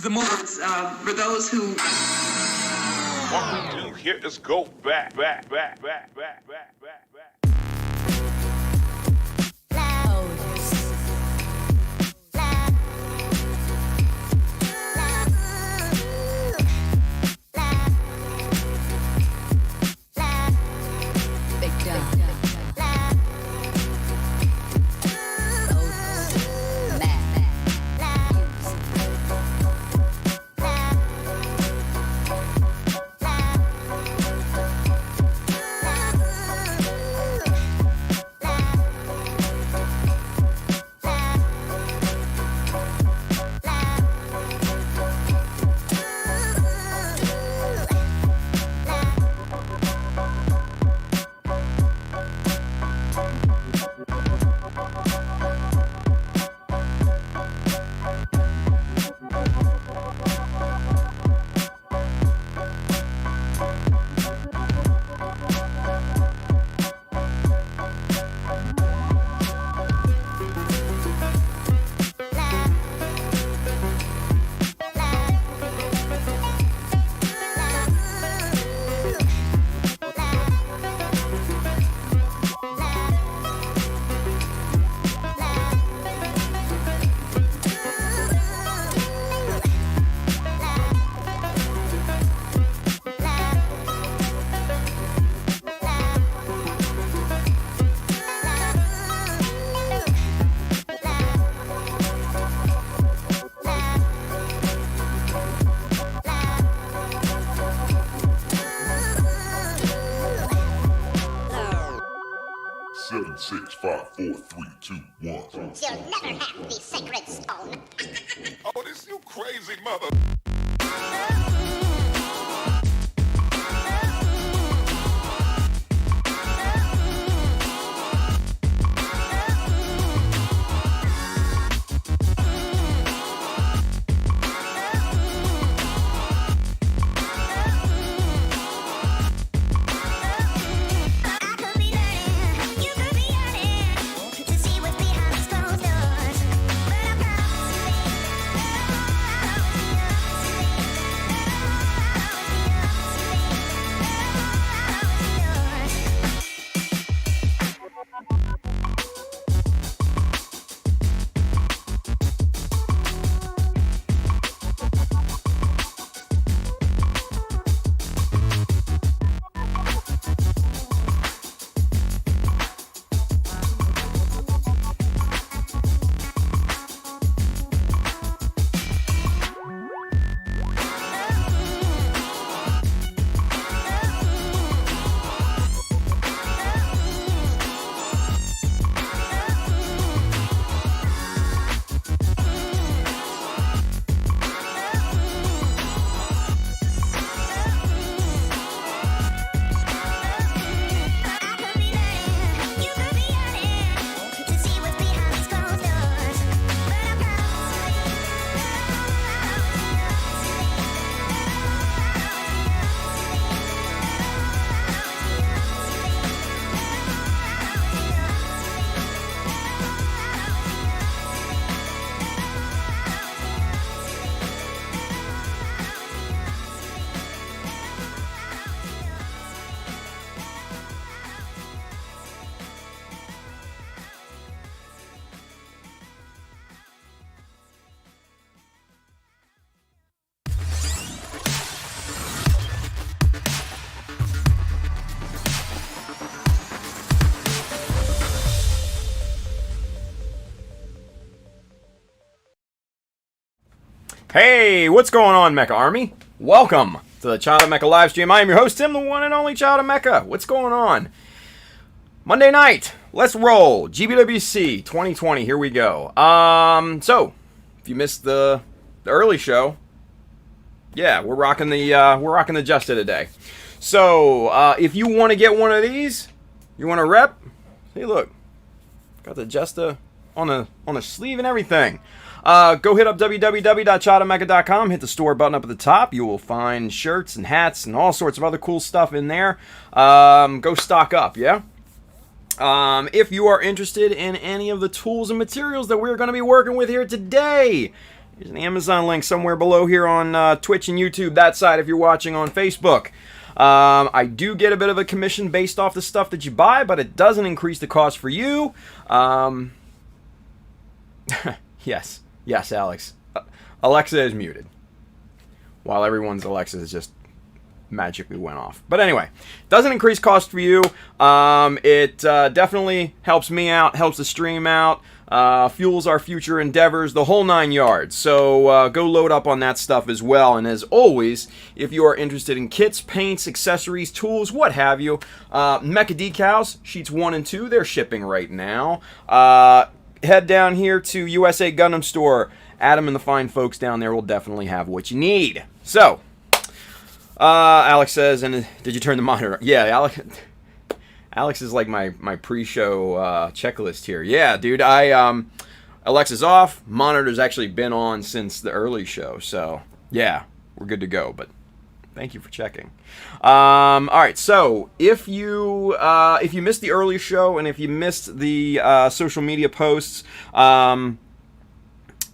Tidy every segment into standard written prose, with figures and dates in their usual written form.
the moments for those who. What we do here is go back. Seven, 6, 5, 4, 3, 2, 1. You'll never have the sacred stone. Oh, this you crazy mother. Hey, what's going on, Mecha Army? Welcome to the Child of Mecha livestream. I am your host, Tim, the one and only Child of Mecha. What's going on? Monday night, let's roll. GBWC 2020, here we go. So, if you missed the early show, yeah, we're rocking the Justa today. So, if you want to get one of these, you want to rep, see, look, got the Justa on a sleeve and everything. Go hit up www.childofmecha.com, hit the store button up at the top. You will find shirts and hats and all sorts of other cool stuff in there. Go stock up, yeah? If you are interested in any of the tools and materials that we're going to be working with here today, There's an Amazon link somewhere below here on Twitch and YouTube, that side if you're watching on Facebook. I do get a bit of a commission based off the stuff that you buy, but it doesn't increase the cost for you. Yes, Alex. Alexa is muted. While everyone's Alexa is just magically went off. But anyway, doesn't increase cost for you. It definitely helps me out, helps the stream out, fuels our future endeavors, the whole 9 yards. So go load up on that stuff as well. And as always, if you are interested in kits, paints, accessories, tools, what have you, Mecha Decals, sheets 1 and 2, they're shipping right now. Head down here to USA Gundam Store. Adam and the fine folks down there will definitely have what you need. So, Alex says, and did you turn the monitor? Yeah, Alex is like my pre-show checklist here. Yeah, dude, Alexa's off. Monitor's actually been on since the early show, so yeah, we're good to go. But thank you for checking. All right, so if you missed the early show and if you missed the social media posts,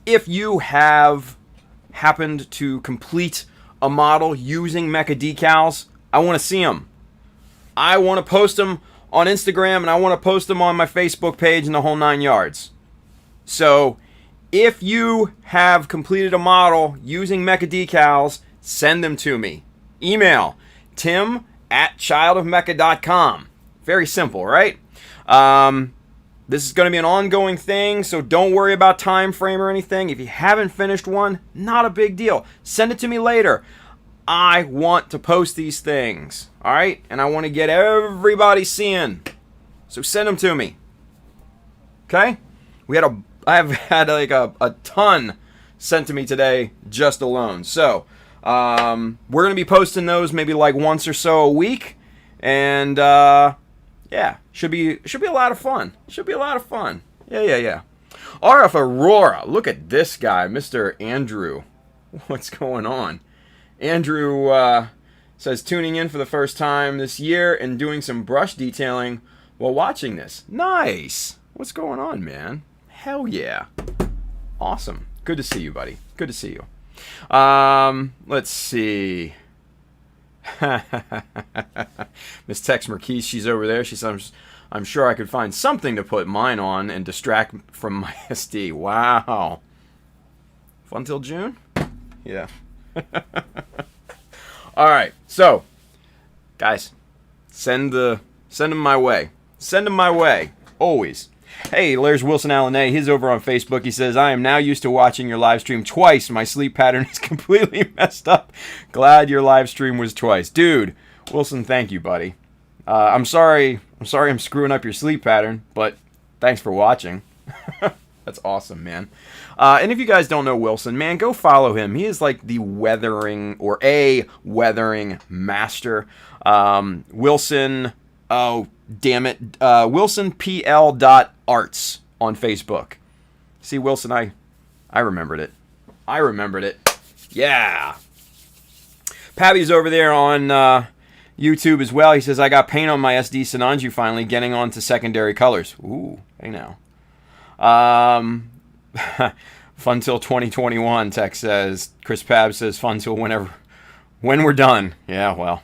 if you have happened to complete a model using Mecha Decals, I want to see them. I want to post them on Instagram and I want to post them on my Facebook page and the whole 9 yards. So if you have completed a model using Mecha Decals, send them to me. Email tim@childofmecha.com. Very simple, right? This is going to be an ongoing thing, so don't worry about time frame or anything. If you haven't finished one, not a big deal. Send it to me later. I want to post these things, all right? And I want to get everybody seeing. So send them to me. Okay? I have had like a ton sent to me today just alone. So, we're going to be posting those maybe like once or so a week, and yeah, should be a lot of fun. Should be a lot of fun. Yeah. RF Aurora, look at this guy, Mr. Andrew. What's going on? Andrew says tuning in for the first time this year and doing some brush detailing while watching this. Nice. What's going on, man? Hell yeah. Awesome. Good to see you, buddy. Good to see you. Let's see. Miss Tex Marquise, she's over there. She says, I'm sure I could find something to put mine on and distract from my SD. Wow. Fun till June? Yeah. All right. So, guys, send them my way. Send them my way. Always. Hey, there's Wilson Allen A. He's over on Facebook. He says, I am now used to watching your live stream twice. My sleep pattern is completely messed up. Glad your live stream was twice. Dude, Wilson, thank you, buddy. I'm sorry I'm screwing up your sleep pattern, but thanks for watching. That's awesome, man. And if you guys don't know Wilson, man, go follow him. He is like the weathering, or a weathering master. Wilson, oh, damn it, WilsonPL.arts on Facebook. See, Wilson, I remembered it. Yeah. Pabby's over there on YouTube as well. He says, I got paint on my SD Sinanju finally, getting on to secondary colors. Ooh, hey now. Fun till 2021, Tech says. Chris Pab says, fun till when we're done. Yeah, well.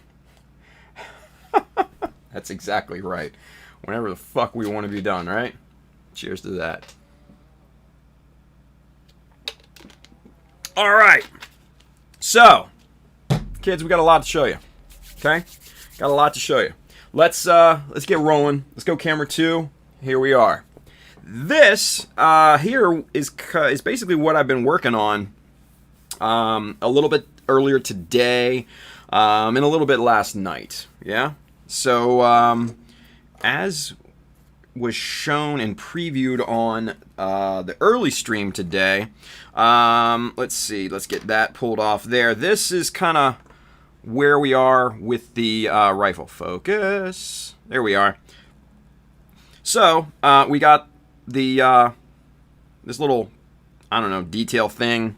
That's exactly right. Whenever the fuck we want to be done, right? Cheers to that. All right. So, kids, we got a lot to show you. Okay? Got a lot to show you. Let's get rolling. Let's go camera 2. Here we are. This here is basically what I've been working on a little bit earlier today and a little bit last night. Yeah? So, as was shown and previewed on the early stream today, let's see, let's get that pulled off there. This is kind of where we are with the rifle. Focus. There we are. So, we got the this little, I don't know, detail thing,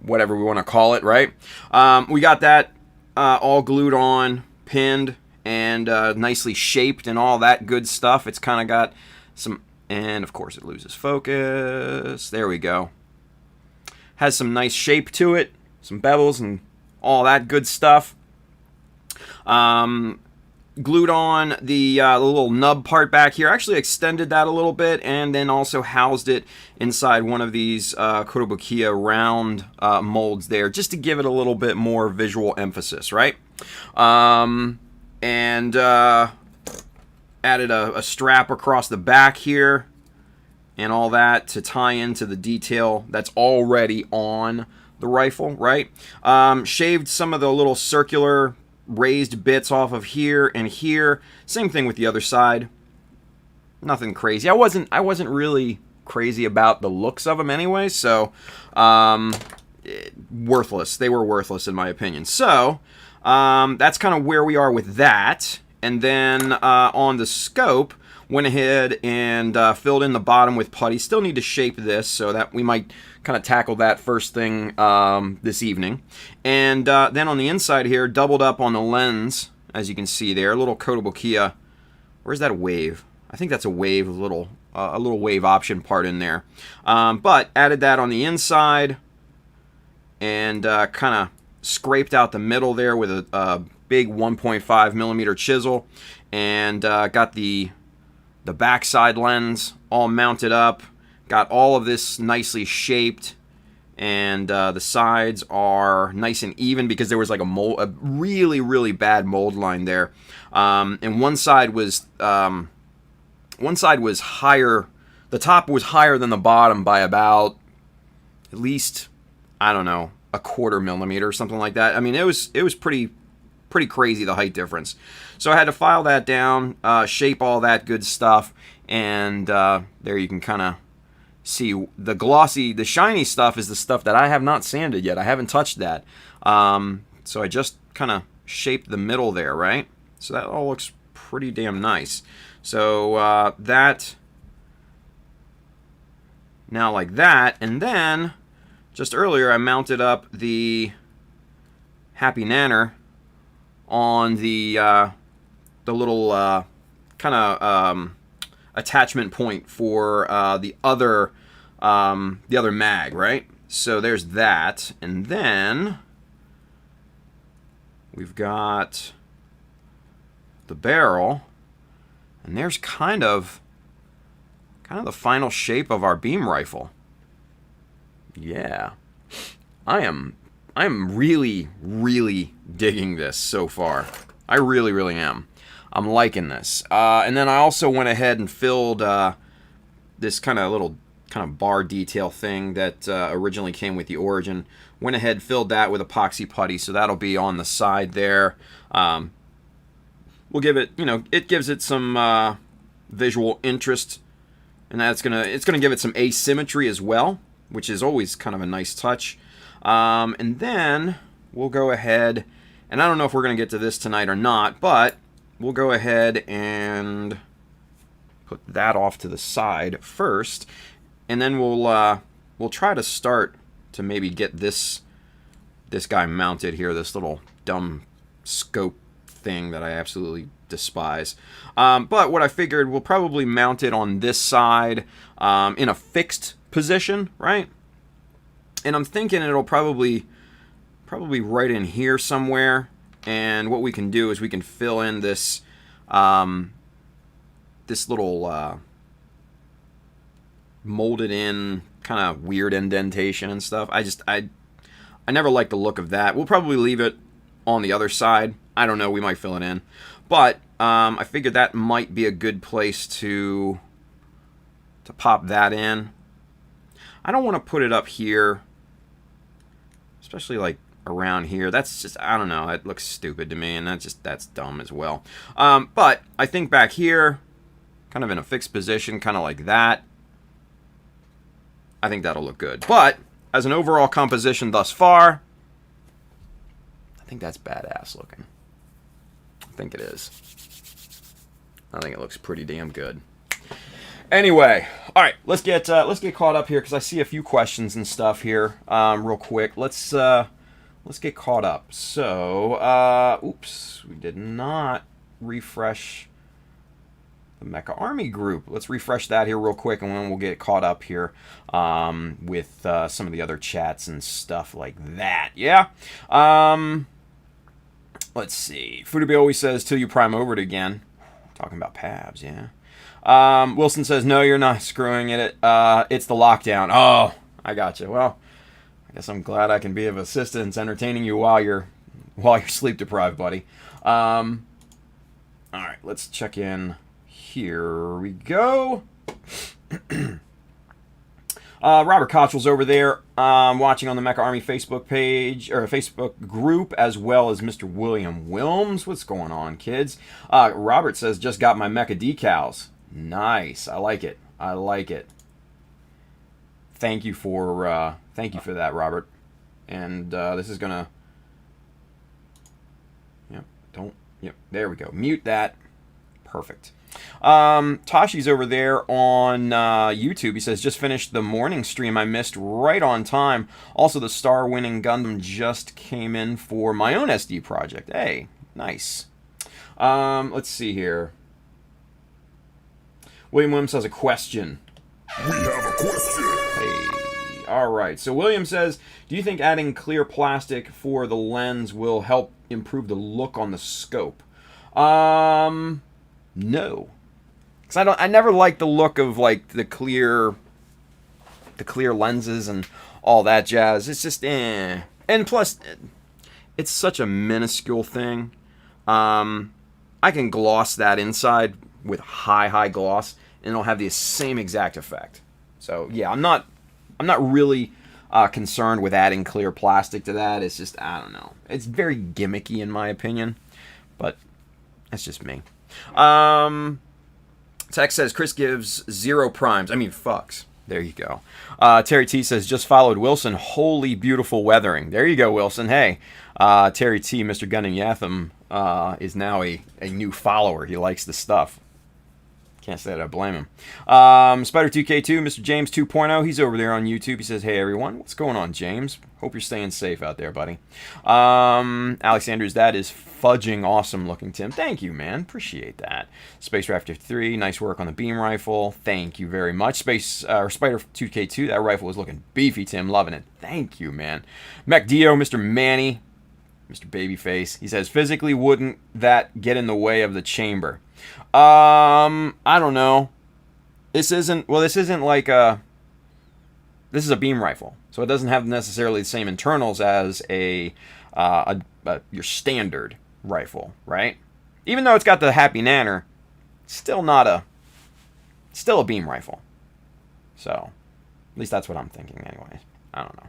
whatever we want to call it, right? We got that all glued on, pinned, and nicely shaped and all that good stuff. It's kind of got some, and of course it loses focus. There we go. Has some nice shape to it, some bevels and all that good stuff. Glued on the little nub part back here. Actually extended that a little bit, and then also housed it inside one of these Kotobukiya round molds there, just to give it a little bit more visual emphasis, right? And added a strap across the back here and all that to tie into the detail that's already on the rifle, right? Shaved some of the little circular raised bits off of here and here. Same thing with the other side. Nothing crazy. I wasn't really crazy about the looks of them anyway, so worthless. They were worthless in my opinion. So that's kind of where we are with that. And then on the scope, went ahead and filled in the bottom with putty. Still need to shape this, so that we might kind of tackle that first thing this evening. And then on the inside here, doubled up on the lens, as you can see there. A little Kotobukiya. Where's that wave? I think that's a wave, a little wave option part in there. But added that on the inside and kind of scraped out the middle there with a big 1.5 millimeter chisel, and got the backside lens all mounted up. Got all of this nicely shaped, and the sides are nice and even because there was like a really, really bad mold line there, and one side was higher. The top was higher than the bottom by about at least, I don't know, a 1/4 millimeter or something like that. I mean, it was pretty crazy, the height difference. So I had to file that down, shape all that good stuff, and there you can kind of see the glossy, the shiny stuff is the stuff that I have not sanded yet. I haven't touched that. So I just kind of shaped the middle there, right? So that all looks pretty damn nice. So that, now like that, and then just earlier I mounted up the Happy Nanner on the little kind of attachment point for the other mag, right? So there's that, and then we've got the barrel, and there's kind of the final shape of our beam rifle. Yeah, I am really, really digging this so far. I really, really am. I'm liking this. And then I also went ahead and filled this kind of bar detail thing that originally came with the Origin. Went ahead, filled that with epoxy putty, so that'll be on the side there. We'll give it, it gives it some visual interest, and it's gonna give it some asymmetry as well, which is always kind of a nice touch. And then we'll go ahead, and I don't know if we're going to get to this tonight or not, but we'll go ahead and put that off to the side first, and then we'll try to start to maybe get this guy mounted here, this little dumb scope thing that I absolutely despise. But what I figured, we'll probably mount it on this side in a fixed position, right? And I'm thinking it'll probably right in here somewhere. And what we can do is we can fill in this this little molded in kind of weird indentation and stuff. I never liked the look of that. We'll probably leave it on the other side. I don't know, we might fill it in. But I figured that might be a good place to pop that in. I don't want to put it up here, especially like around here. That's just, I don't know, it looks stupid to me, and that's dumb as well. But I think back here, kind of in a fixed position, kind of like that, I think that'll look good. But as an overall composition thus far, I think that's badass looking. I think it is. I think it looks pretty damn good. Anyway, all right, let's get caught up here because I see a few questions and stuff here, real quick. Let's get caught up. So, oops, we did not refresh the Mecha Army group. Let's refresh that here real quick, and then we'll get caught up here with some of the other chats and stuff like that. Yeah. Let's see. Fudabe always says, till you prime over it again. Talking about Pabs, yeah. Wilson says, no, you're not screwing it. It's the lockdown. Oh, I gotcha. Well, I guess I'm glad I can be of assistance entertaining you while you're sleep deprived, buddy. All right, let's check in. Here we go. Robert Cottrell's over there watching on the Mecha Army Facebook page, or Facebook group, as well as Mr. William Wilms. What's going on, kids? Robert says, just got my Mecha Decals. Nice. I like it. I like it. Thank you for that, Robert. And this is going to... Yep, there we go. Mute that. Perfect. Tashi's over there on YouTube. He says, just finished the morning stream I missed right on time. Also, the star-winning Gundam just came in for my own SD project. Hey, nice. Let's see here. William Williams has a question. We have a question. Hey. All right. So William says, do you think adding clear plastic for the lens will help improve the look on the scope? No. Because I never liked the look of like the clear lenses and all that jazz. It's just And plus, it's such a minuscule thing. I can gloss that inside with high gloss, and it'll have the same exact effect. So yeah, I'm not really concerned with adding clear plastic to that. It's just, I don't know. It's very gimmicky in my opinion, but that's just me. Tex says, Chris gives 0 primes. I mean, fucks. There you go. Terry T says, just followed Wilson. Holy beautiful weathering. There you go, Wilson. Hey, Terry T, Mr. Gundam Yatham, is now a new follower. He likes the stuff. Can't say that I blame him. Spider2K2, Mr. James 2.0, he's over there on YouTube. He says, hey, everyone. What's going on, James? Hope you're staying safe out there, buddy. Alex Andrews, that is fudging awesome looking, Tim. Thank you, man. Appreciate that. Space Raptor 3, nice work on the beam rifle. Thank you very much. Spider2K2, that rifle is looking beefy, Tim. Loving it. Thank you, man. Mech Dio, Mr. Manny, Mr. Babyface. He says, physically, wouldn't that get in the way of the chamber? I don't know. This isn't like this is a beam rifle, so it doesn't have necessarily the same internals as your standard rifle, right? Even though it's got the Happy Nanner, still a beam rifle. So, at least that's what I'm thinking anyways. I don't know.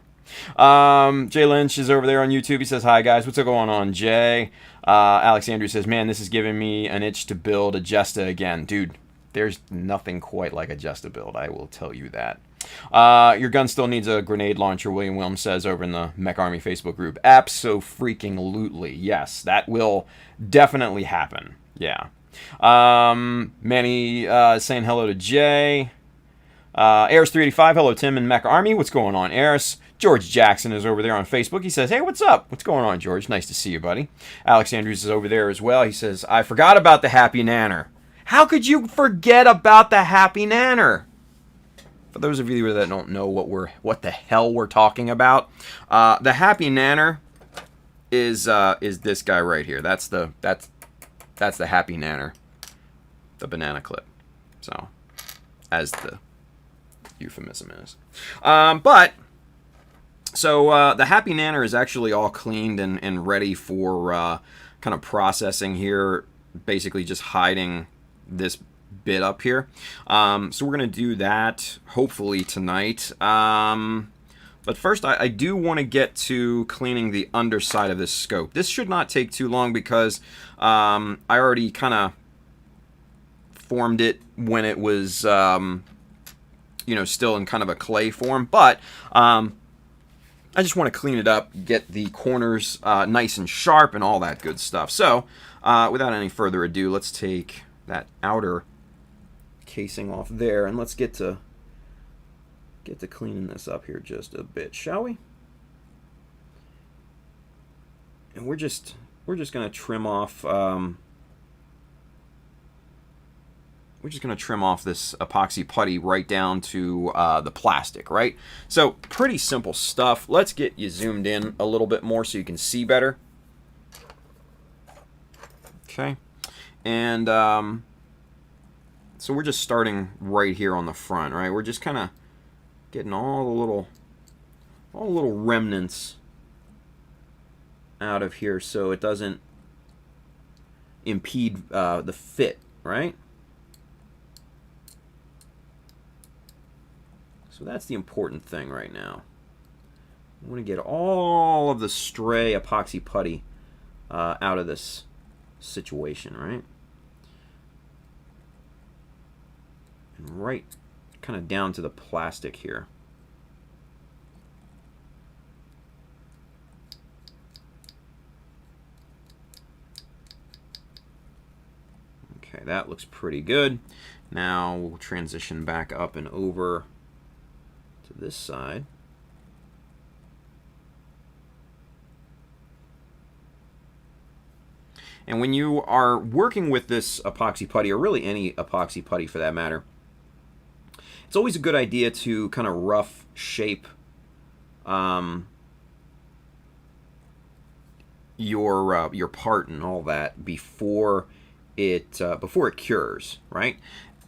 Jay Lynch is over there on YouTube. He says, hi guys, what's going on, Jay? Alex Andrews says, man, this is giving me an itch to build a Jesta again. Dude, there's nothing quite like a Jesta build, I will tell you that. Your gun still needs a grenade launcher, William Wilms says over in the Mech Army Facebook group. Abso-freaking-lutely. Yes, that will definitely happen. Yeah. Manny saying hello to Jay. Eris385, hello Tim and Mech Army. What's going on, Eris? George Jackson is over there on Facebook. He says, hey, what's up? What's going on, George? Nice to see you, buddy. Alex Andrews is over there as well. He says, I forgot about the Happy Nanner. How could you forget about the Happy Nanner? For those of you that don't know what the hell we're talking about, the Happy Nanner is this guy right here. That's the Happy Nanner, the banana clip. So, as the euphemism is. So the Happy Nanner is actually all cleaned and ready for kind of processing here, basically just hiding this bit up here. So we're going to do that hopefully tonight. But first I do want to get to cleaning the underside of this scope. This should not take too long because I already kind of formed it when it was still in kind of a clay form, but I just want to clean it up, get the corners nice and sharp and all that good stuff. So, without any further ado, let's take that outer casing off there and let's get to cleaning this up here just a bit, shall we? And we're just going to trim off we're just going to trim off this epoxy putty right down to the plastic, right? So pretty simple stuff. Let's get you zoomed in a little bit more so you can see better. Okay. And so we're just starting right here on the front, right? We're just kind of getting all the little remnants out of here so it doesn't impede the fit, right? So that's the important thing right now. I want to get all of the stray epoxy putty out of this situation, right? And right kind of down to the plastic here. Okay, that looks pretty good. Now we'll transition back up and over to this side. And when you are working with this epoxy putty, or really any epoxy putty for that matter, it's always a good idea to kind of rough shape your part and all that before it cures, right?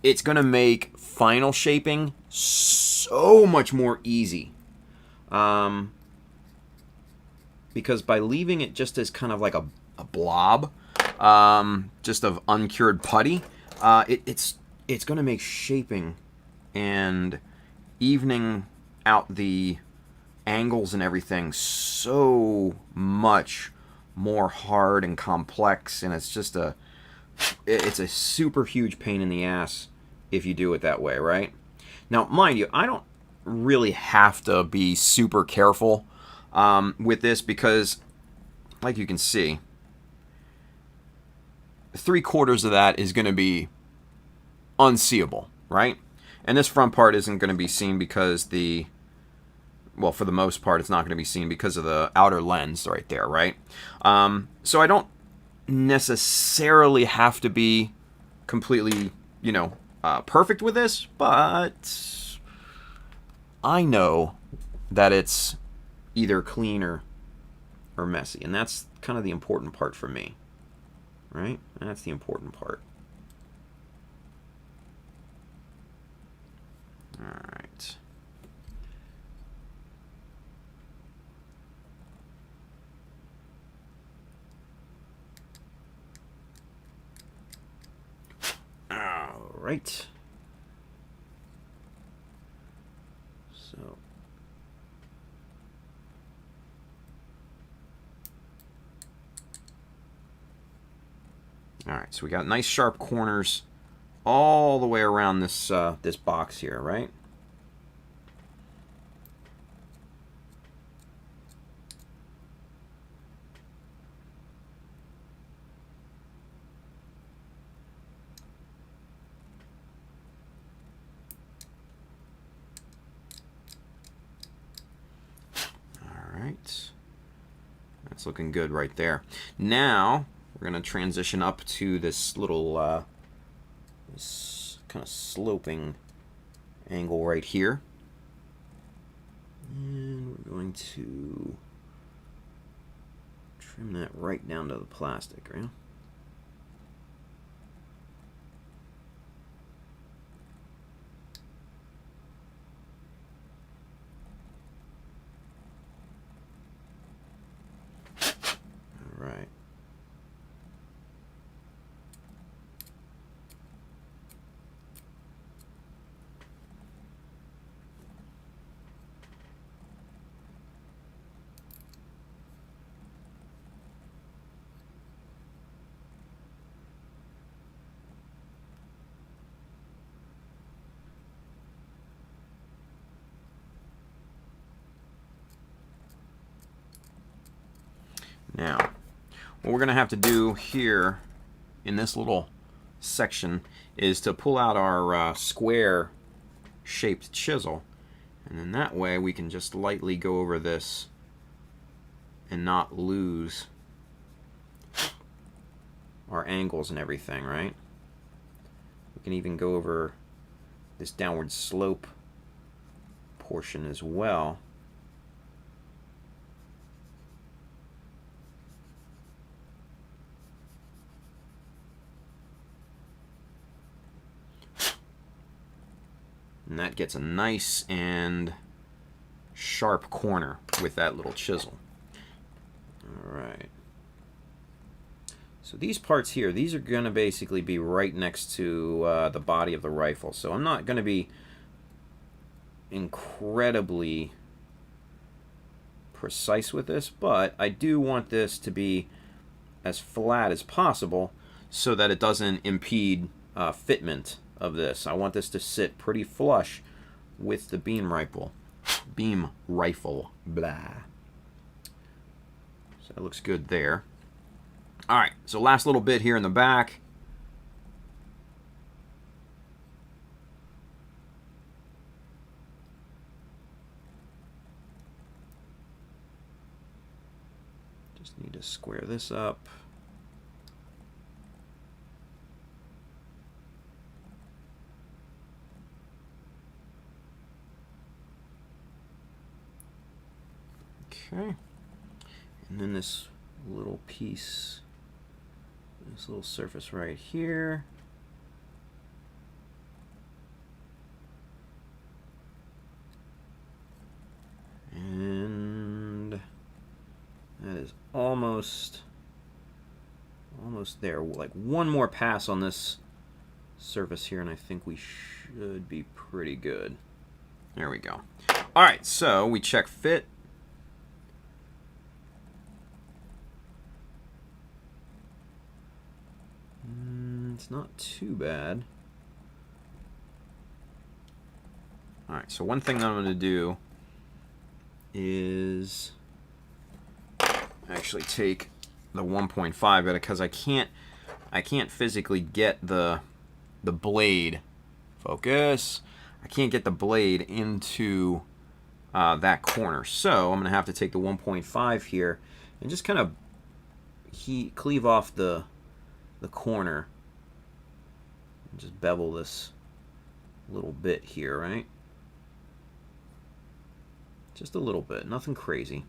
It's going to make final shaping so much more easy. Because by leaving it just as kind of like a blob, just of uncured putty, it's going to make shaping and evening out the angles and everything so much more hard and complex, and it's a super huge pain in the ass if you do it that way, right? Now, mind you, I don't really have to be super careful with this because, like you can see, 3/4 of that is going to be unseeable, right? And this front part isn't going to be seen because well, for the most part, it's not going to be seen because of the outer lens right there, right? So I don't necessarily have to be completely, perfect with this, but I know that it's either clean or messy, and that's kind of the important part for me, right? That's the important part. All right. All right. So all right, so we got nice sharp corners all the way around this this box here, right? All right, that's looking good right there. Now we're going to transition up to this little this kind of sloping angle right here. And we're going to trim that right down to the plastic, right? All right. Now, what we're going to have to do here in this little section is to pull out our square shaped chisel, and then that way we can just lightly go over this and not lose our angles and everything, right? We can even go over this downward slope portion as well. And that gets a nice and sharp corner with that little chisel. Alright. So these parts here, these are going to basically be right next to the body of the rifle. So I'm not going to be incredibly precise with this, but I do want this to be as flat as possible so that it doesn't impede fitment of this. I want this to sit pretty flush with the beam rifle. Beam rifle. Blah. So that looks good there. Alright, so last little bit here in the back. Just need to square this up. Okay, and then this little piece, this little surface right here. And that is almost there. Like one more pass on this surface here, and I think we should be pretty good. There we go. All right, so we check fit. It's not too bad. Alright, so one thing that I'm going to do is actually take the 1.5 because I can't physically get the blade, focus, I can't get the blade into that corner. So I'm going to have to take the 1.5 here and just kind of cleave off the corner. Just bevel this little bit here, right? Just a little bit, nothing crazy.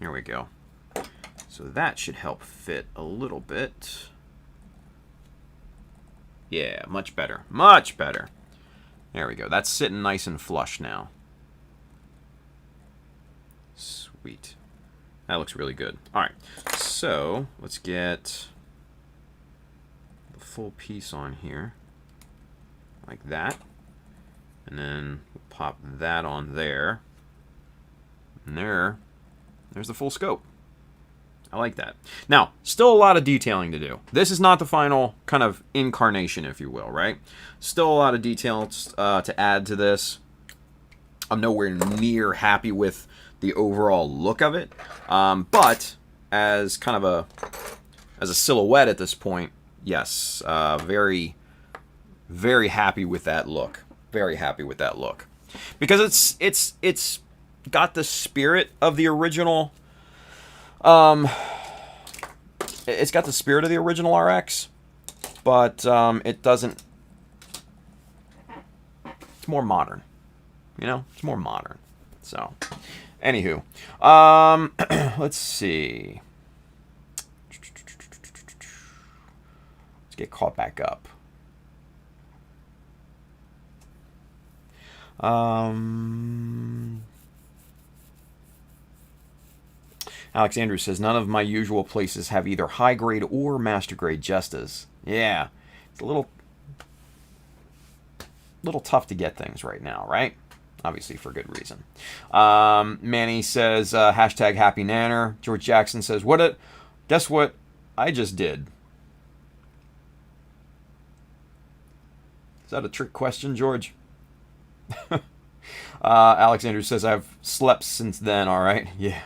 There we go. So that should help fit a little bit. Yeah, much better. Much better. There we go. That's sitting nice and flush now. Sweet. That looks really good. Alright, so let's get the full piece on here. Like that. And then we'll pop that on there. And there's the full scope. I like that. Now, still a lot of detailing to do. This is not the final kind of incarnation, if you will, right? Still a lot of details to add to this. I'm nowhere near happy with the overall look of it, but as kind of a silhouette at this point, yes, very, very happy with that look. Very happy with that look, because it's got the spirit of the original. It's got the spirit of the original RX, but it doesn't. It's more modern, you know. It's more modern, so. Anywho, let's see. Let's get caught back up. Alex Andrews says, none of my usual places have either high grade or master grade Jestas. Yeah, it's a little tough to get things right now, right? Obviously for good reason. Manny says, hashtag happy nanner. George Jackson says, guess what I just did? Is that a trick question, George? Alex Andrews says, I've slept since then, all right? Yeah.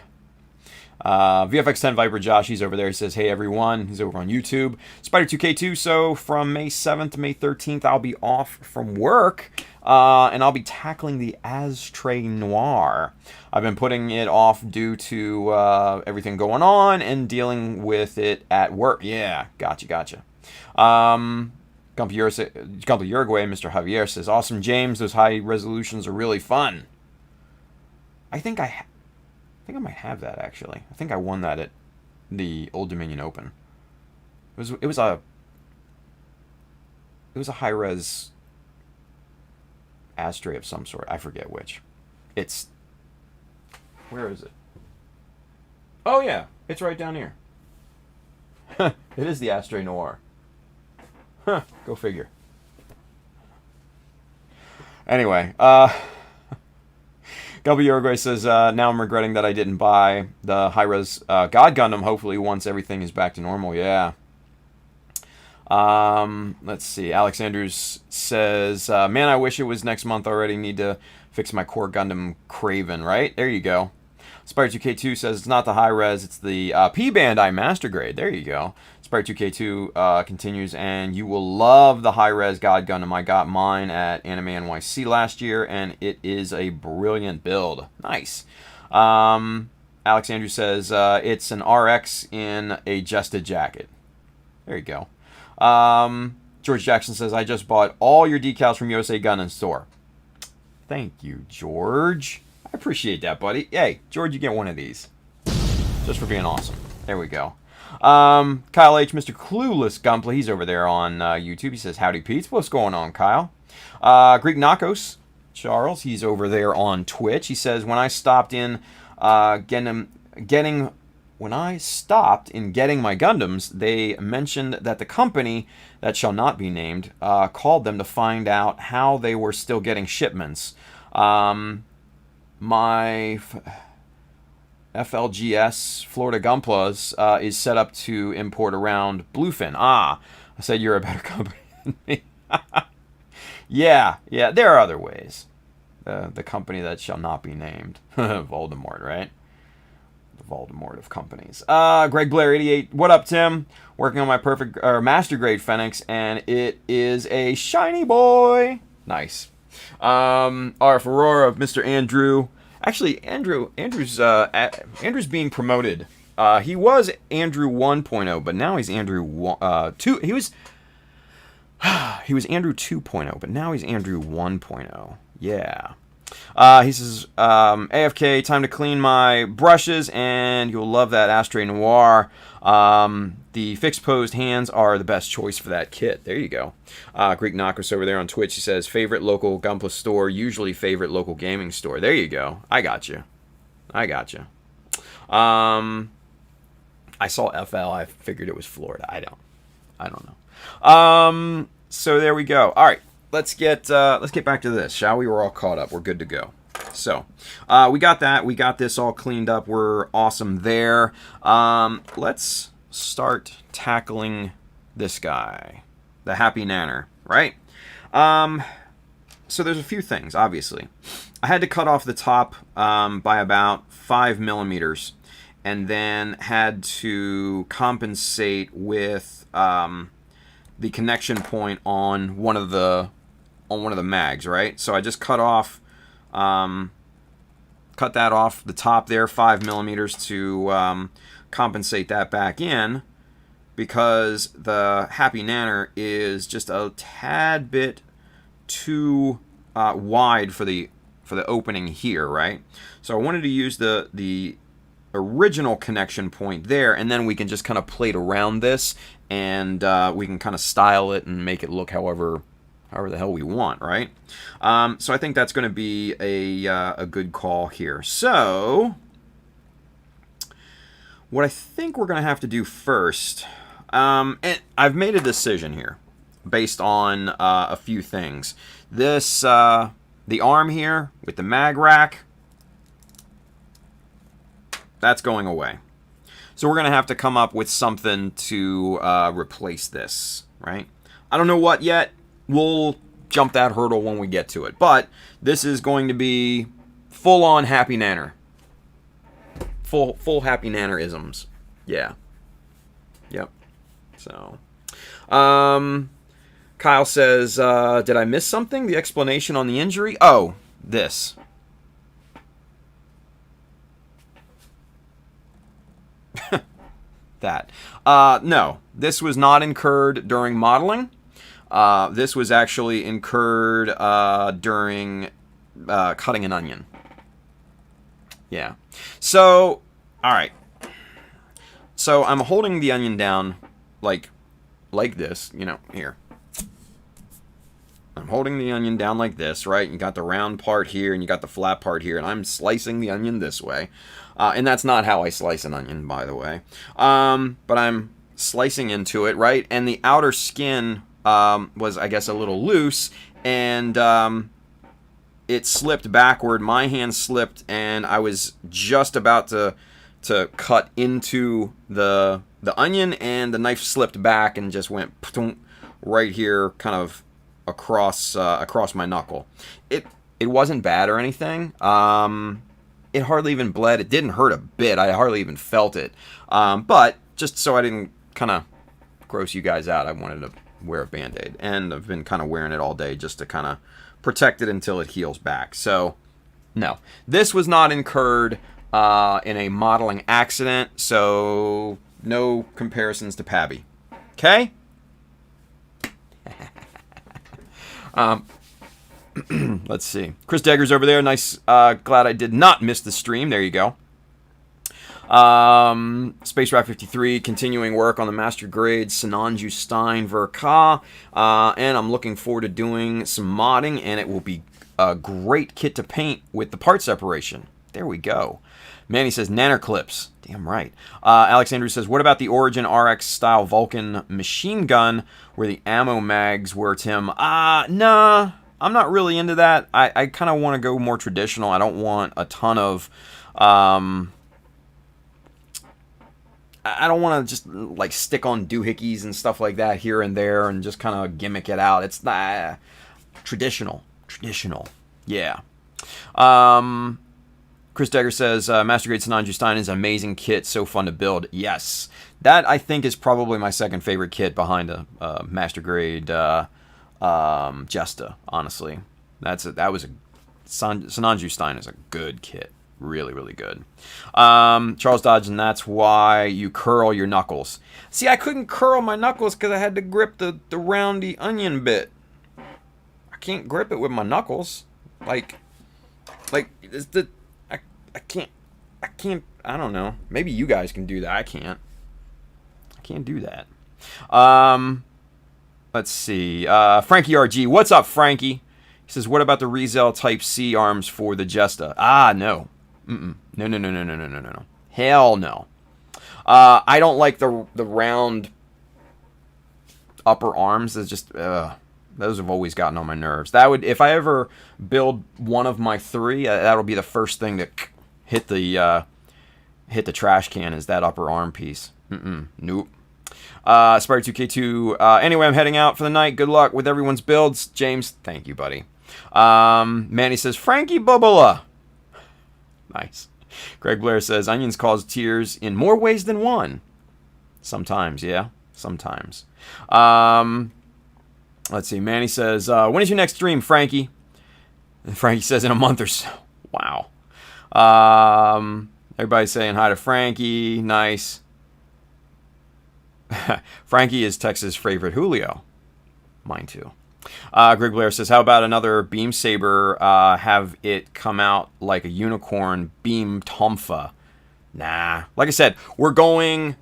VFX10 Viper Josh, he's over there. He says, hey, everyone. He's over on YouTube. Spider2K2, so from May 7th to May 13th, I'll be off from work. And I'll be tackling the Ashtray Noir. I've been putting it off due to everything going on and dealing with it at work. Yeah, gotcha. Gumpy Uruguay, Mr. Javier says, awesome, James. Those high resolutions are really fun. I think I might have that, actually. I think I won that at the Old Dominion Open. It was a high res ashtray of some sort. I forget which. Where is it? Oh yeah, it's right down here. It is the Ashtray Noir. Huh, go figure. Anyway, W. Uruguay says, now I'm regretting that I didn't buy the high-res God Gundam, hopefully once everything is back to normal. Yeah. Let's see. Alex Andrews says, man, I wish it was next month already. Need to fix my core Gundam Craven, right? There you go. Spire2K2 says, it's not the high-res, it's the P-Bandai Master Grade. There you go. Spire2K2 continues, and you will love the high-res God Gundam. I got mine at Anime NYC last year, and it is a brilliant build. Nice. Alex Andrews says, it's an RX in a Jested jacket. There you go. George Jackson says, I just bought all your decals from USA Gundam Store. Thank you, George. I appreciate that, buddy. Hey, George, you get one of these. Just for being awesome. There we go. Kyle H., Mr. Clueless Gunpla, he's over there on YouTube. He says, howdy, Pete's. What's going on, Kyle? Greek Nakos, Charles, he's over there on Twitch. He says, when I stopped in getting my Gundams, they mentioned that the company that shall not be named called them to find out how they were still getting shipments. My FLGS Florida Gunplas is set up to import around Bluefin. I said you're a better company than me. Yeah, there are other ways. The company that shall not be named. Voldemort, right? The Voldemort of companies. Greg Blair 88. What up, Tim? Working on my master grade Phoenix, and it is a shiny boy. Nice. RF Aurora of Mr. Andrew. Actually, Andrew's being promoted. He was Andrew 1.0, but now he's Andrew 2. He was Andrew 2.0, but now he's Andrew 1.0. Yeah. He says, AFK, time to clean my brushes, and you'll love that Ashtray Noir. The fixed posed hands are the best choice for that kit. There you go. Greek Knockers over there on Twitch, he says, favorite local Gunpla store, usually favorite local gaming store. There you go. I got you. I saw FL. I figured it was Florida. I don't know. So there we go. All right. Let's get back to this, shall we? We're all caught up. We're good to go. So, we got that. We got this all cleaned up. We're awesome there. Let's start tackling this guy, the Happy Nanner, right? So there's a few things, obviously. I had to cut off the top by about 5 millimeters, and then had to compensate with the connection point on one of the mags, right? So I just cut that off the top there, 5 millimeters, to compensate that back in, because the Happy Nanner is just a tad bit too wide for the opening here, right? So I wanted to use the original connection point there, and then we can just kind of plate around this, and we can kind of style it and make it look however the hell we want, right? So I think that's going to be a good call here. So what I think we're going to have to do first, and I've made a decision here based on a few things. This, the arm here with the mag rack, that's going away. So we're going to have to come up with something to replace this, right? I don't know what yet. We'll jump that hurdle when we get to it. But this is going to be full-on Happy Nanner. Full Happy Nanner-isms. Yeah. Yep. So, Kyle says, did I miss something? The explanation on the injury? Oh, this. That. No, this was not incurred during modeling. This was actually incurred during cutting an onion. Yeah. So, all right. So I'm holding the onion down like this, you know, here. I'm holding the onion down like this, right? You got the round part here and you got the flat part here, and I'm slicing the onion this way. And that's not how I slice an onion, by the way. But I'm slicing into it, right? And the outer skin was, I guess, a little loose, and it slipped backward. My hand slipped, and I was just about to cut into the onion, and the knife slipped back and just went right here, kind of across my knuckle. It wasn't bad or anything. It hardly even bled. It didn't hurt a bit. I hardly even felt it. But just so I didn't kind of gross you guys out, I wanted to wear a Band-Aid, and I've been kind of wearing it all day just to kind of protect it until it heals back. So no, this was not incurred in a modeling accident, so no comparisons to Pabby. Okay? Let's see. Chris Degger's over there. Nice. Glad I did not miss the stream. There you go. Space Rat 53, continuing work on the Master Grade Sinanju Stein Verka. And I'm looking forward to doing some modding, and it will be a great kit to paint with the part separation. There we go. Manny says nanner clips. Damn right. Alex Andrews says, what about the Origin RX style Vulcan machine gun where the ammo mags were, Tim? Nah, I'm not really into that. I kind of want to go more traditional. I don't want a ton of... I don't want to just like stick on doohickeys and stuff like that here and there and just kind of gimmick it out. It's not traditional. Yeah. Chris Degger says, Master Grade Sinanju Stein is an amazing kit, so fun to build. Yes. That, I think, is probably my second favorite kit behind a Master Grade Jesta, honestly. Sinanju Stein is a good kit. Really, really good. Charles Dodge, and that's why you curl your knuckles. See, I couldn't curl my knuckles because I had to grip the roundy onion bit. I can't grip it with my knuckles. Like, it's the... I can't, I don't know. Maybe you guys can do that. I can't do that. Let's see. Frankie RG. What's up, Frankie? He says, what about the Rizel Type C arms for the Jesta? No. No. Hell no. I don't like the round upper arms. It's just, those have always gotten on my nerves. That would, if I ever build one of my three, that'll be the first thing to hit the trash can, is that upper arm piece. Nope. Aspire 2K2. Anyway, I'm heading out for the night. Good luck with everyone's builds. James, thank you, buddy. Manny says, Frankie Bubala. Nice. Greg Blair says, onions cause tears in more ways than one. Sometimes, yeah. Sometimes. Let's see. Manny says, when is your next stream, Frankie? And Frankie says, in a month or so. Wow. Everybody's saying hi to Frankie. Nice. Frankie is Texas' favorite Julio. Mine too. Greg Blair says, how about another Beam Saber, have it come out like a unicorn Beam Tomfa? Nah. Like I said, we're going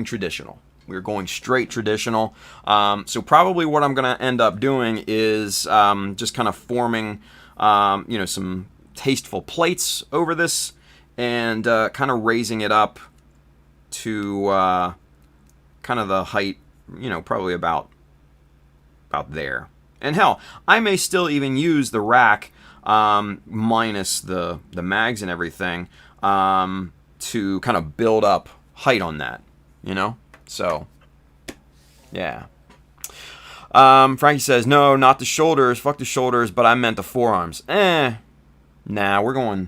traditional. We're going straight traditional. So probably what I'm going to end up doing is just kind of forming some tasteful plates over this, and kind of raising it up to kind of the height, probably about there. And hell, I may still even use the rack minus the mags and everything to kind of build up height on that, So, yeah. Frankie says, no, not the shoulders. Fuck the shoulders, but I meant the forearms. Nah, we're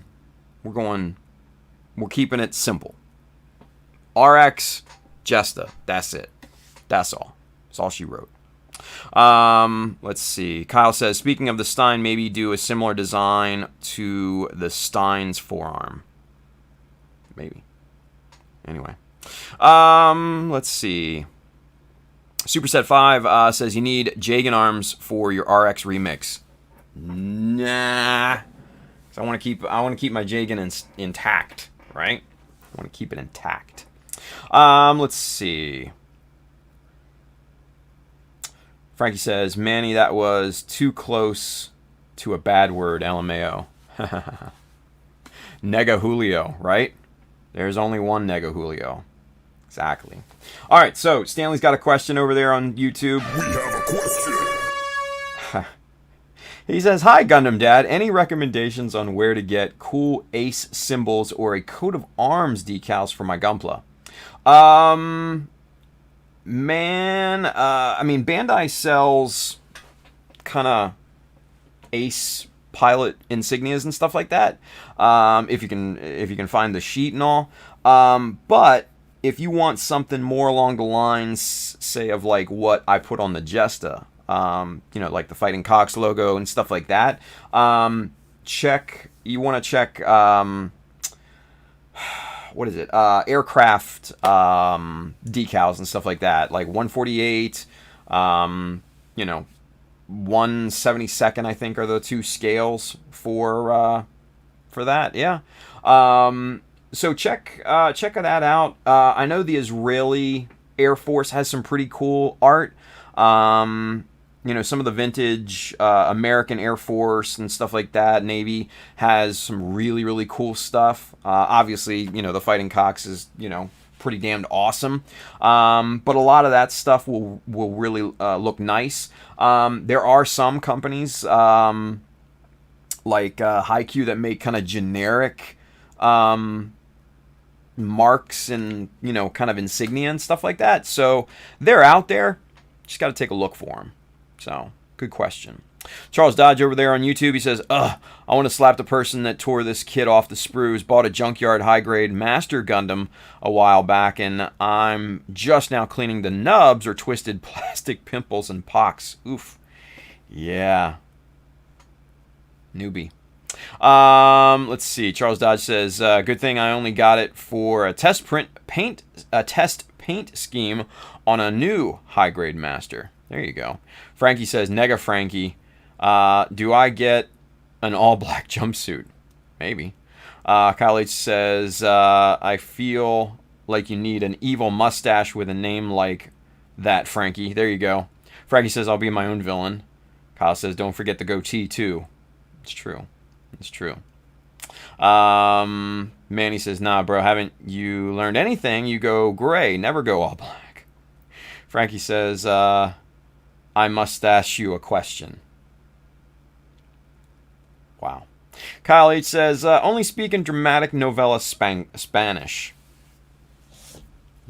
keeping it simple. RX, Jesta. That's it. That's all. That's all she wrote. Let's see. Kyle says, speaking of the Stein, maybe do a similar design to the Stein's forearm. Maybe. Anyway. Let's see. Superset 5 says you need Jagan arms for your RX remix. Nah. So I want to keep my Jagan intact, right? I want to keep it intact. Let's see. Frankie says, Manny, that was too close to a bad word, LMAO. Nega Julio, right? There's only one Nega Julio. Exactly. All right, so Stanley's got a question over there on YouTube. We have a question. He says, hi, Gundam Dad. Any recommendations on where to get cool ace symbols or a coat of arms decals for my Gunpla? Man, I mean, Bandai sells kind of ace pilot insignias and stuff like that. If you can find the sheet and all. But if you want something more along the lines, say, of like what I put on the Jesta, like the Fighting Cox logo and stuff like that, you want to check, what is it? Aircraft decals and stuff like that, like 148, 1/72nd, I think, are the two scales for that. Yeah. So check that out. I know the Israeli Air Force has some pretty cool art. Some of the vintage American Air Force and stuff like that. Navy has some really, really cool stuff. Obviously, the Fighting Cox is, pretty damned awesome. But a lot of that stuff will really look nice. There are some companies like Haikyuu that make kind of generic marks and, kind of insignia and stuff like that. So they're out there. Just got to take a look for them. So, good question. Charles Dodge over there on YouTube, he says, I want to slap the person that tore this kid off the sprues, bought a junkyard high-grade Master Gundam a while back, and I'm just now cleaning the nubs or twisted plastic pimples and pocks. Oof. Yeah. Newbie. Let's see. Charles Dodge says, good thing I only got it for a test paint scheme on a new high-grade Master. There you go. Frankie says, Nega Frankie, do I get an all-black jumpsuit? Maybe. Kyle H says, I feel like you need an evil mustache with a name like that, Frankie. There you go. Frankie says, I'll be my own villain. Kyle says, don't forget the goatee, too. It's true. It's true. Manny says, nah, bro, haven't you learned anything? You go gray, never go all black. Frankie says, I must ask you a question. Wow. Kyle H says, only speak in dramatic novella Spanish.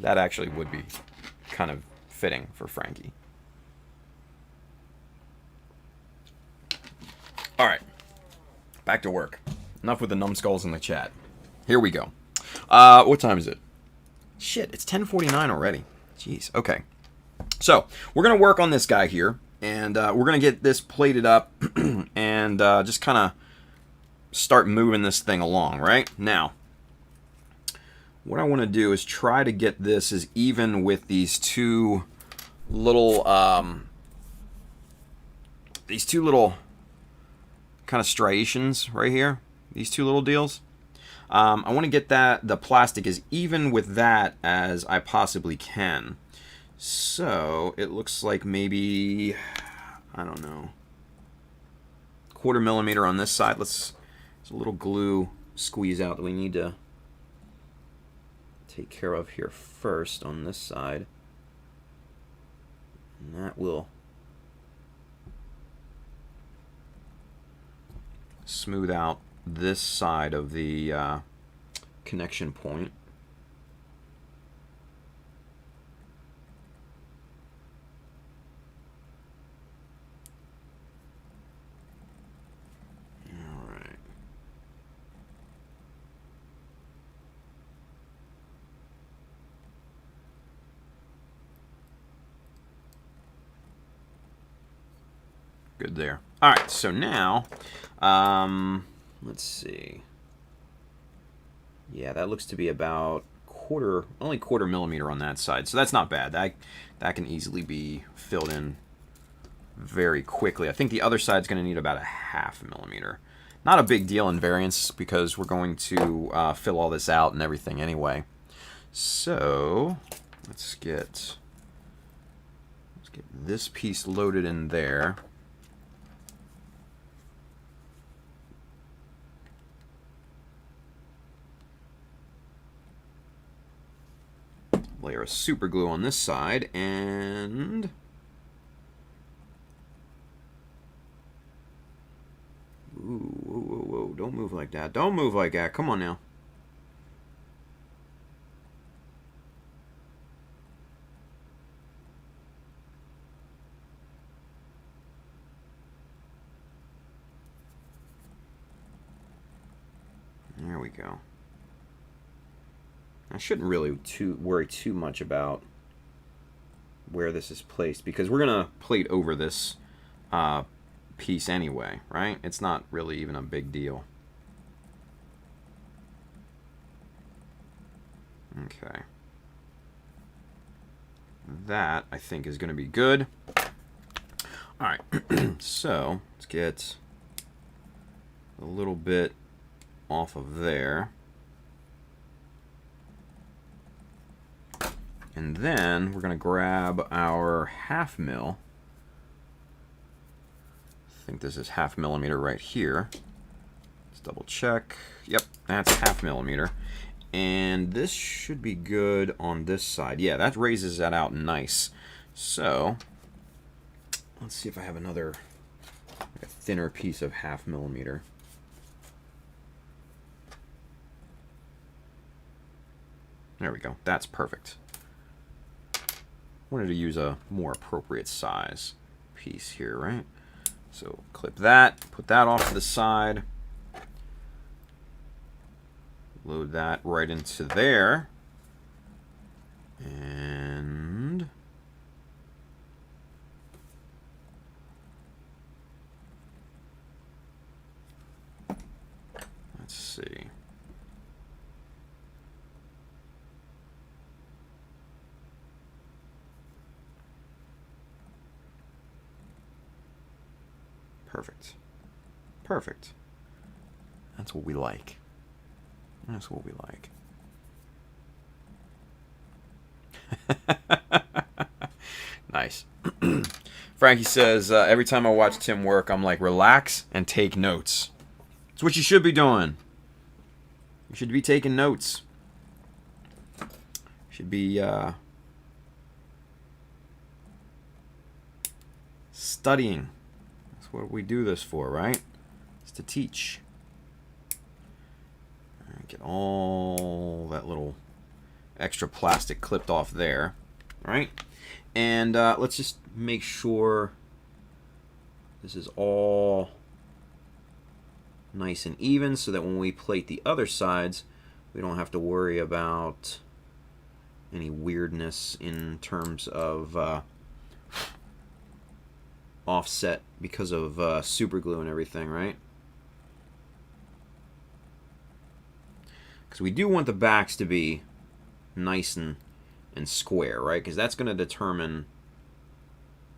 That actually would be kind of fitting for Frankie. All right. Back to work. Enough with the numbskulls in the chat. Here we go. What time is it? Shit, it's 10:49 already. Jeez. Okay. So, we're going to work on this guy here, and we're going to get this plated up and just kind of start moving this thing along, right? Now, what I want to do is try to get this as even with these two little kind of striations right here, these two little deals. I want to get the plastic as even with that as I possibly can. So, it looks like maybe, I don't know, 1/4 millimeter on this side. There's a little glue squeeze out that we need to take care of here first on this side. And that will smooth out this side of the connection point. good there. All right, so now, let's see. Yeah, that looks to be about only quarter millimeter on that side, so that's not bad. That can easily be filled in very quickly. I think the other side's going to need about a ½ millimeter. Not a big deal in variance because we're going to fill all this out and everything anyway. So let's get this piece loaded in there. Layer of super glue on this side, and ooh, whoa, whoa, whoa, don't move like that. Don't move like that. Come on now. There we go. I shouldn't really worry too much about where this is placed because we're going to plate over this piece anyway, right? It's not really even a big deal. Okay. That, I think, is going to be good. All right. So, let's get a little bit off of there. And then we're going to grab our ½ mil. I think this is ½ millimeter right here. Let's double check. Yep, that's ½ millimeter. And this should be good on this side. Yeah, that raises that out nice. So, let's see if I have another a thinner piece of ½ millimeter. There we go. That's perfect. Wanted to use a more appropriate size piece here, right? So clip that, put that off to the side, load that right into there, and let's see. Perfect. Perfect. That's what we like. That's what we like. Nice. Frankie says, every time I watch Tim work, I'm like, relax and take notes. That's what you should be doing. You should be taking notes. You should be studying. What we do this for, right? It's to teach. All right, get all that little extra plastic clipped off there, right? And let's just make sure this is all nice and even so that when we plate the other sides, we don't have to worry about any weirdness in terms of offset because of super glue and everything, right? Because we do want the backs to be nice and square, right? Because that's going to determine,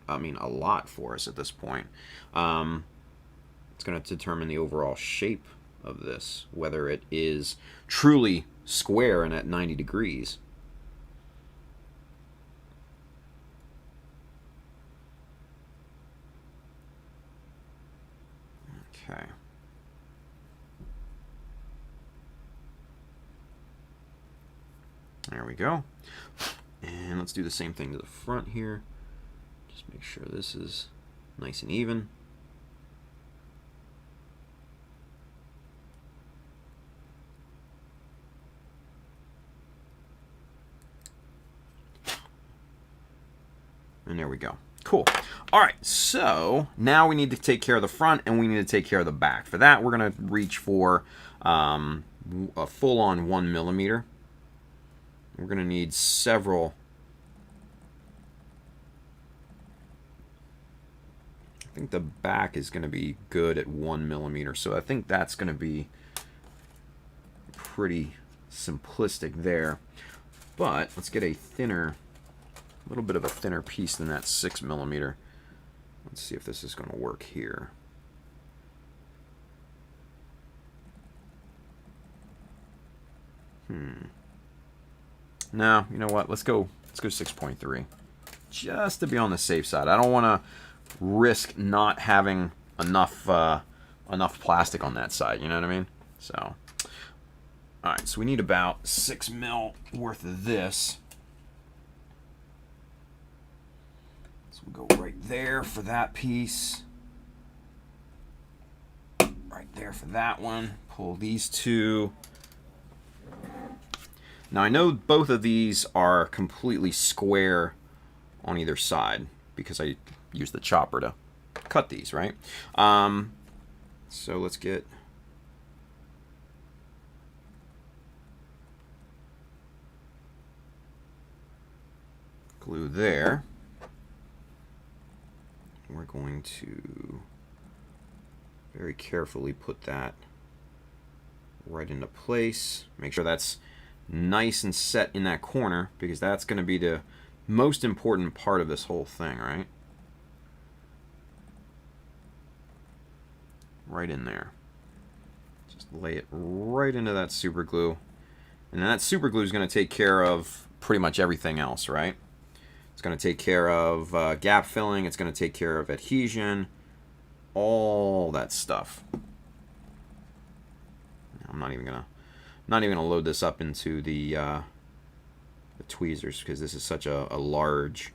I mean, a lot for us at this point. It's going to determine the overall shape of this, whether it is truly square and at 90 degrees. Okay. There we go. And let's do the same thing to the front here. Just make sure this is nice and even. And there we go. Cool. All right, so now we need to take care of the front and we need to take care of the back. For that, we're going to reach for a full-on 1 millimeter. We're going to need several think the back is going to be good at 1 millimeter, so I think that's going to be pretty simplistic there. But let's get a little bit of a thinner piece than that 6 millimeter. Let's see if this is going to work here. No, you know what? Let's go 6.3. Just to be on the safe side. I don't want to risk not having enough plastic on that side, you know what I mean? So, alright, so we need about 6 mil worth of this. So we'll go right there for that piece. Right there for that one. Pull these two. Now I know both of these are completely square on either side because I use the chopper to cut these, right? So let's get glue there. We're going to very carefully put that right into place. Make sure that's nice and set in that corner, because that's going to be the most important part of this whole thing, right? Right in there. Just lay it right into that super glue. And then that super glue is going to take care of pretty much everything else, right? It's going to take care of gap filling. It's going to take care of adhesion. All that stuff. I'm not even gonna load this up into the tweezers, because this is such a large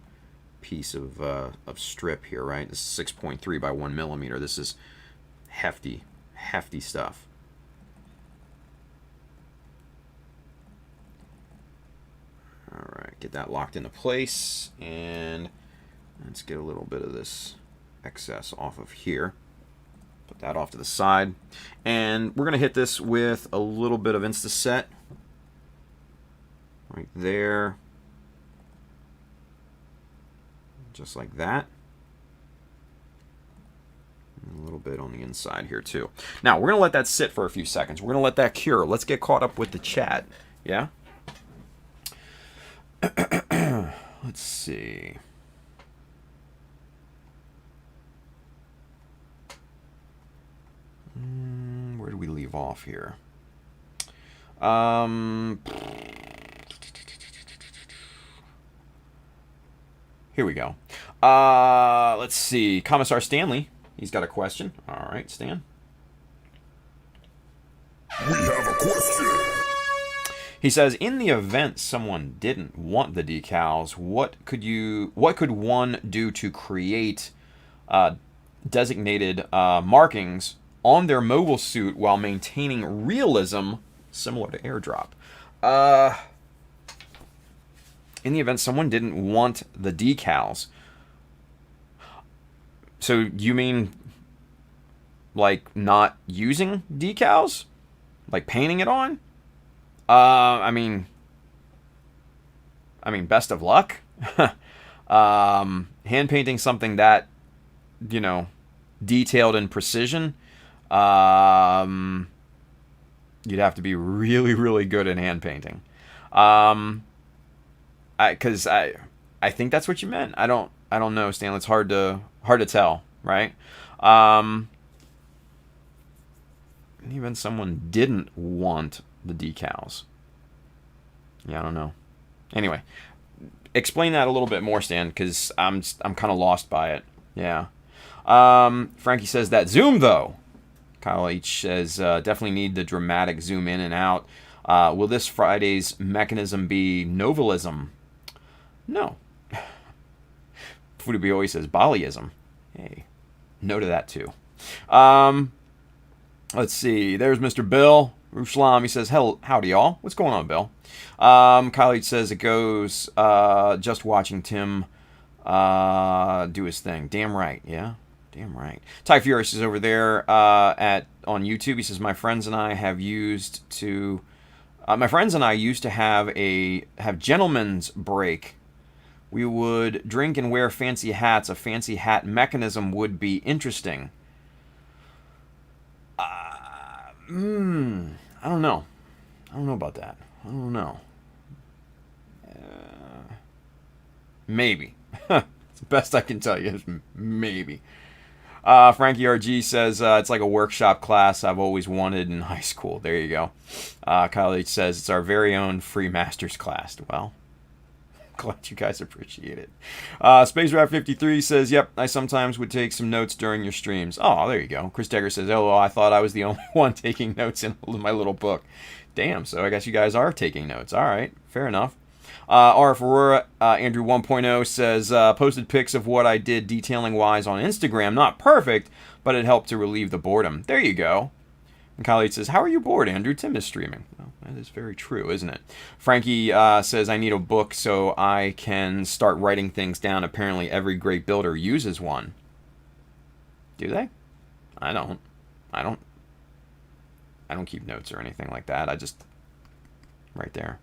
piece of strip here, right? This is 6.3 by 1 millimeter. This is hefty stuff. All right, get that locked into place, and let's get a little bit of this excess off of here. Put that off to the side, and we're going to hit this with a little bit of Insta-Set right there, just like that. And a little bit on the inside here too. Now we're going to let that sit for a few seconds. We're going to let that cure. Let's get caught up with the chat. Yeah. Let's see. Where did we leave off here? Here we go. Let's see. Commissar Stanley. He's got a question. All right, Stan. We have a question. He says, in the event someone didn't want the decals, what could one do to create designated markings on their mobile suit while maintaining realism similar to airdrop? In the event someone didn't want the decals. So you mean like not using decals? Like painting it on? I mean, best of luck. Hand painting something that, detailed and precision, you'd have to be really, really good at hand painting. Because I think that's what you meant. I don't know, Stan. It's hard to tell, right? Even someone didn't want the decals. Yeah, I don't know. Anyway, explain that a little bit more, Stan, because I'm kind of lost by it. Yeah. Frankie says that zoom though. Kyle H says definitely need the dramatic zoom in and out. Will this Friday's mechanism be novalism? No. Futubi always says Baliism. Hey, no to that too. Let's see. There's Mr. Bill Ruslam. He says, howdy y'all. What's going on, Bill? Kyle H says it goes just watching Tim do his thing. Damn right. Yeah. Damn right. Ty Furious is over there on YouTube. He says my friends and I used to have gentlemen's break we would drink and wear fancy hats. A fancy hat mechanism would be interesting. I don't know. I don't know about that. I don't know. Maybe. It's the best I can tell you is maybe. Frankie RG says, it's like a workshop class I've always wanted in high school. There you go. Kyle H says, it's our very own free master's class. Well, glad you guys appreciate it. Space Rat 53 says, yep, I sometimes would take some notes during your streams. Oh, there you go. Chris Degger says, oh, I thought I was the only one taking notes in my little book. Damn, so I guess you guys are taking notes. All right, fair enough. RF Aurora, Andrew 1.0 says, posted pics of what I did detailing wise on Instagram. Not perfect, but it helped to relieve the boredom. There you go. And Kyle H says, how are you bored, Andrew? Tim is streaming. Well, that is very true, isn't it? Frankie says, I need a book so I can start writing things down. Apparently every great builder uses one. Do they? I don't keep notes or anything like that. I just... right there.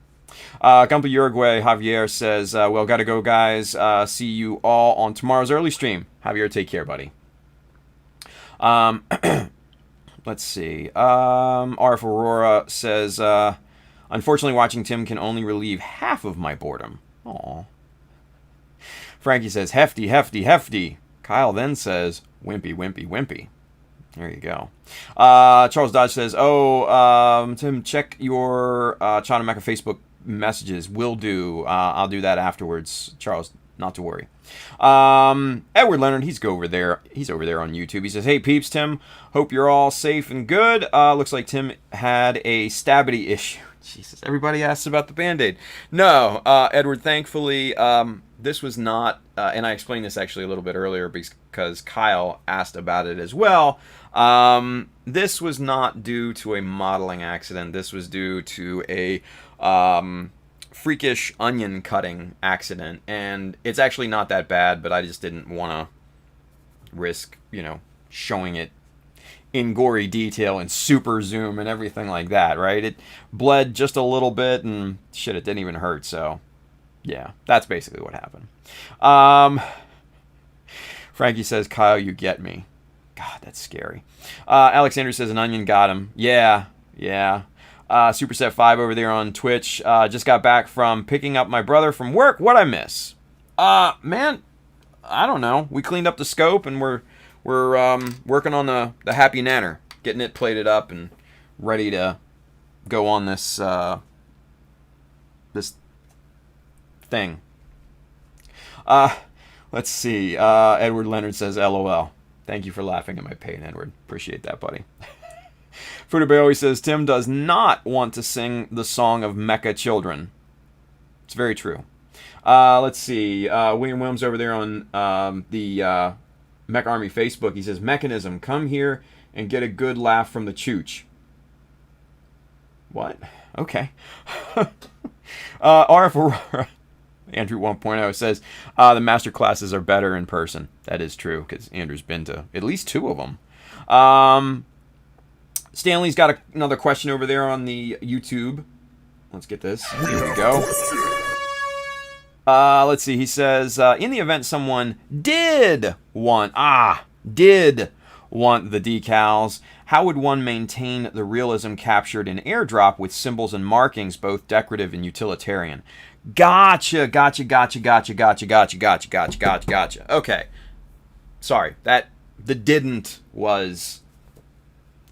Campo Uruguay, Javier says, well, gotta go, guys. See you all on tomorrow's early stream. Javier, take care, buddy. Let's see. RF Aurora says, unfortunately, watching Tim can only relieve half of my boredom. Aw. Frankie says, hefty, hefty, hefty. Kyle then says, wimpy, wimpy, wimpy. There you go. Charles Dodge says, Tim, check your Chana Mecha Facebook messages. Will do. I'll do that afterwards, Charles. Not to worry. Edward Leonard, he's over there on YouTube. He says, hey peeps, Tim, hope you're all safe and good. Looks like Tim had a stabity issue. Jesus, everybody asks about the Band-Aid. No, Edward, thankfully, this was not, and I explained this actually a little bit earlier because Kyle asked about it as well. This was not due to a modeling accident. This was due to a freakish onion cutting accident, and it's actually not that bad, but I just didn't want to risk, showing it in gory detail and super zoom and everything like that, right? It bled just a little bit, and shit, it didn't even hurt, so yeah, that's basically what happened. Frankie says, Kyle, you get me. God, that's scary. Alexander says, an onion got him. Yeah. Superset 5 over there on Twitch. Just got back from picking up my brother from work. What'd I miss? Man, I don't know. We cleaned up the scope, and we're working on the Happy Nanner, getting it plated up and ready to go on this this thing. Let's see. Edward Leonard says, LOL. Thank you for laughing at my pain, Edward. Appreciate that, buddy. Fruitaboy always says, Tim does not want to sing the song of Mecha Children. It's very true. Let's see. William Williams over there on the Mech Army Facebook. He says, Mechanism, come here and get a good laugh from the chooch. What? Okay. RF Aurora, Andrew 1.0 says, the master classes are better in person. That is true, because Andrew's been to at least 2 of them. Stanley's got another question over there on the YouTube. Let's get this. Here we go. Let's see. He says, in the event someone did want the decals, how would one maintain the realism captured in airdrop with symbols and markings, both decorative and utilitarian? Gotcha. Okay. Sorry. The didn't was...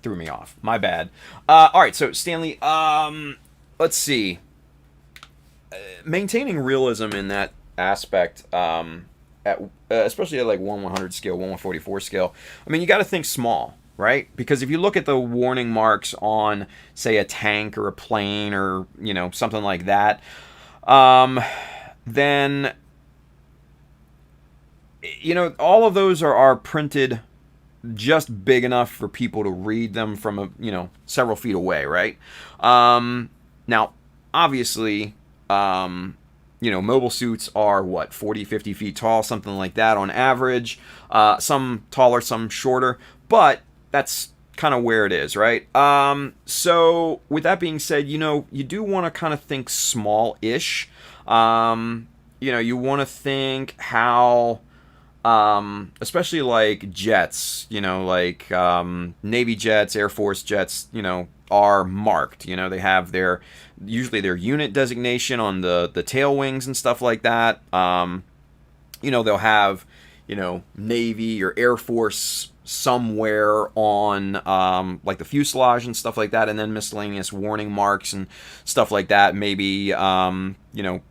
threw me off. My bad. All right, so Stanley, let's see. Maintaining realism in that aspect, especially at like 1/100 scale, 1/144 scale. I mean, you got to think small, right? Because if you look at the warning marks on, say, a tank or a plane or something like that, then all of those are printed just big enough for people to read them from several feet away, right? Now, obviously, mobile suits are 40, 50 feet tall, something like that on average. Some taller, some shorter, but that's kind of where it is, right? So with that being said, you do want to kind of think small-ish. you want to think how, especially like jets, like Navy jets, Air Force jets, are marked. They have usually their unit designation on the tail wings and stuff like that. They'll have, Navy or Air Force somewhere on like the fuselage and stuff like that, and then miscellaneous warning marks and stuff like that. Maybe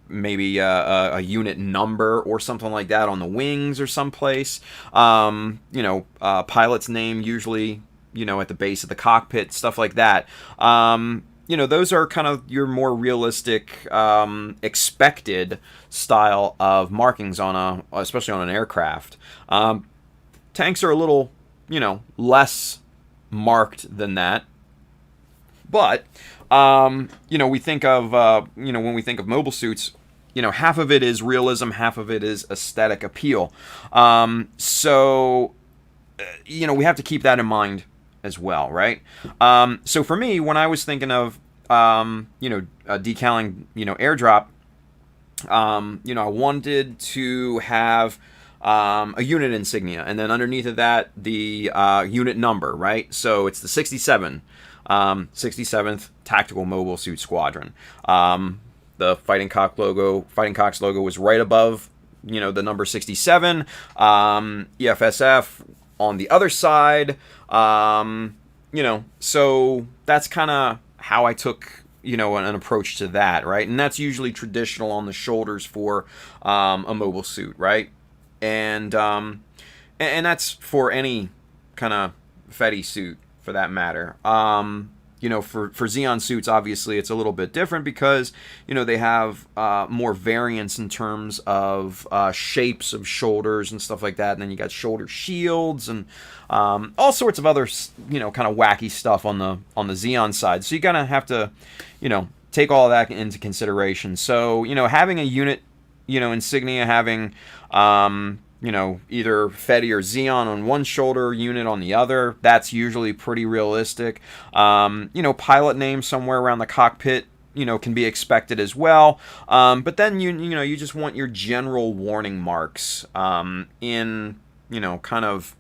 maybe a unit number or something like that on the wings or someplace. Pilot's name usually at the base of the cockpit, stuff like that. Those are kind of your more realistic, expected style of markings especially on an aircraft. Tanks are a little, less marked than that. But, we think of, when we think of mobile suits, half of it is realism, half of it is aesthetic appeal. So, we have to keep that in mind as well, right? So for me, when I was thinking of, decaling, airdrop, I wanted to have a unit insignia, and then underneath of that, the unit number, right? So it's the 67th Tactical Mobile Suit Squadron. The Fighting Cock's logo was right above, the number 67. EFSF on the other side. So that's kind of how I took, an approach to that, right? And that's usually traditional on the shoulders for a mobile suit, right? And that's for any kind of Fetty suit, for that matter. For Xeon suits, obviously, it's a little bit different because, they have more variance in terms of shapes of shoulders and stuff like that. And then you got shoulder shields and all sorts of other, kind of wacky stuff on the Xeon side. So you kind of have to, take all of that into consideration. So, having a unit, insignia, having either Fetty or Xeon on one shoulder, unit on the other. That's usually pretty realistic. Pilot name somewhere around the cockpit, can be expected as well. But then you just want your general warning marks in kind of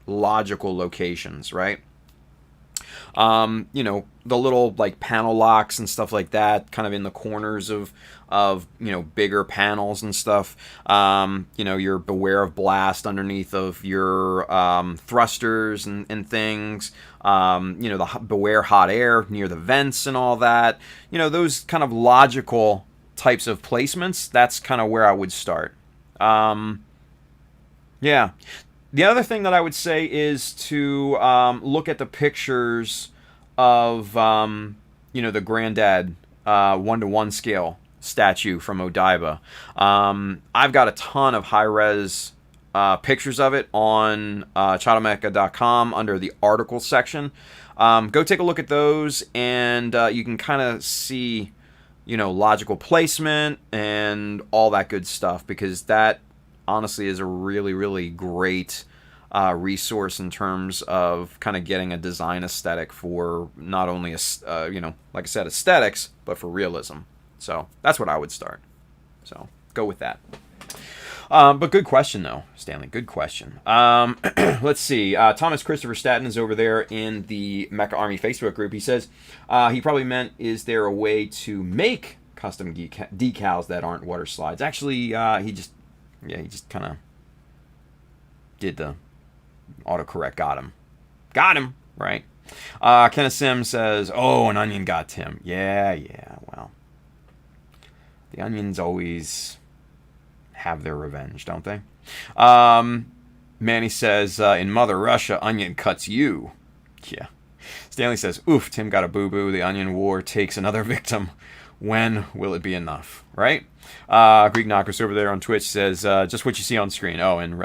logical locations, right? The little like panel locks and stuff like that, kind of in the corners of bigger panels and stuff. Your beware of blast underneath of your thrusters and things. The beware hot air near the vents and all that. Those kind of logical types of placements. That's kind of where I would start. Yeah. The other thing that I would say is to look at the pictures of, the Granddad 1-to-1 scale statue from Odaiba. I've got a ton of high-res pictures of it on chotamecha.com under the articles section. Go take a look at those, and you can kind of see, logical placement and all that good stuff, because that honestly is a really, really great resource in terms of kind of getting a design aesthetic for not only, like I said, aesthetics, but for realism. So that's what I would start. So go with that. But good question, though, Stanley. Good question. Let's see. Thomas Christopher Staten is over there in the Mecha Army Facebook group. He says he probably meant, is there a way to make custom decals that aren't water slides? Actually, he just kind of did the autocorrect. Got him, right? Kenneth Sims says, oh, an onion got Tim. Yeah, well. The onions always have their revenge, don't they? Manny says, in Mother Russia, onion cuts you. Yeah. Stanley says, oof, Tim got a boo-boo. The onion war takes another victim. When will it be enough, right? Greek Knockers over there on Twitch says, just what you see on screen. Oh, in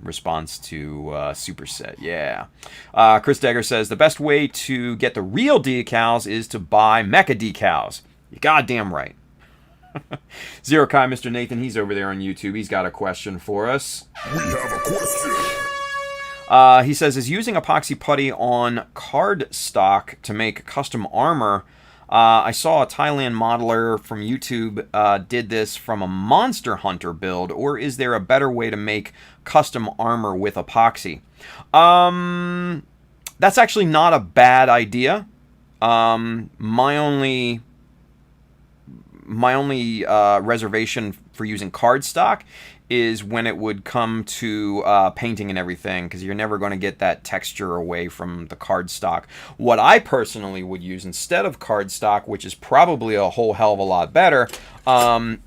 response to Superset. Yeah. Chris Degger says, the best way to get the real decals is to buy Mecha Decals. You're goddamn right. Zero Kai, Mr. Nathan, he's over there on YouTube. He's got a question for us. We have a question. He says, is using epoxy putty on card stock to make custom armor I saw a Thailand modeler from YouTube did this from a Monster Hunter build, or is there a better way to make custom armor with epoxy? That's actually not a bad idea. My only reservation for using cardstock is when it would come to painting and everything, because you're never going to get that texture away from the cardstock. What I personally would use instead of cardstock, which is probably a whole hell of a lot better,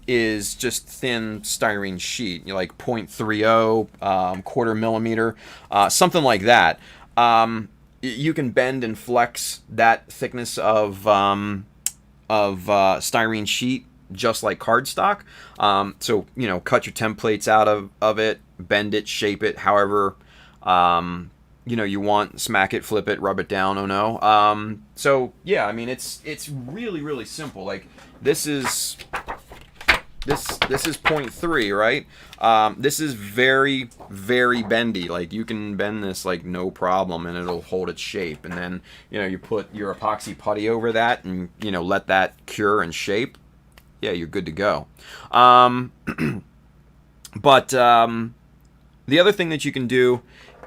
is just thin styrene sheet, like 0.30, quarter millimeter, something like that. You can bend and flex that thickness of styrene sheet just like cardstock. So, you know, cut your templates out of it, bend it, shape it, however, you know, you want, smack it, flip it, rub it down, oh no. So, yeah, I mean, it's really, really simple. Like, this is 0.3, right? This is very, very bendy. Like, you can bend this like no problem and it'll hold its shape. And then, you know, you put your epoxy putty over that and, you know, let that cure and shape. Yeah, you're good to go. But the other thing that you can do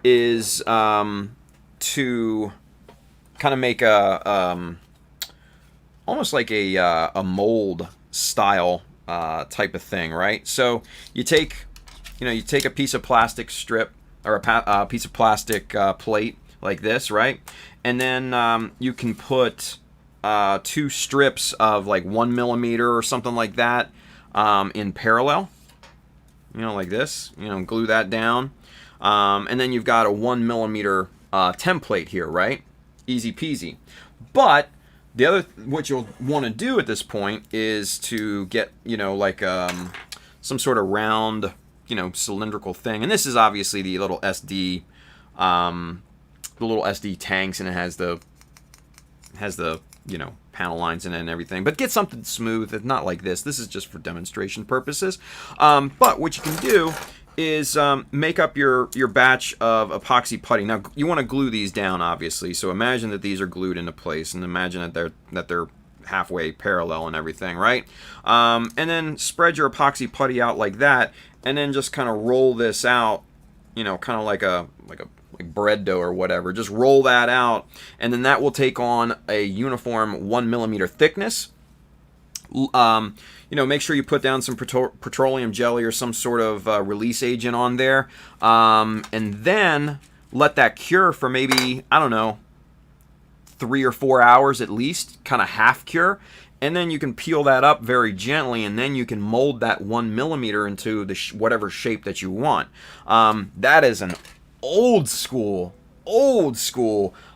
is to kind of make a almost like a mold style type of thing, right? So you take a piece of plastic strip or a piece of plastic plate like this, right? And then you can put 2 strips of like 1 millimeter or something like that in parallel, you know, like this, you know, glue that down, and then you've got a 1 millimeter template here, right? Easy peasy. But the other, what you'll want to do at this point is to get, you know, like some sort of round, you know, cylindrical thing, and this is obviously the little SD tanks, and it has the you know, panel lines in it and everything. But get something smooth. It's not like this. This is just for demonstration purposes. But what you can do is make up your batch of epoxy putty. Now, you want to glue these down, obviously. So imagine that these are glued into place, and imagine that they're halfway parallel and everything, right? And then spread your epoxy putty out like that, and then just kind of roll this out, you know, kind of like bread dough or whatever. Just roll that out, and then that will take on a uniform 1 millimeter thickness. You know, make sure you put down some petroleum jelly or some sort of release agent on there, and then let that cure for maybe, I don't know, 3 or 4 hours at least, kind of half cure. And then you can peel that up very gently, and then you can mold that 1 millimeter into the whatever shape that you want. That is an old school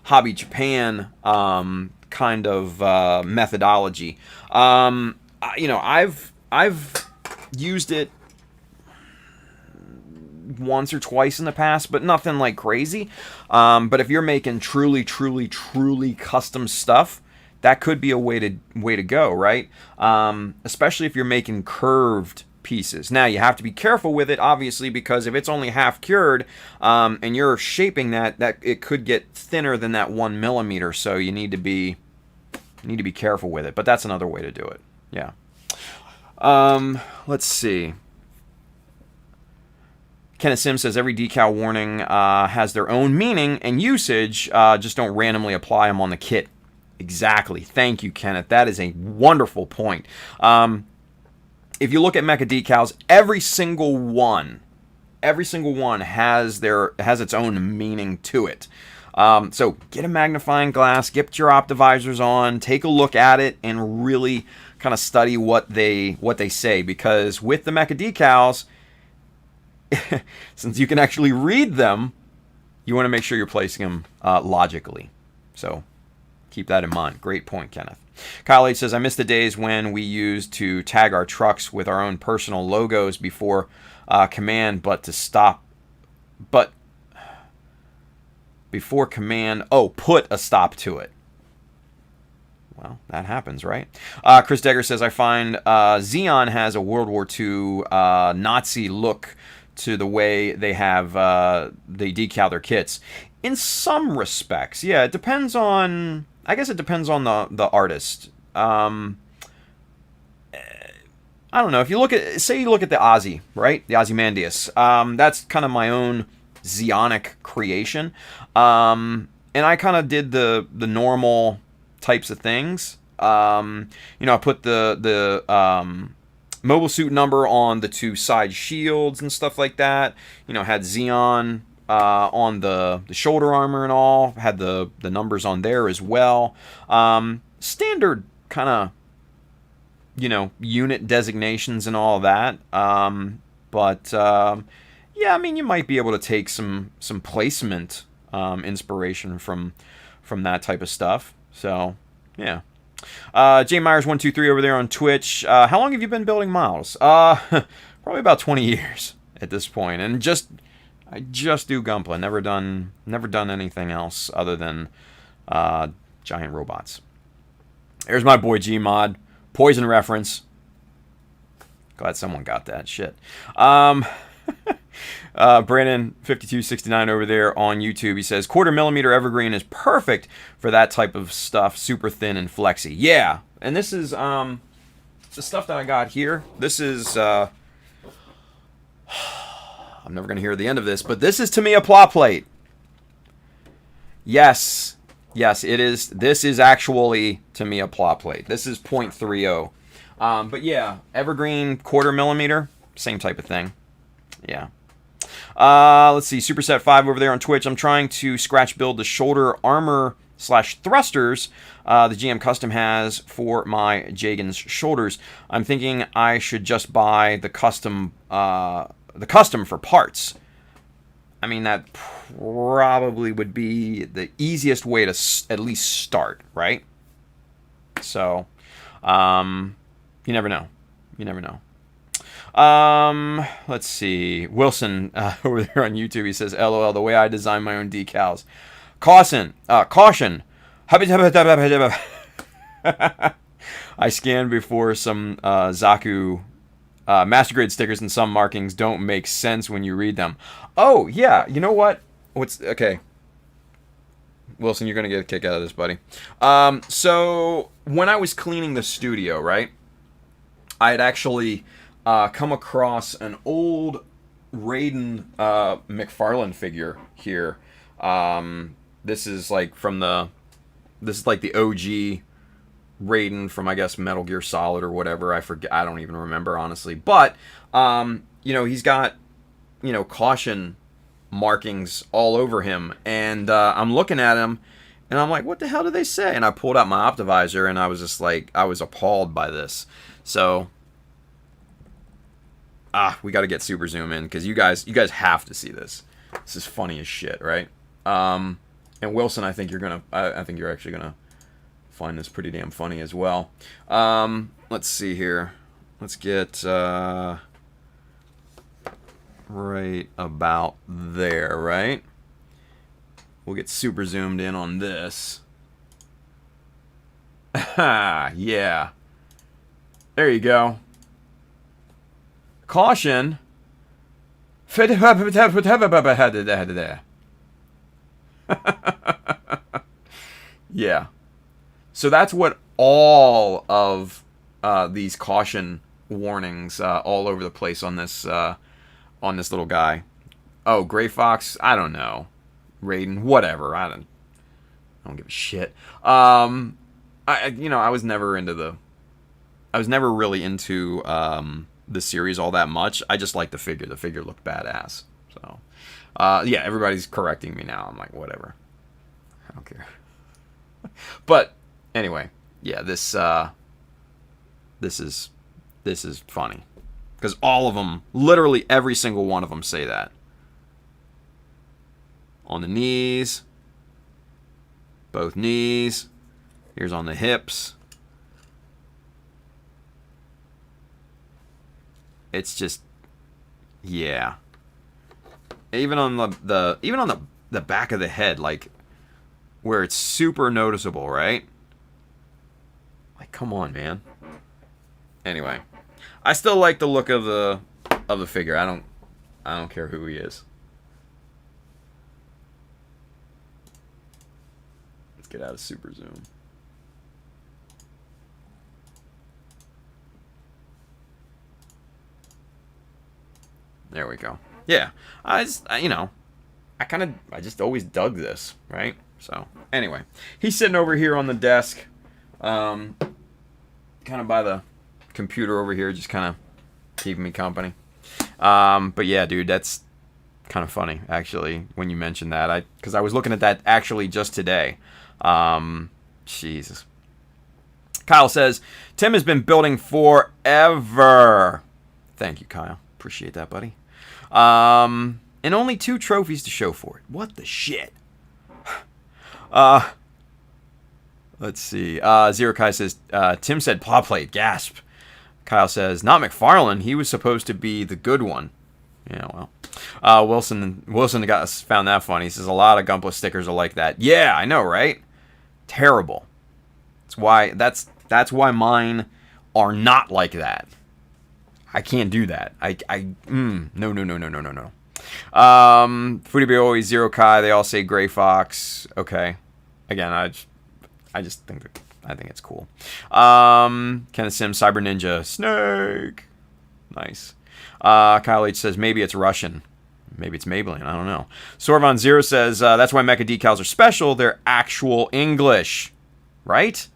Hobby Japan kind of methodology. You know, I've used it once or twice in the past, but nothing like crazy. But if you're making truly custom stuff, that could be a way to go, right? Especially if you're making curved pieces. Now, you have to be careful with it, obviously, because if it's only half cured and you're shaping that it could get thinner than that 1 millimeter. So you need to be careful with it. But that's another way to do it. Yeah. Let's see. Kenneth Sim says every decal warning has their own meaning and usage. Just don't randomly apply them on the kit. Exactly. Thank you, Kenneth. That is a wonderful point. If you look at Mecha Decals, every single one has its own meaning to it. So get a magnifying glass, get your optivisors on, take a look at it, and really kind of study what they say. Because with the Mecha Decals, since you can actually read them, you want to make sure you're placing them logically. So keep that in mind. Great point, Kenneth. Kyle H says, I miss the days when we used to tag our trucks with our own personal logos before command, put a stop to it. Well, that happens, right? Chris Degger says, I find Xeon has a World War II Nazi look to the way they decal their kits. In some respects, yeah, it depends on... I guess it depends on the artist. I don't know. If you look at, say you look at the Ozzy, right? The Ozymandias. That's kind of my own Zeonic creation. And I kind of did the normal types of things. I put the mobile suit number on the 2 side shields and stuff like that. Had Xeon on the shoulder armor and all. Had the numbers on there as well. Standard kind of, unit designations and all that. Yeah, I mean, you might be able to take some placement inspiration from that type of stuff. So, yeah. J Myers 123 over there on Twitch. How long have you been building models? Probably about 20 years at this point, and I just do Gunpla. Never done anything else other than giant robots. There's my boy Gmod. Poison reference. Glad someone got that shit. Brandon 5269 over there on YouTube. He says 1/4 millimeter evergreen is perfect for that type of stuff. Super thin and flexy. Yeah, and this is the stuff that I got here. This is I'm never gonna hear the end of this, but this is to me a plot plate. Yes, it is. This is actually to me a plot plate. This is 0.30. But yeah, evergreen 1/4 millimeter, same type of thing. Yeah. Let's see, Superset 5 over there on Twitch. I'm trying to scratch build the shoulder armor / thrusters the GM Custom has for my Jagan's shoulders. I'm thinking I should just buy the custom for parts. I mean, that probably would be the easiest way to at least start, right? So, you never know. Let's see. Wilson over there on YouTube, he says, LOL, the way I design my own decals. Caution. I scanned before some Zaku master grade stickers, and some markings don't make sense when you read them. Oh, yeah. You know what? Okay. Wilson, you're going to get a kick out of this, buddy. So when I was cleaning the studio, right, I had actually come across an old Raiden McFarlane figure here. This is like the OG Raiden from, I guess, Metal Gear Solid or whatever. I forget. I don't even remember, honestly. But he's got caution markings all over him, and I'm looking at him, and I'm like, what the hell do they say? And I pulled out my Optivisor, and I was just like, I was appalled by this. So we got to get super zoom in, because you guys have to see this. This is funny as shit, right? And Wilson, I think you're actually gonna find this pretty damn funny as well. Let's see here. Let's get right about there, right? We'll get super zoomed in on this. Yeah. There you go. Caution. Yeah. So that's what all of these caution warnings all over the place on this little guy. Oh, Gray Fox, I don't know. Raiden, whatever. I don't give a shit. I was never really into the series all that much. I just liked the figure. The figure looked badass. So, yeah, everybody's correcting me now. I'm like, whatever. I don't care. But anyway, yeah, this is funny, because all of them, literally every single one of them, say that. On the knees, both knees. Here's on the hips. It's just, yeah. Even on the back of the head, like, where it's super noticeable, right? Like, come on, man. Anyway, I still like the look of the figure. I don't care who he is. Let's get out of super zoom. There we go. Yeah, I just always dug this, right? So anyway, he's sitting over here on the desk, kind of by the computer over here, just kind of keeping me company. But yeah, dude, that's kind of funny actually when you mentioned that. Because I was looking at that actually just today. Jesus. Kyle says Tim has been building forever. Thank you, Kyle. Appreciate that, buddy. And only 2 trophies to show for it. What the shit? Let's see. Zero Kai says, Tim said paw plate. Gasp. Kyle says, not McFarlane. He was supposed to be the good one. Yeah, well. Wilson found that funny. He says, a lot of Gunpla stickers are like that. Yeah, I know, right? Terrible. That's why mine are not like that. I can't do that. No. Foodie always Zero Kai. They all say Gray Fox. Okay. Again, I just think it's cool. Kenneth Sims, Cyber Ninja, Snake. Nice. Kyle H says maybe it's Russian. Maybe it's Maybelline. I don't know. Sorvon Zero says that's why Mecha Decals are special. They're actual English, right?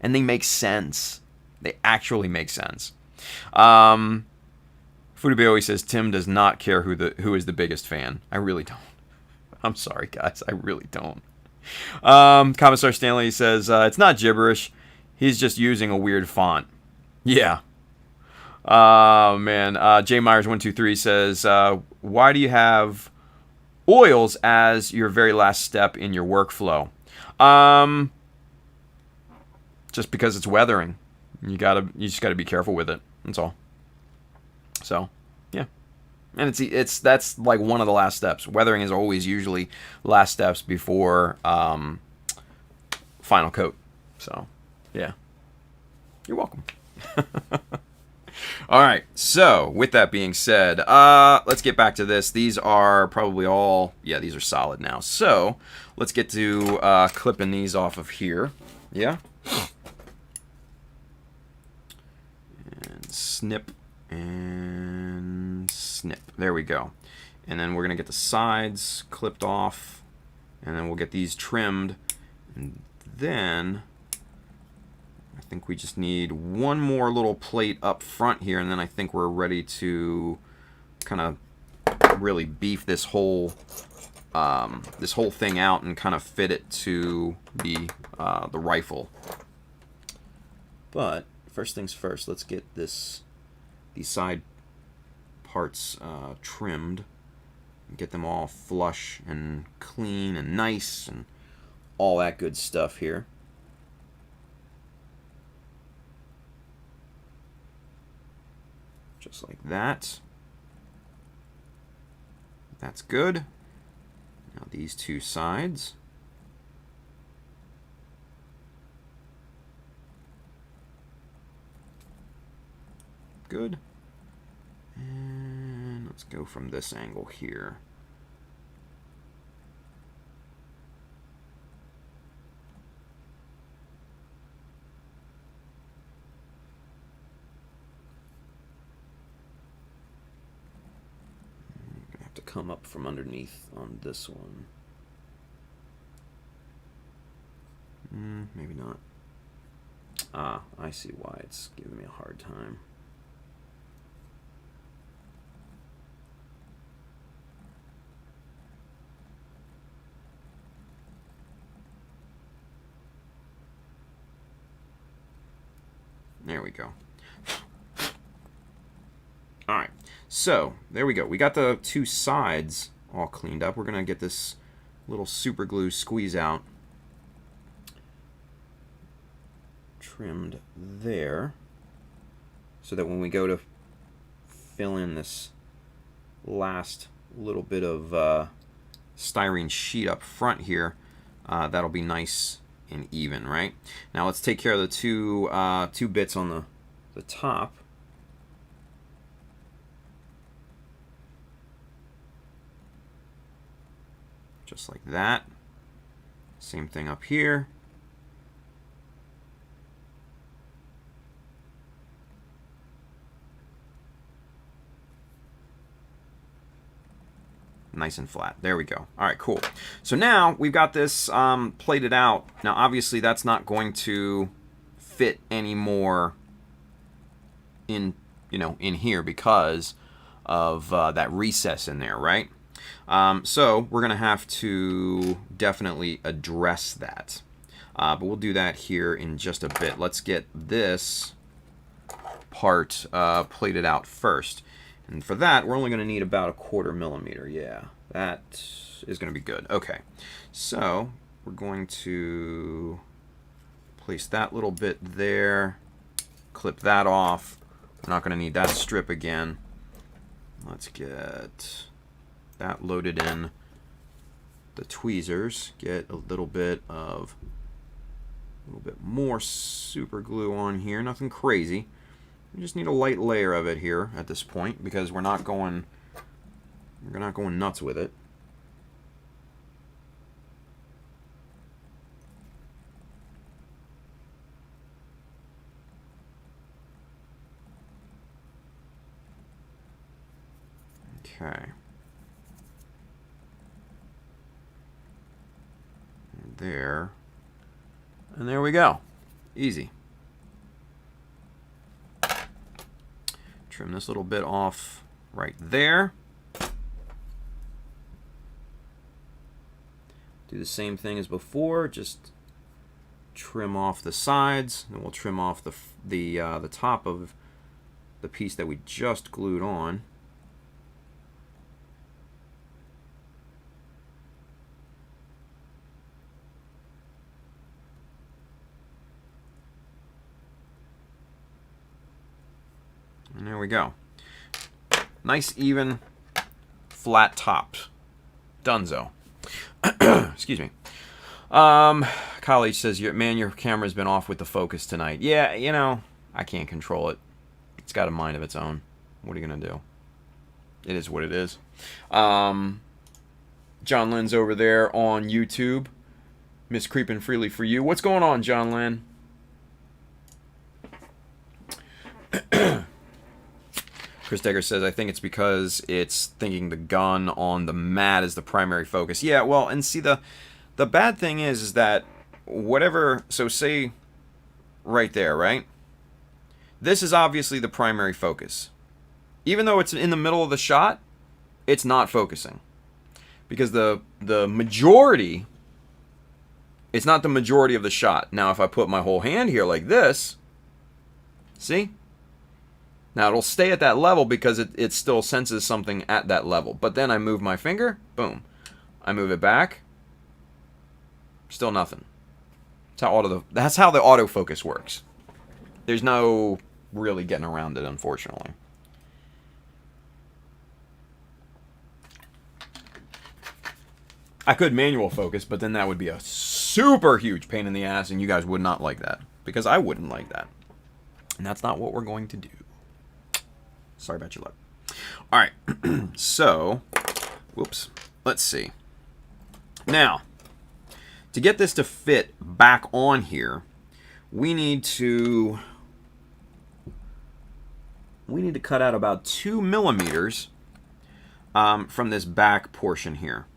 And they make sense. They actually make sense. Foodie always says Tim does not care who is the biggest fan. I really don't. I'm sorry, guys. I really don't. Commissar Stanley says it's not gibberish. He's just using a weird font. Yeah. Man. J Myers 123 says why do you have oils as your very last step in your workflow? Just because it's weathering. You just gotta be careful with it. That's all. So, yeah. And that's like one of the last steps. Weathering is always usually last steps before final coat. So, yeah. You're welcome. All right. So, with that being said, let's get back to this. These are probably all, yeah, these are solid now. So, let's get to clipping these off of here. Yeah. And snip and snip. There we go. And then we're going to get the sides clipped off. And then we'll get these trimmed. And then I think we just need one more little plate up front here. And then I think we're ready to kind of really beef this whole thing out and kind of fit it to the rifle. But first things first, let's get these side parts trimmed. Get them all flush and clean and nice and all that good stuff here. Just like that. That's good. Now these two sides. Good. And let's go from this angle here. I'm gonna have to come up from underneath on this one. Maybe not. Ah, I see why it's giving me a hard time. There we go. Alright, so there we go. We got the two sides all cleaned up. We're going to get this little super glue squeeze out trimmed there so that when we go to fill in this last little bit of styrene sheet up front here, that'll be nice and even, right? Now let's take care of the two bits on the top. Just like that. Same thing up here. nice and flat. There we go. All right, cool. So now we've got this plated out. Now, obviously, that's not going to fit anymore in, in here because of that recess in there, right? So we're going to have to definitely address that. But we'll do that here in just a bit. Let's get this part plated out first. And for that, we're only going to need about 1/4 millimeter. Yeah, that is going to be good. Okay, so we're going to place that little bit there, clip that off. We're not going to need that strip again. Let's get that loaded in the tweezers. Get a little bit more super glue on here. Nothing crazy. We just need a light layer of it here at this point because we're not going nuts with it. Okay. There. And there we go. Easy. Trim this little bit off right there. Do the same thing as before, just trim off the sides, and we'll trim off the top of the piece that we just glued on. And there we go. Nice, even, flat tops. Dunzo. Excuse me. College says, man, your camera's been off with the focus tonight. Yeah, I can't control it. It's got a mind of its own. What are you going to do? It is what it is. John Lynn's over there on YouTube. Miss Creepin' Freely for you. What's going on, John Lynn? Chris Degger says, I think it's because it's thinking the gun on the mat is the primary focus. Yeah, well, and see, the bad thing is that whatever, so say right there, right? This is obviously the primary focus. Even though it's in the middle of the shot, it's not focusing. Because the majority, it's not the majority of the shot. Now, if I put my whole hand here like this, see? Now, it'll stay at that level because it still senses something at that level. But then I move my finger, boom. I move it back, still nothing. That's how the autofocus works. There's no really getting around it, unfortunately. I could manual focus, but then that would be a super huge pain in the ass, and you guys would not like that. Because I wouldn't like that. And that's not what we're going to do. Sorry about your luck. All right, so, whoops, let's see. Now, to get this to fit back on here, we need to cut out about 2 millimeters from this back portion here,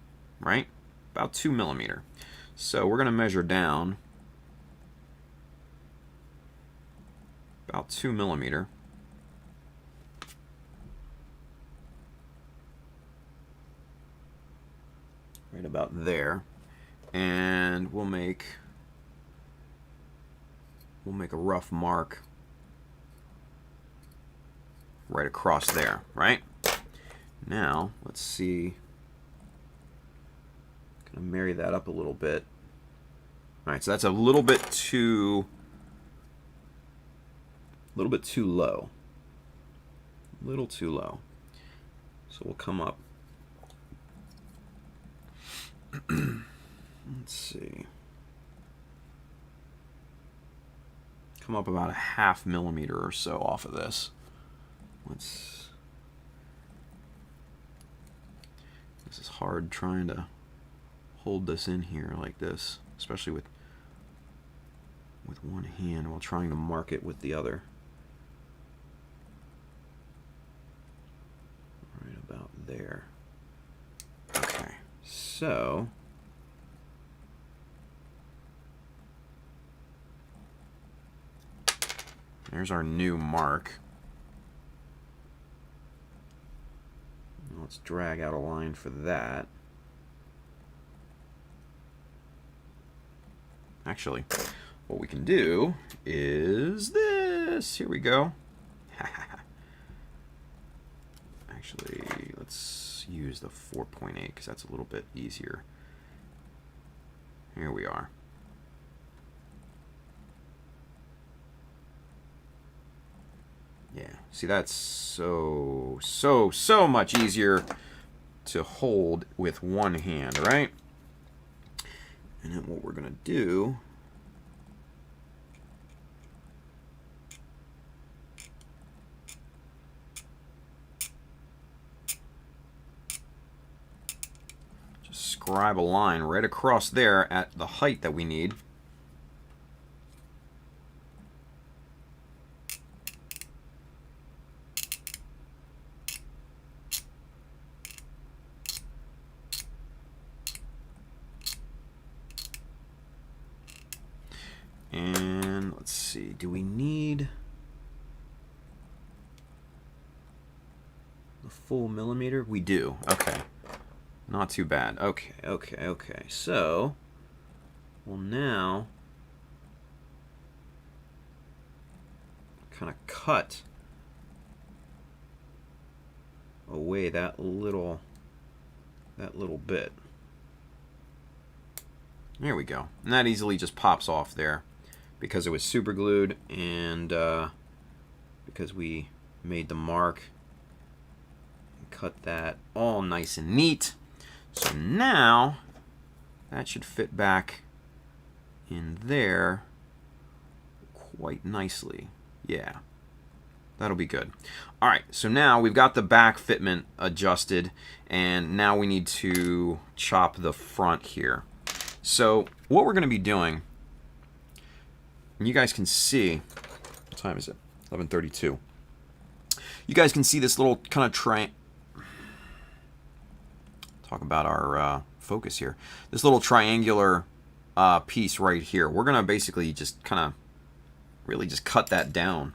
right? About 2 millimeter. So we're going to measure down about 2 millimeter. Right about there, and we'll make a rough mark right across there, right? Now, let's see. Gonna marry that up a little bit. All right, so that's a little bit too low. A little too low. So we'll come up. Let's see. Come up about a 1/2 millimeter or so off of this. This is hard trying to hold this in here like this, especially with one hand while trying to mark it with the other. Right about there. so there's our new mark. Let's drag out a line for that. Actually, what we can do is this. Here we go. Actually, let's use the 4.8 because that's a little bit easier. Here we are. Yeah, see, that's so much easier to hold with one hand, right? And then what we're going to do just scribe a line right across there at the height that we need. And let's see, do we need the full millimeter? We do. Okay. Not too bad. Okay. So, well, now kind of cut away that little bit. There we go. And that easily just pops off there because it was super glued and because we made the mark and cut that all nice and neat. So now that should fit back in there quite nicely. Yeah, that'll be good. All right, so now we've got the back fitment adjusted, and now we need to chop the front here. So what we're going to be doing, and you guys can see, what time is it? 11:32. You guys can see this little kind of talk about our focus here. This little triangular piece right here. We're going to basically just kind of really just cut that down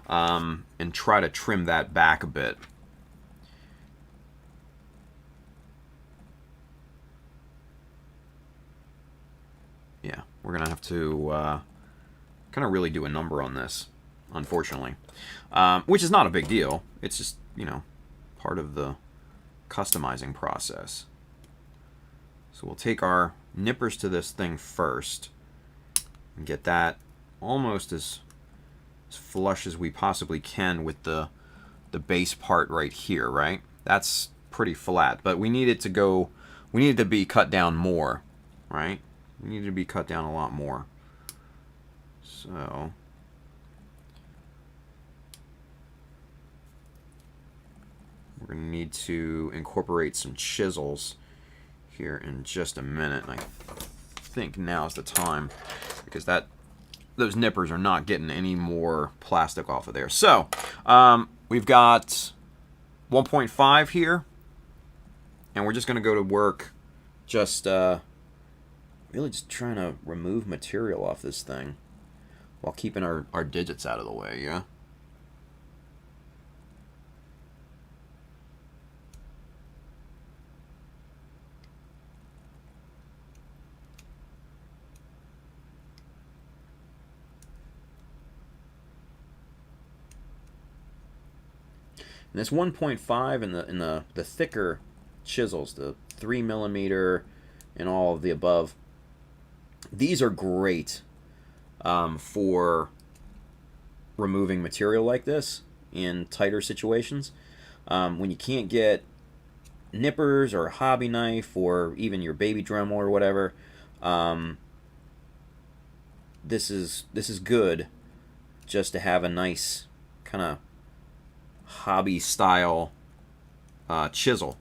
and try to trim that back a bit. Yeah, we're going to have to kind of really do a number on this, unfortunately. Which is not a big deal. It's just, you know, part of the customizing process. So we'll take our nippers to this thing first and get that almost as flush as we possibly can with the base part right here, right? That's pretty flat, but we need it to go, we need it to be cut down more, right? We need it to be cut down a lot more. So we're going to need to incorporate some chisels here in just a minute. And I think now's the time because those nippers are not getting any more plastic off of there. So we've got 1.5 here, and we're just going to go to work just really just trying to remove material off this thing while keeping our digits out of the way, yeah? And this 1.5 and the thicker chisels, the 3mm and all of the above, these are great for removing material like this in tighter situations. When you can't get nippers or a hobby knife or even your baby Dremel or whatever, this is good just to have a nice kind of hobby style chisel.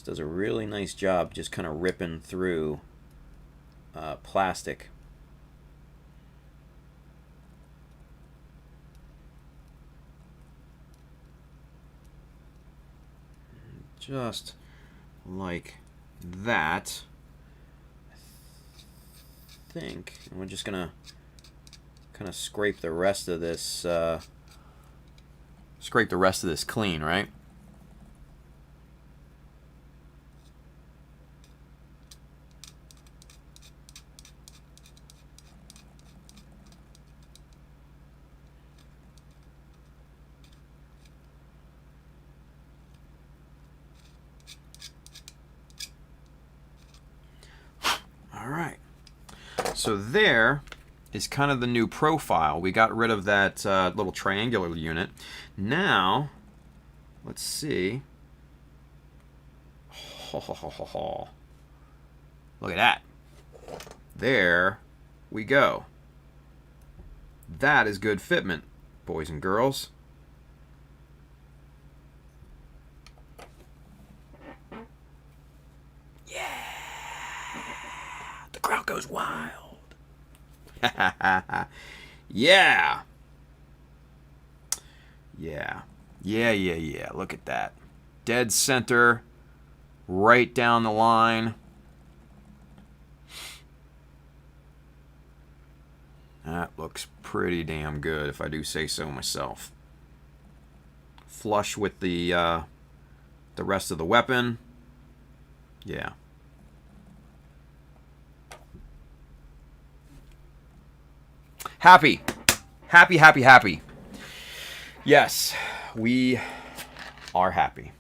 This does a really nice job just kind of ripping through plastic. Just like that. I think. And we're just gonna kind of scrape the rest of this clean, right? All right. So there is kind of the new profile. We got rid of that little triangular unit. Now, let's see. Look at that. There we go. That is good fitment, boys and girls. Yeah. The crowd goes wild. Yeah. Yeah. Look at that. Dead center. Right down the line. That looks pretty damn good, if I do say so myself. Flush with the rest of the weapon. Yeah. Happy. Yes, we are happy.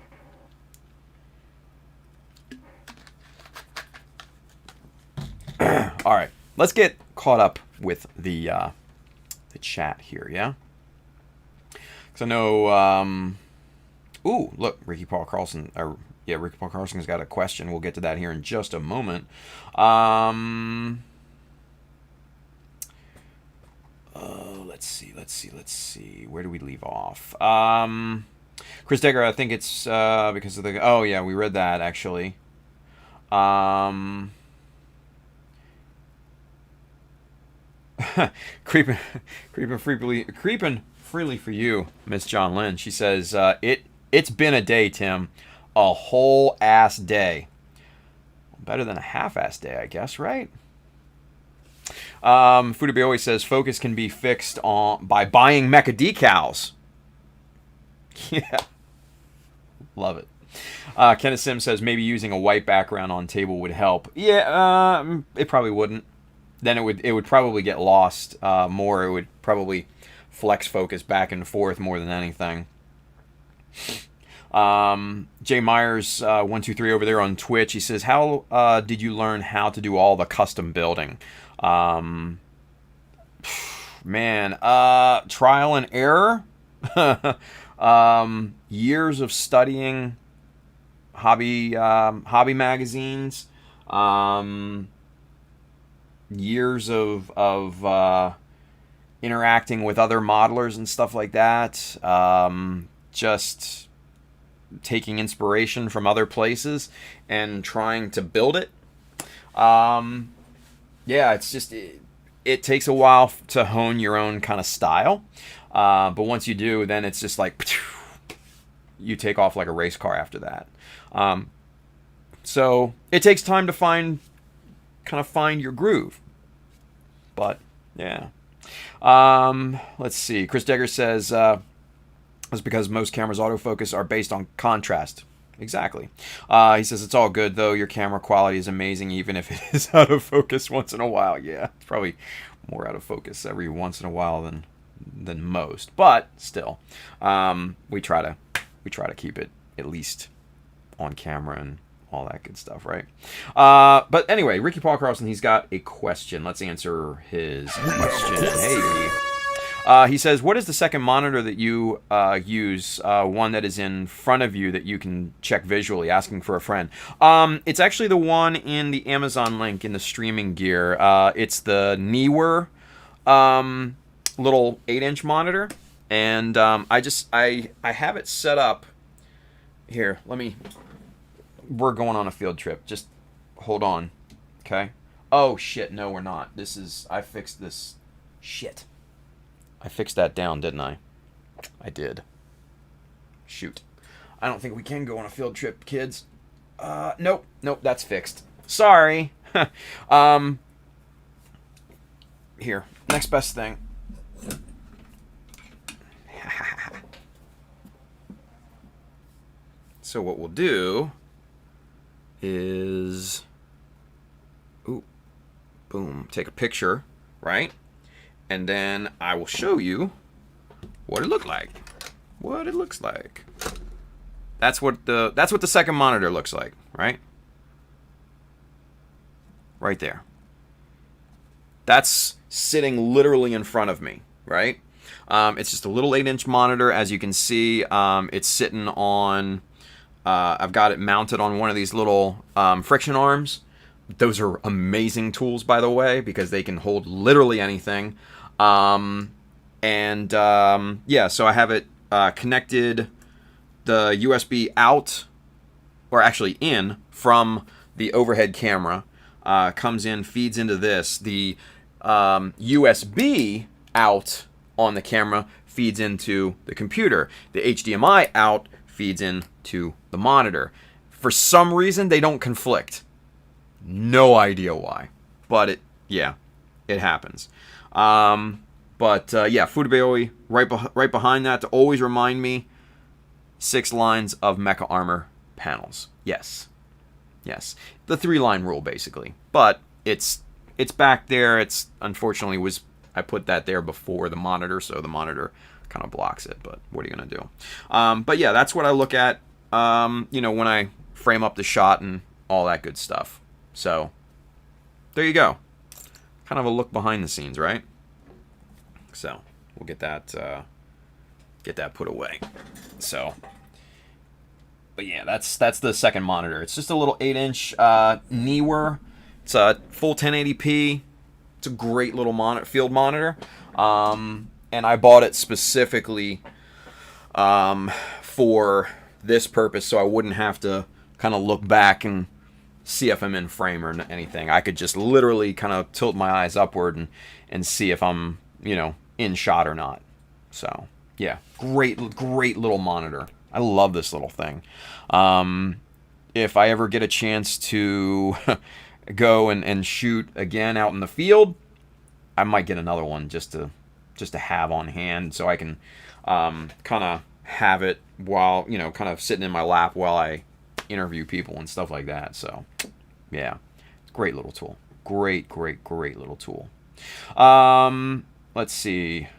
All right, let's get caught up with the chat here, yeah? Because I know, ooh, look, Ricky Paul Carlson has got a question. We'll get to that here in just a moment. Let's see. Where do we leave off? Chris Degger, I think it's because of the... Oh, yeah, we read that, actually. Creeping freely for you, Miss John Lynn. She says, it's been a day, Tim. A whole ass day. Better than a half-ass day, I guess, right? Fudabe always says focus can be fixed by buying Mecha Decals. Yeah. Love it. Kenneth Sims says maybe using a white background on table would help. Yeah, it probably wouldn't. Then it would probably get lost more. It would probably flex focus back and forth more than anything. Jay Myers 123 over there on Twitch. He says, "How did you learn how to do all the custom building?" Man, trial and error. Years of studying hobby magazines. Years of interacting with other modelers and stuff like that. Just taking inspiration from other places and trying to build it. Yeah, it's just it takes a while to hone your own kind of style, but once you do, then it's just like you take off like a race car after that. So it takes time to find your groove, but yeah. Let's see. Chris Degger says it's because most cameras autofocus are based on contrast. Exactly. He says it's all good though. Your camera quality is amazing, even if it is out of focus once in a while. Yeah, it's probably more out of focus every once in a while than most, but still, we try to keep it at least on camera and all that good stuff, right? But anyway, Ricky Paul Carlson, he's got a question. Let's answer his question. Hey. He says, what is the second monitor that you use, one that is in front of you that you can check visually, asking for a friend? It's actually the one in the Amazon link in the streaming gear. It's the Neewer little 8-inch monitor. And I have it set up. Here, let me we're going on a field trip. Just hold on, okay? Oh, shit, no, we're not. I fixed this. Shit. I fixed that down, didn't I? I did. Shoot. I don't think we can go on a field trip, kids. Nope, that's fixed. Sorry. Here, next best thing. So what we'll do is, boom, take a picture, right? And then I will show you what it looked like. What it looks like. That's what the second monitor looks like, right? Right there. That's sitting literally in front of me, right? It's just a little 8-inch monitor. As you can see, it's sitting on, I've got it mounted on one of these little friction arms. Those are amazing tools, by the way, because they can hold literally anything. Yeah, so I have it connected the USB out, or actually in, from the overhead camera. Comes in, feeds into this. The USB out on the camera feeds into the computer. The HDMI out feeds into the monitor. For some reason, they don't conflict. No idea why, but it happens. Yeah, Futaboi right behind that to always remind me. 6 lines of Mecha Armor panels. Yes. The 3-line rule, basically. But it's back there. It's unfortunately I put that there before the monitor, so the monitor kind of blocks it. But what are you gonna do? But yeah, that's what I look at. When I frame up the shot and all that good stuff. So there you go. Kind of a look behind the scenes, right? So we'll get that put away. So, but yeah, that's the second monitor. It's just a little 8-inch Neewer. It's a full 1080p. It's a great little field monitor. And I bought it specifically for this purpose, so I wouldn't have to kind of look back and see if I'm in frame or anything. I could just literally kind of tilt my eyes upward and see if I'm, in shot or not. So, yeah, great little monitor. I love this little thing. If I ever get a chance to go and shoot again out in the field, I might get another one just to have on hand, so I can kind of have it while, kind of sitting in my lap while I interview people and stuff like that. So, yeah, great little tool. Great little tool. Let's see.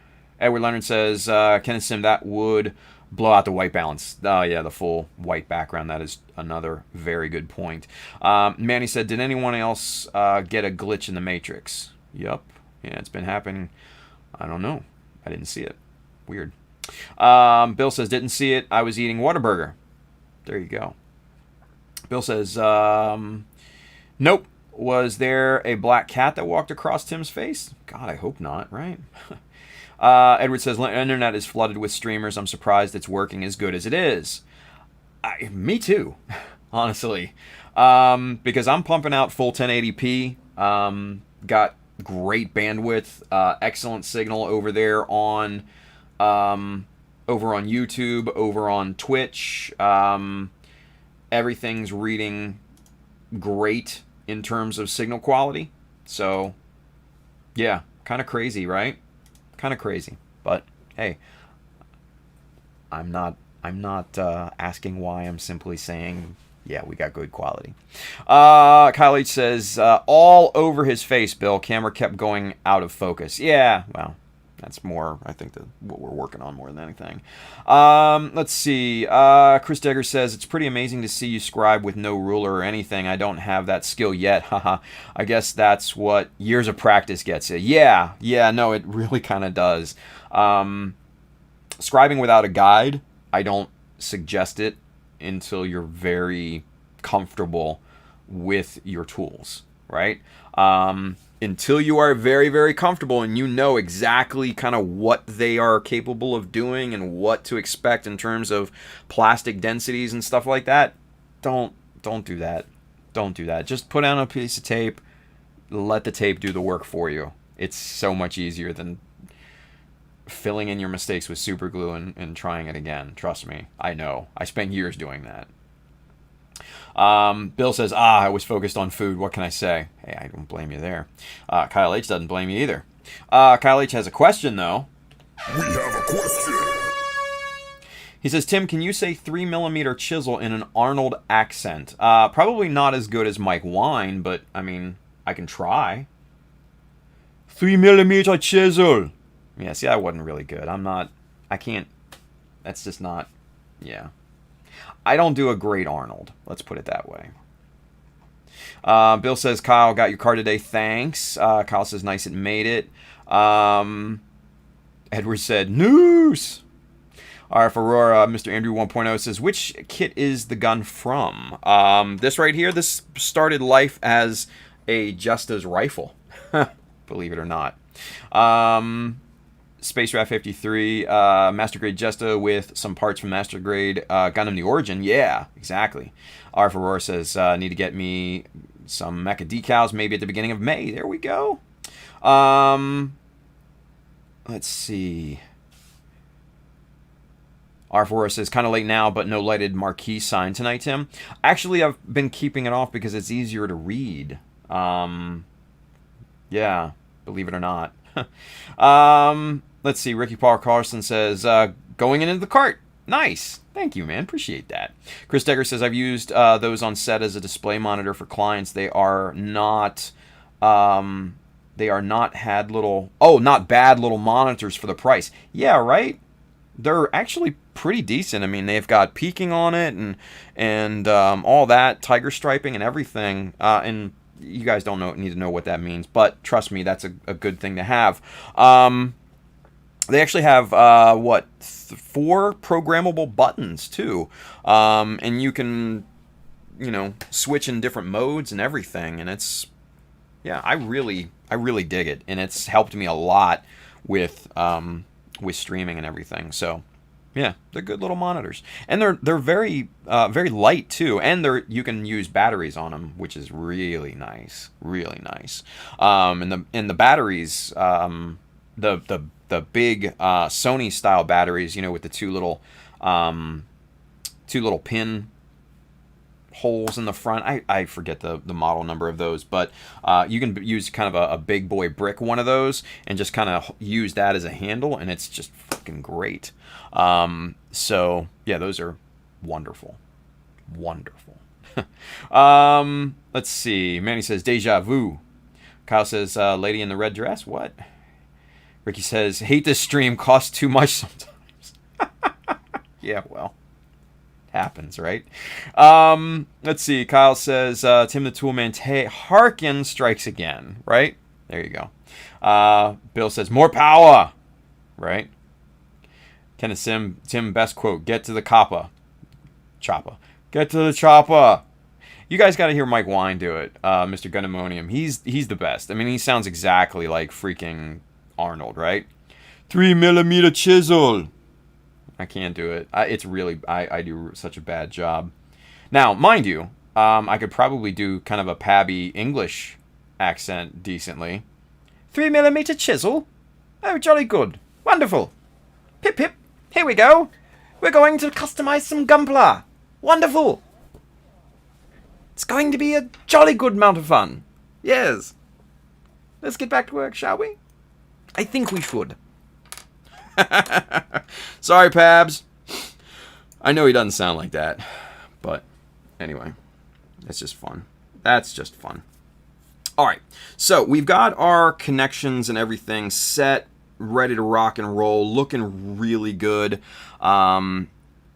Edward Leonard says, Kenneth Sim, that would blow out the white balance. Oh, yeah, the full white background. That is another very good point. Manny said, did anyone else get a glitch in the Matrix? Yup. Yeah, it's been happening. I don't know. I didn't see it. Weird. Bill says, didn't see it. I was eating Whataburger. There you go. Bill says, nope. Was there a black cat that walked across Tim's face? God, I hope not, right? Edward says, internet is flooded with streamers. I'm surprised it's working as good as it is. Me too, honestly. Because I'm pumping out full 1080p. Got great bandwidth, excellent signal over there on YouTube, over on Twitch. Everything's reading great in terms of signal quality. So, yeah, kind of crazy, right? Kind of crazy, but hey, I'm not asking why. I'm simply saying, yeah, we got good quality. Kyle H says, all over his face, Bill. Camera kept going out of focus. Yeah, well, that's more, I think, what we're working on more than anything. Let's see. Chris Degger says, it's pretty amazing to see you scribe with no ruler or anything. I don't have that skill yet. Haha. I guess that's what years of practice gets you. Yeah, no, it really kind of does. Scribing without a guide, I don't suggest it until you're very comfortable with your tools, right? Until you are very, very comfortable and you know exactly kind of what they are capable of doing and what to expect in terms of plastic densities and stuff like that, don't don't do that. Don't do that. Just put on a piece of tape. Let the tape do the work for you. It's so much easier than filling in your mistakes with super glue and trying it again. Trust me. I know. I spent years doing that. Bill says, I was focused on food. What can I say? Hey, I don't blame you there. Kyle H doesn't blame you either. Kyle H has a question, though. We have a question. He says, Tim, can you say 3mm chisel in an Arnold accent? Probably not as good as Mike Wine, but, I mean, I can try. 3mm chisel. Yeah, see, that wasn't really good. I can't, that's just not, yeah. I don't do a great Arnold. Let's put it that way. Bill says, Kyle, got your car today. Thanks. Kyle says, nice, it made it. Edward said, noose. RF Aurora, Mr. Andrew 1.0 says, which kit is the gun from? This right here, this started life as a Justa's rifle. Believe it or not. Space Rat 53, Master Grade Justa with some parts from Master Grade Gundam The Origin. Yeah, exactly. RF Aurora says, need to get me some Mecha Decals maybe at the beginning of May. There we go. Let's see. RF Aurora says, kind of late now, but no lighted marquee sign tonight, Tim. Actually, I've been keeping it off because it's easier to read. Yeah, believe it or not. Let's see. Ricky Paul Carlson says, going into the cart. Nice. Thank you, man. Appreciate that. Chris Degger says, I've used those on set as a display monitor for clients. They are not not bad little monitors for the price. Yeah, right? They're actually pretty decent. I mean, they've got peaking on it and all that, tiger striping and everything. And you guys need to know what that means, but trust me, that's a good thing to have. They actually have 4 programmable buttons too, and you can switch in different modes and everything. And it's I really dig it, and it's helped me a lot with streaming and everything. So yeah, they're good little monitors, and they're very very light too, and you can use batteries on them, which is really nice, really nice. And the batteries, the big Sony style batteries, with the two little pin holes in the front. I forget the model number of those, but you can use kind of a big boy brick one of those and just kind of use that as a handle, and it's just fucking great. So yeah, those are wonderful. Let's see. Manny says deja vu. Kyle says lady in the red dress. What? Ricky says hate this stream, costs too much sometimes. Yeah, well, happens, right? Let's see. Kyle says Tim the Toolman Harkin strikes again, right? There you go. Bill says more power, right? Kenneth Tim best quote, get to the chopper. Get to the chopper. You guys got to hear Mike Wine do it. Mr. Gundamonium. He's the best. I mean, he sounds exactly like freaking Arnold, right? 3mm chisel. I can't do it. It's really, I do such a bad job. Now, mind you, I could probably do kind of a Pabby English accent decently. 3mm chisel? Oh, jolly good. Wonderful. Pip pip. Here we go. We're going to customize some Gunpla. Wonderful. It's going to be a jolly good amount of fun. Yes. Let's get back to work, shall we? I think we should. Sorry, Pabs. I know he doesn't sound like that. But anyway, it's just fun. That's just fun. Alright, so we've got our connections and everything set, ready to rock and roll, looking really good.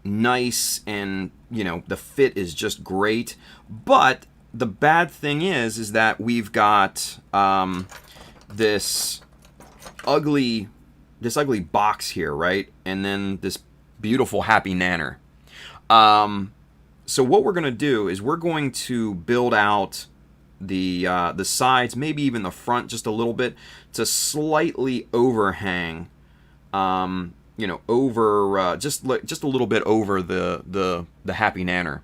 Nice, and the fit is just great. But the bad thing is that we've got this ugly box here, right? And then this beautiful happy nanner. So what we're going to do is we're going to build out the sides, maybe even the front just a little bit, to slightly overhang, over just a little bit over the happy nanner.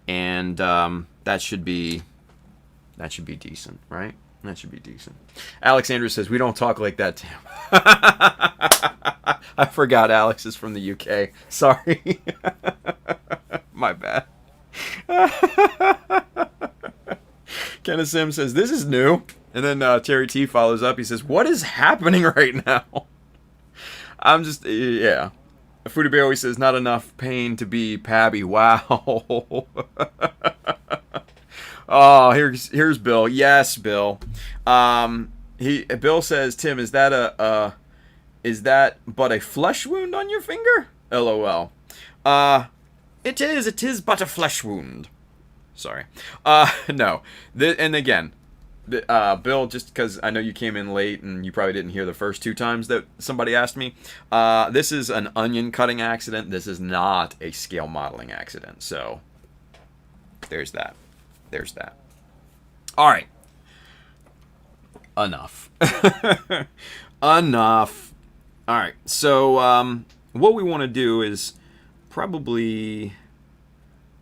and that should be decent, right? That should be decent. Alexandra says, we don't talk like that, Tim. I forgot Alex is from the UK. Sorry. My bad. Kenneth Sim says, this is new. And then Terry T follows up. He says, what is happening right now? I'm just, yeah. Fuda Bear always says, not enough pain to be Pabby. Wow. Oh, here's Bill. Yes, Bill. Bill says, Tim, is that but a flesh wound on your finger? LOL. It is but a flesh wound. Sorry. No. And again, Bill, just because I know you came in late and you probably didn't hear the first 2 times that somebody asked me, this is an onion cutting accident. This is not a scale modeling accident. So, there's that. There's that. All right. Enough. Enough. All right. So, what we want to do is probably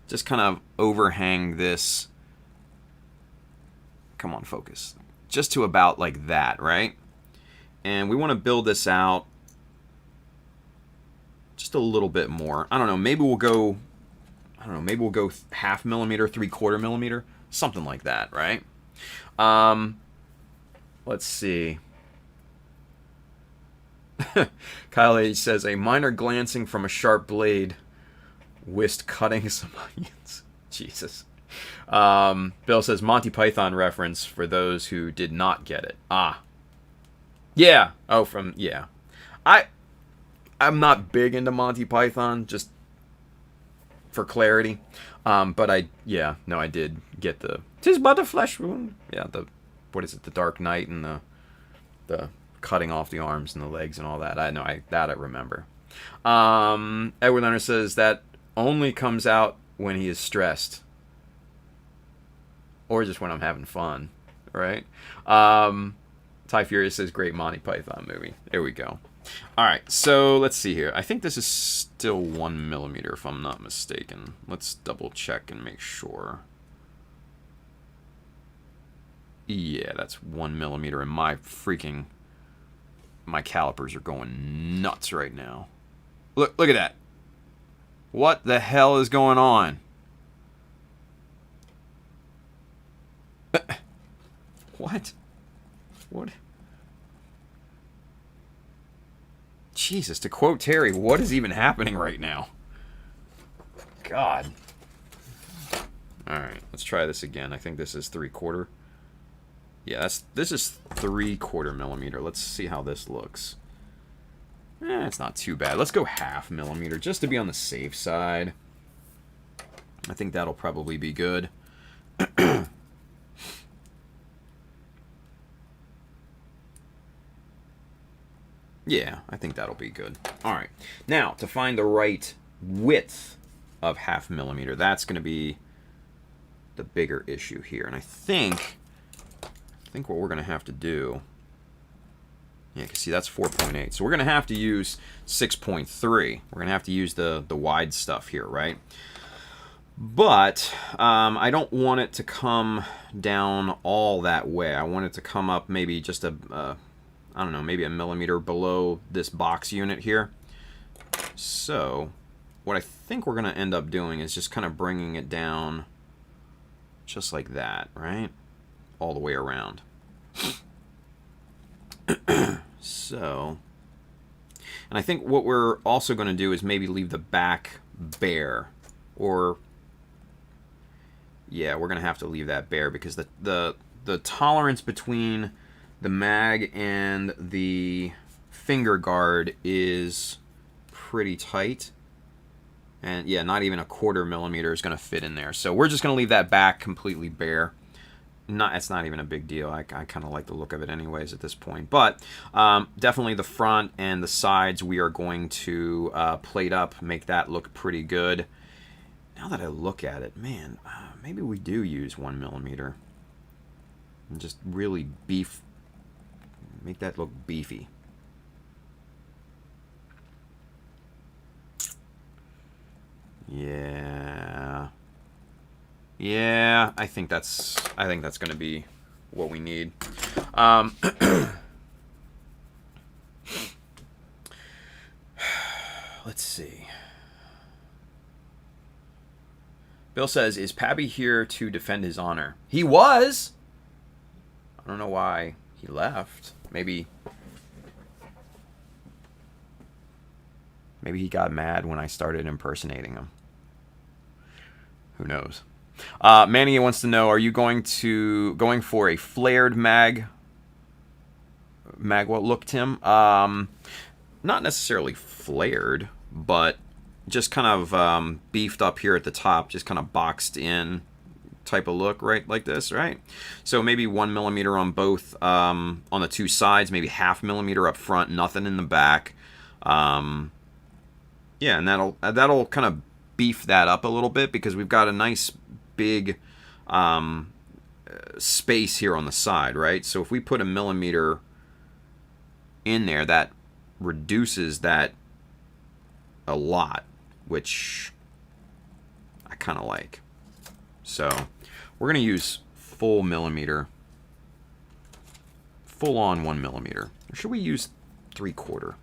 just kind of overhang this. Come on, focus. Just to about like that, right? And we want to build this out just a little bit more. I don't know. Maybe we'll go. I don't know. Maybe we'll go 0.5 millimeter, 3/4 millimeter, something like that, right? Let's see. Kyle H says, a minor glancing from a sharp blade whisked cutting some onions. Jesus. Bill says, Monty Python reference for those who did not get it. Ah. Yeah. Oh, yeah. I'm not big into Monty Python, just for clarity. But I did get the 'tis but a flesh wound. Yeah, what is it, the Dark Knight and the cutting off the arms and the legs and all that. I remember. Edward Leonard says that only comes out when he is stressed. Or just when I'm having fun, right? Ty Furious says, great Monty Python movie. There we go. All right, so let's see here. I think this is still 1 millimeter, if I'm not mistaken. Let's double check and make sure. Yeah, that's 1 millimeter, and my calipers are going nuts right now. Look at that. What the hell is going on? What? Jesus, to quote Terry, what is even happening right now? God. Alright, let's try this again. I think this is 3/4. Yeah, this is 3/4 millimeter. Let's see how this looks. It's not too bad. Let's go 0.5 millimeter, just to be on the safe side. I think that'll probably be good. Yeah, I think that'll be good. All right. Now, to find the right width of 0.5 millimeter, that's going to be the bigger issue here. And I think what we're going to have to do... Yeah, you can see that's 4.8. So we're going to have to use 6.3. We're going to have to use the wide stuff here, right? But I don't want it to come down all that way. I want it to come up maybe just I don't know, maybe 1 millimeter below this box unit here. So what I think we're going to end up doing is just kind of bringing it down just like that, right? All the way around. So, and I think what we're also going to do is maybe leave the back bare, or yeah, we're going to have to leave that bare because the tolerance between the mag and the finger guard is pretty tight. And yeah, not even 1/4 millimeter is going to fit in there. So we're just going to leave that back completely bare. It's not even a big deal. I kind of like the look of it anyways at this point. But definitely the front and the sides we are going to plate up, make that look pretty good. Now that I look at it, man, maybe we do use 1 millimeter. And just really make that look beefy. Yeah. Yeah, I think that's going to be what we need. Let's see. Bill says, is Pabby here to defend his honor? He was! I don't know why he left. Maybe he got mad when I started impersonating him. Who knows? Manny wants to know, are you going for a flared mag what look, Tim? Not necessarily flared, but just kind of beefed up here at the top, just kind of boxed in type of look, right? Like this, right? So maybe 1 millimeter on both, on the two sides, maybe 0.5 millimeter up front, nothing in the back. Yeah, and that'll kind of beef that up a little bit because we've got a nice big space here on the side, right? So if we put 1 millimeter in there, that reduces that a lot, which I kind of like. So we're going to use full millimeter, full on 1 millimeter. Or should we use 3/4?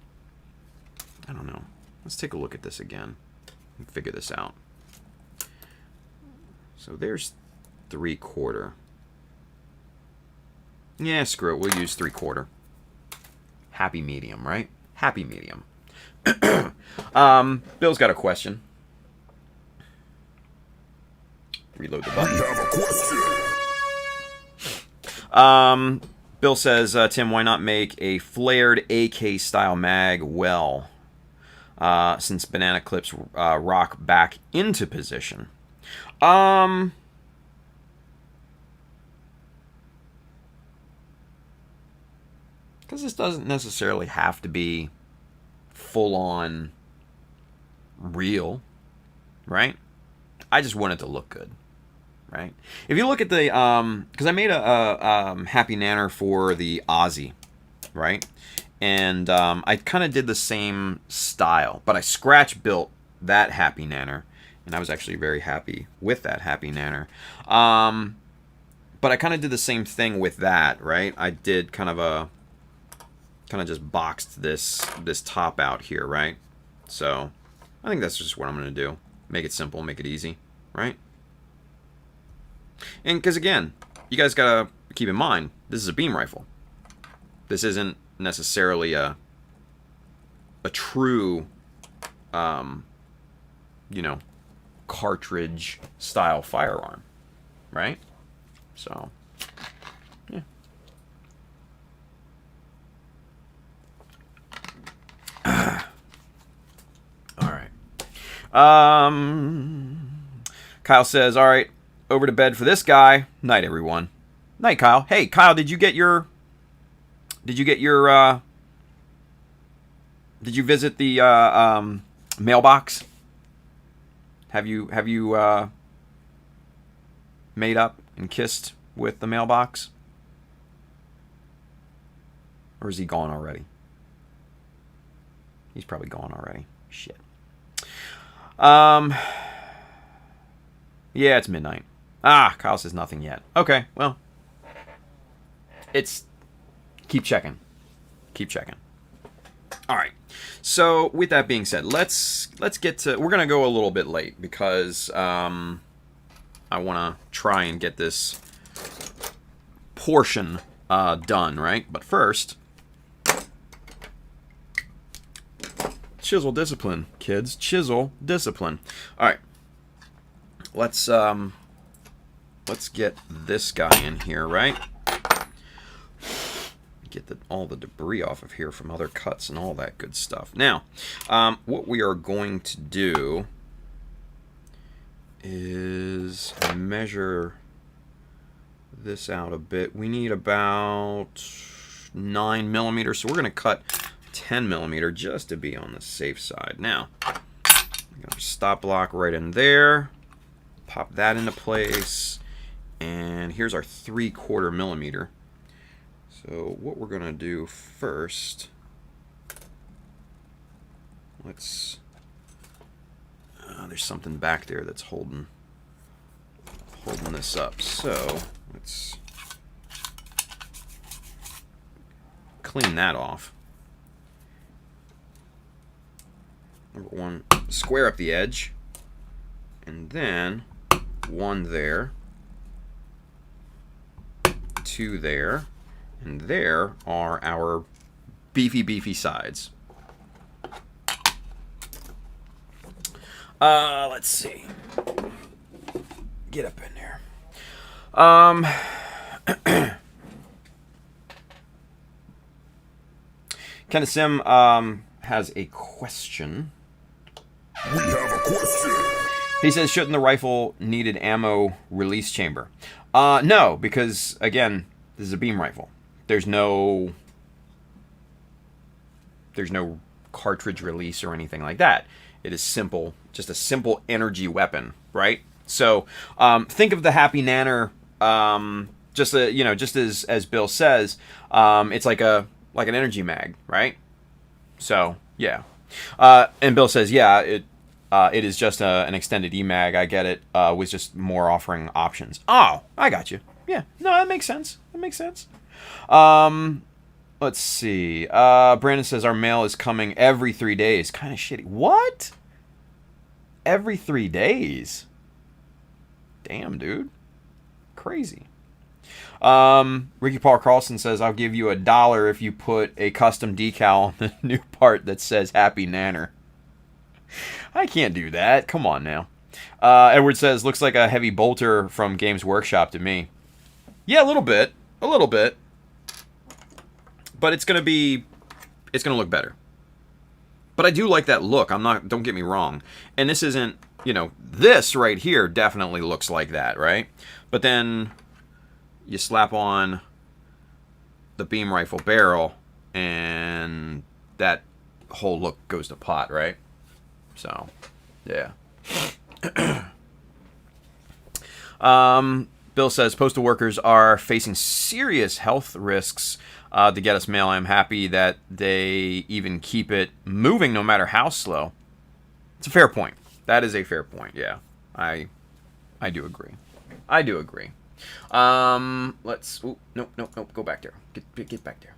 I don't know. Let's take a look at this again and figure this out. So there's 3/4. Yeah, screw it. We'll use 3/4. Happy medium, right? Happy medium. Bill's got a question. Reload the button. We have a question. Bill says, Tim, why not make a flared AK style mag well? Since banana clips rock back into position. Because this doesn't necessarily have to be full on real, right? I just want it to look good, right? If you look at the, because I made a Happy Nanner for the Aussie, right? And I kind of did the same style, but I scratch built that Happy Nanner, and I was actually very happy with that Happy Nanner. But I kind of did the same thing with that, right? I did kind of just boxed this top out here, right? So I think that's just what I'm going to do. Make it simple, make it easy, right? And because again, you guys got to keep in mind, this is a beam rifle. This isn't necessarily a true cartridge style firearm, right? So yeah. All right. Kyle says, all right, over to bed for this guy. Night, everyone. Night, Kyle. Hey, Kyle, did you visit the mailbox? Have you made up and kissed with the mailbox? Or is he gone already? He's probably gone already. Shit. Yeah, it's midnight. Kyle says nothing yet. Okay, well. Keep checking. Keep checking. All right. So, with that being said, let's get to... We're going to go a little bit late because I want to try and get this portion done, right? But first... Chisel discipline, kids. Chisel discipline. All right. Let's get this guy in here, right? Get all the debris off of here from other cuts and all that good stuff. Now, what we are going to do is measure this out a bit. We need about 9 millimeters, so we're going to cut 10 millimeter just to be on the safe side. Now, I'm going to stop block right in there. Pop that into place. And here's our 3/4 millimeter. So what we're going to do first, there's something back there that's holding holding this up. So let's clean that off. Number one, square up the edge, and then one there, two there, and there are our beefy sides. Let's see. Get up in there. Kenneth Sim has a question. We have a question. He says, shouldn't the rifle needed ammo release chamber? No, because, again, this is a beam rifle. There's no cartridge release or anything like that. It is simple, just a simple energy weapon, right? So think of the Happy Nanner, just as Bill says, it's like an energy mag, right? So yeah, and Bill says, yeah, it is just an extended EMAG. I get it. With just more offering options. Oh, I got you. Yeah, no, that makes sense. Let's see. Brandon says our mail is coming every 3 days. Kind of shitty. What? Every 3 days? Damn, dude. Crazy. Ricky Paul Carlson says, I'll give you $1 if you put a custom decal on the new part that says Happy Nanner. I can't do that. Come on now. Edward says, looks like a heavy bolter from Games Workshop to me. Yeah, a little bit. But it's gonna look better. But I do like that look. Don't get me wrong. And this isn't, this right here definitely looks like that, right? But then you slap on the beam rifle barrel and that whole look goes to pot, right? So, yeah. Bill says, postal workers are facing serious health risks to get us mail. I'm happy that they even keep it moving no matter how slow. It's a fair point. That is a fair point, yeah. I do agree. Let's... Ooh, nope, go back there. Get back there.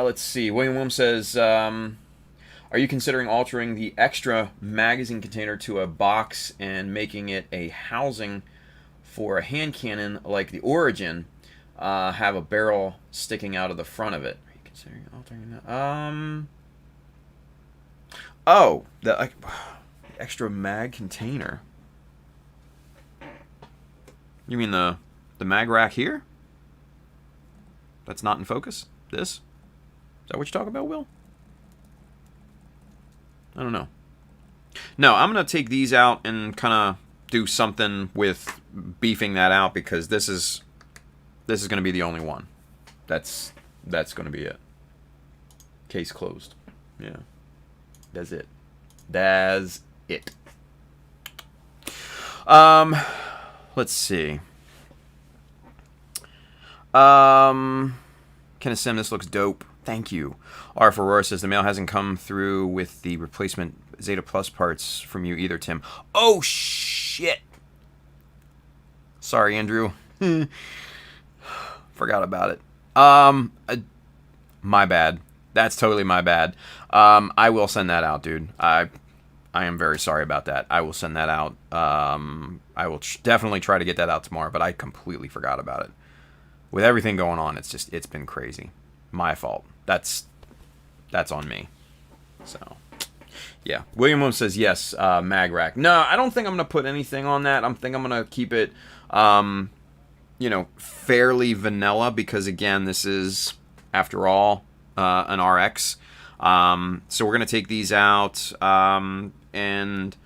Let's see. William Williams says, are you considering altering the extra magazine container to a box and making it a housing for a hand cannon like the Origin? Have a barrel sticking out of the front of it. Are you considering altering that? Oh, the extra mag container. You mean the mag rack here? That's not in focus? This? Is that what you're talking about, Will? I don't know. No, I'm going to take these out and kind of do something with beefing that out because this is going to be the only one. That's going to be it. Case closed. Yeah. That's it. Let's see. Kenneth Sim, this looks dope. Thank you. R. Aurora says the mail hasn't come through with the replacement Zeta Plus parts from you either, Tim. Oh, shit. Sorry, Andrew. Forgot about it. My bad. That's totally my bad. I will send that out, dude. I am very sorry about that. I will send that out. I will definitely try to get that out tomorrow, but I completely forgot about it. With everything going on, it's been crazy. My fault. That's on me. So, yeah. William Williams says yes, mag rack. No, I don't think I'm going to put anything on that. I think I'm going to keep it, fairly vanilla because, again, this is, after all, an RX. So we're going to take these out, and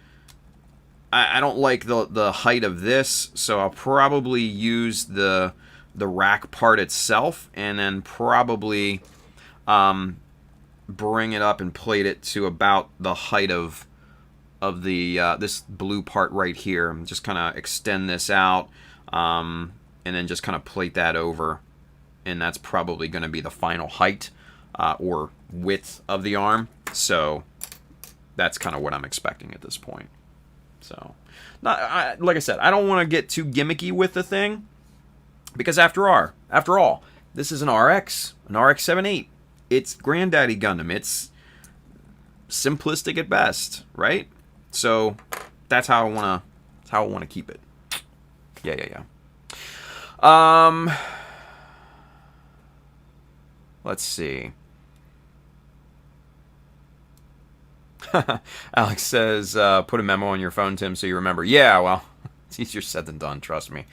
I don't like the height of this, so I'll probably use the rack part itself, and then probably bring it up and plate it to about the height of the this blue part right here. Just kind of extend this out, and then just kind of plate that over, and that's probably going to be the final height or width of the arm. So that's kind of what I'm expecting at this point. So Like I said, I don't want to get too gimmicky with the thing, because after all, this is an RX 78. It's Granddaddy Gundam. It's simplistic at best, right? So that's how I want to keep it. Yeah. Let's see. Alex says, put a memo on your phone, Tim, so you remember. Yeah, well, it's easier said than done, trust me.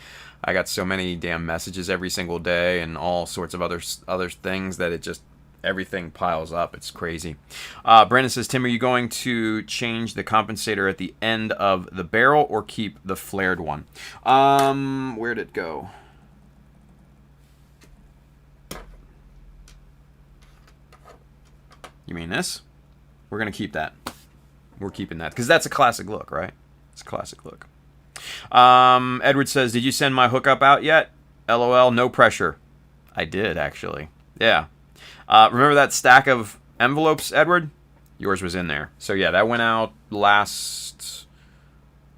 I got so many damn messages every single day and all sorts of other things that it just, everything piles up. It's crazy. Brandon says, Tim, are you going to change the compensator at the end of the barrel or keep the flared one? Where'd it go? You mean this? We're going to keep that. We're keeping that because that's a classic look, right? It's a classic look. Edward says, did you send my hookup out yet? LOL, no pressure. I did, actually. Yeah. Remember that stack of envelopes, Edward? Yours was in there. So, yeah, that went out last...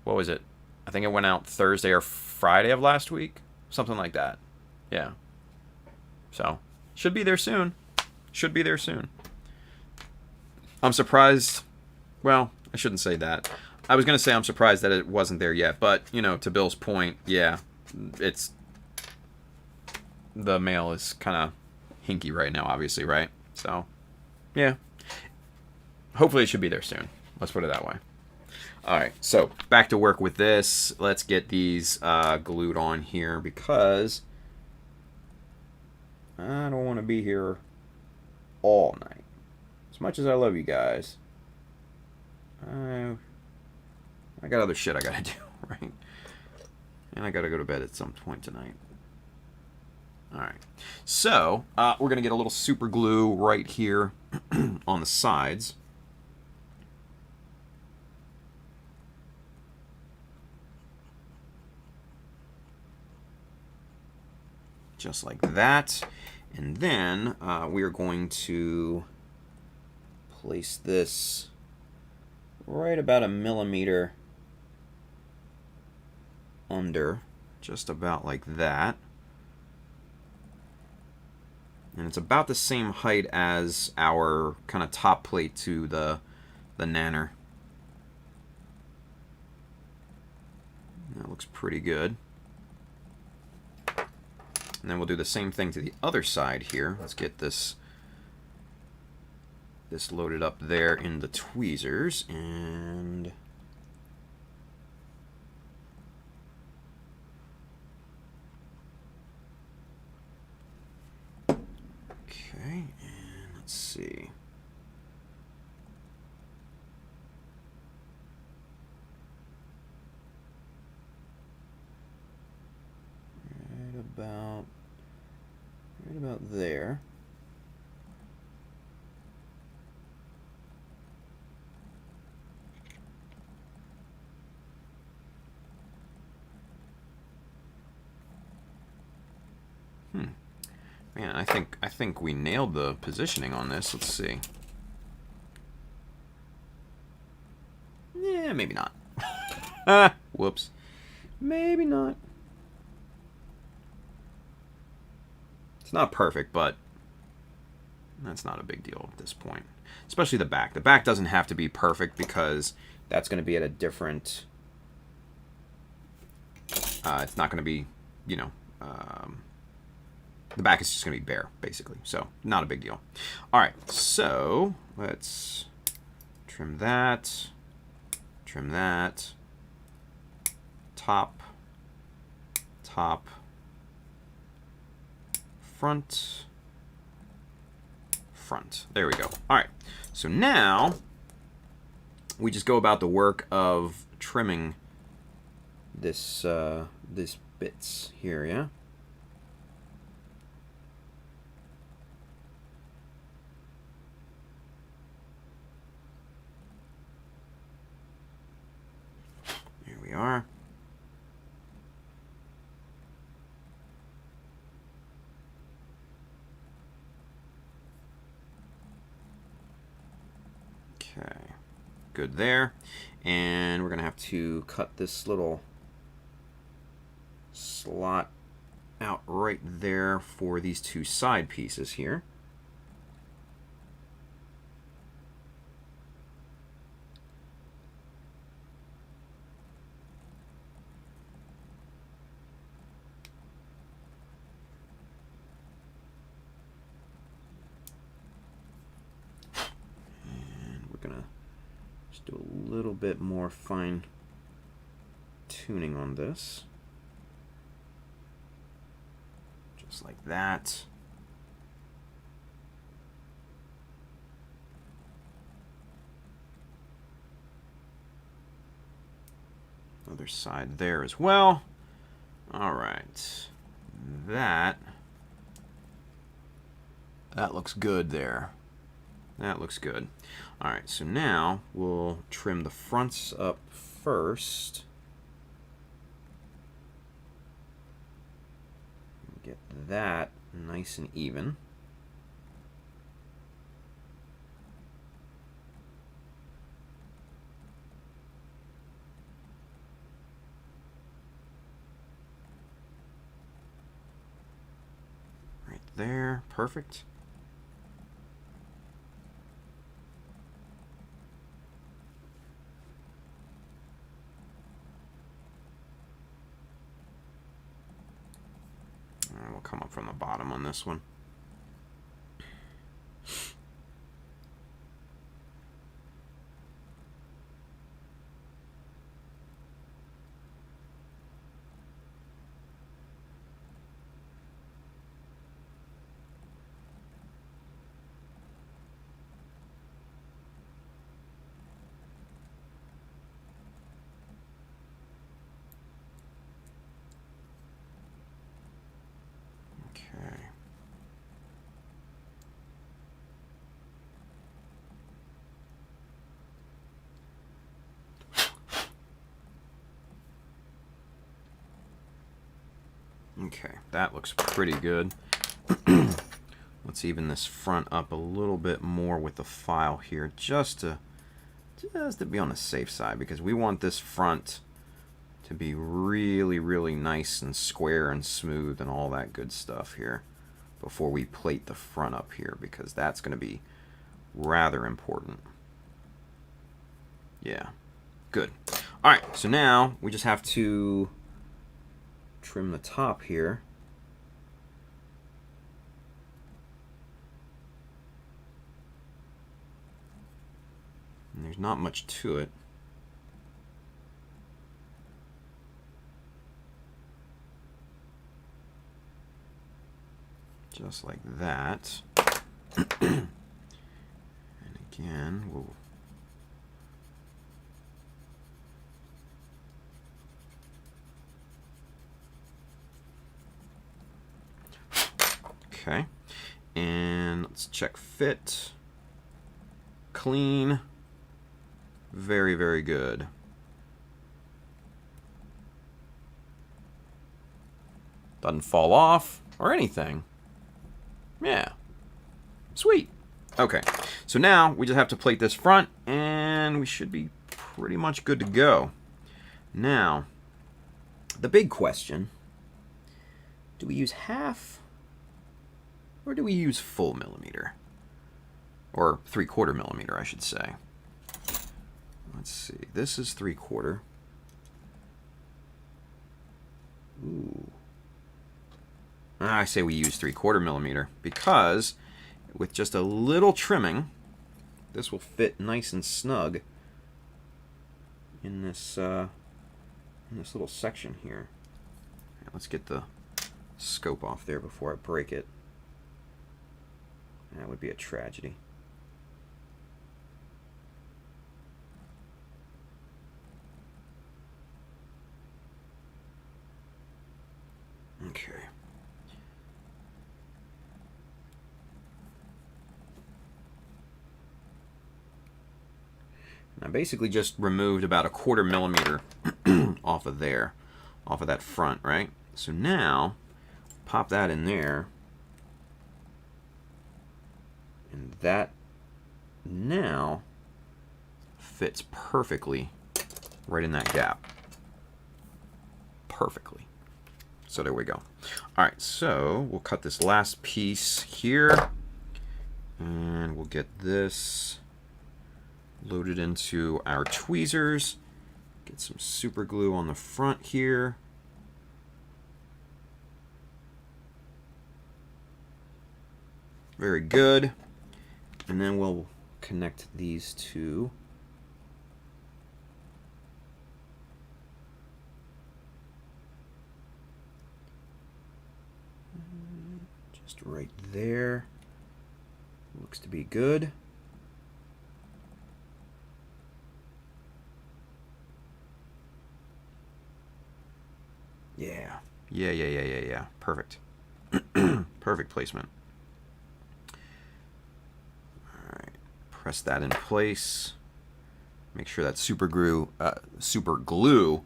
What was it? I think it went out Thursday or Friday of last week. Something like that. Yeah. So, should be there soon. Should be there soon. I'm surprised... Well, I shouldn't say that. I was going to say I'm surprised that it wasn't there yet. But, you know, to Bill's point, yeah, it's... The mail is kind of hinky right now, obviously, right? So, yeah. Hopefully it should be there soon. Let's put it that way. All right, so back to work with this. Let's get these glued on here because I don't want to be here all night. As much as I love you guys, I got other shit I gotta do, right? And I gotta go to bed at some point tonight. All right, so we're gonna get a little super glue right here on the sides. Just like that. And then we are going to place this right about a millimeter under, just about like that. And it's about the same height as our kind of top plate to the nanner. That looks pretty good. And then we'll do the same thing to the other side here. Let's get this loaded up there in the tweezers. And okay, and let's see. Right about there. Man, I think we nailed the positioning on this. Let's see. Yeah, maybe not. Whoops. Maybe not. It's not perfect, but that's not a big deal at this point. Especially the back. The back doesn't have to be perfect because that's going to be at a different... it's not going to be, you know... the back is just going to be bare, basically. So, not a big deal. Alright, so let's trim that. Trim that. Top. Top. Front. Front. There we go. Alright, so now we just go about the work of trimming this, this bits here, yeah? Here we are. Okay. good there. And we're going to have to cut this little slot out right there for these two side pieces here. Do a little bit more fine tuning on this. Just like that. Other side there as well. All right. That looks good there. That looks good. All right, so now we'll trim the fronts up first. Get that nice and even. Right there, perfect. We'll come up from the bottom on this one. Okay, that looks pretty good. Let's even this front up a little bit more with the file here, just to be on the safe side, because we want this front to be really, really nice and square and smooth and all that good stuff here before we plate the front up here, because that's going to be rather important. Yeah, good. All right, so now we just have to trim the top here. And there's not much to it. Just like that. And again, we'll okay, and let's check fit. Clean. Very, very good. Doesn't fall off or anything. Yeah. Sweet. Okay, so now we just have to plate this front and we should be pretty much good to go. Now, the big question, do we use half or do we use full millimeter? Or 3/4 millimeter, I should say. Let's see, this is 3/4. Ooh. I say we use 3/4 millimeter because with just a little trimming, this will fit nice and snug in this little section here. Let's get the scope off there before I break it. That would be a tragedy. Okay. I basically just removed about 1/4 millimeter off of there, off of that front, right? So now, pop that in there. And that now fits perfectly right in that gap. Perfectly. So there we go. All right, so we'll cut this last piece here, and we'll get this loaded into our tweezers. Get some super glue on the front here. Very good. And then we'll connect these two. Just right there. Looks to be good. Yeah. Perfect. Perfect placement. Alright. Press that in place. Make sure that super glue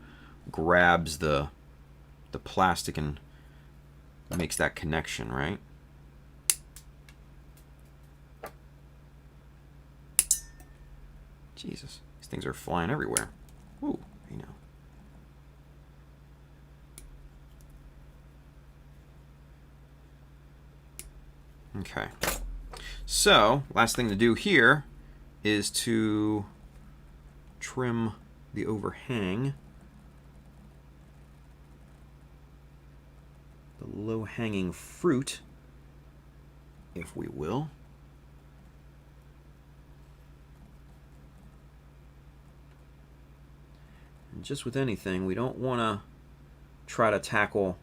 grabs the plastic and makes that connection, right? Jesus, these things are flying everywhere. Ooh, you know. Okay. So, last thing to do here is to trim the overhang. The low-hanging fruit, if we will. And just with anything, we don't want to try to tackle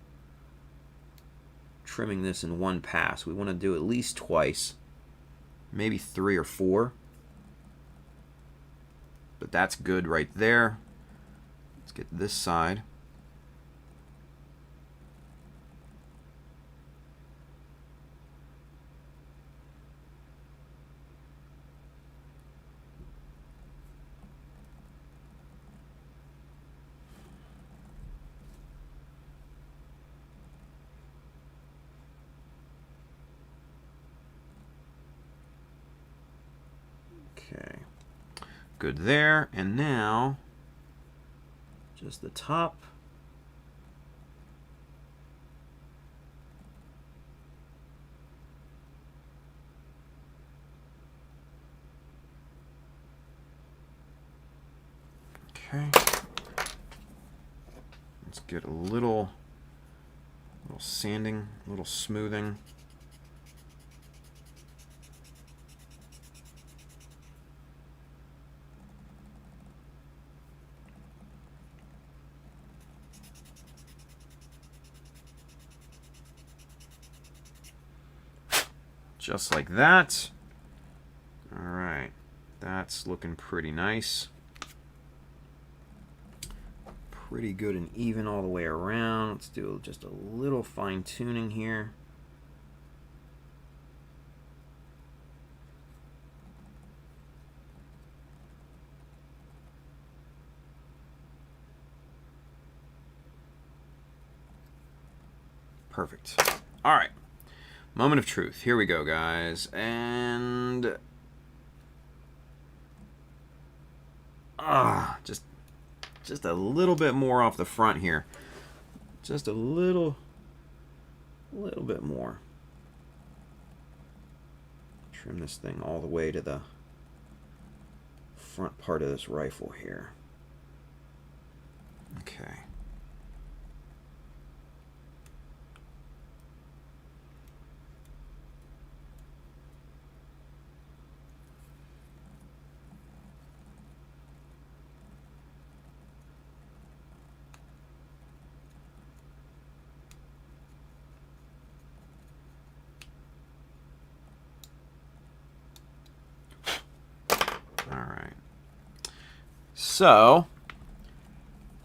trimming this in one pass. We want to do at least twice, maybe 3 or 4. But that's good right there. Let's get this side. Okay, good there. And now just the top. Okay, let's get a little sanding, a little smoothing. Just like that. All right, that's looking pretty nice. Pretty good and even all the way around. Let's do just a little fine tuning here. Perfect. All right. Moment of truth. Here we go, guys. And just a little bit more off the front here. Just a little bit more. Trim this thing all the way to the front part of this rifle here. Okay. So,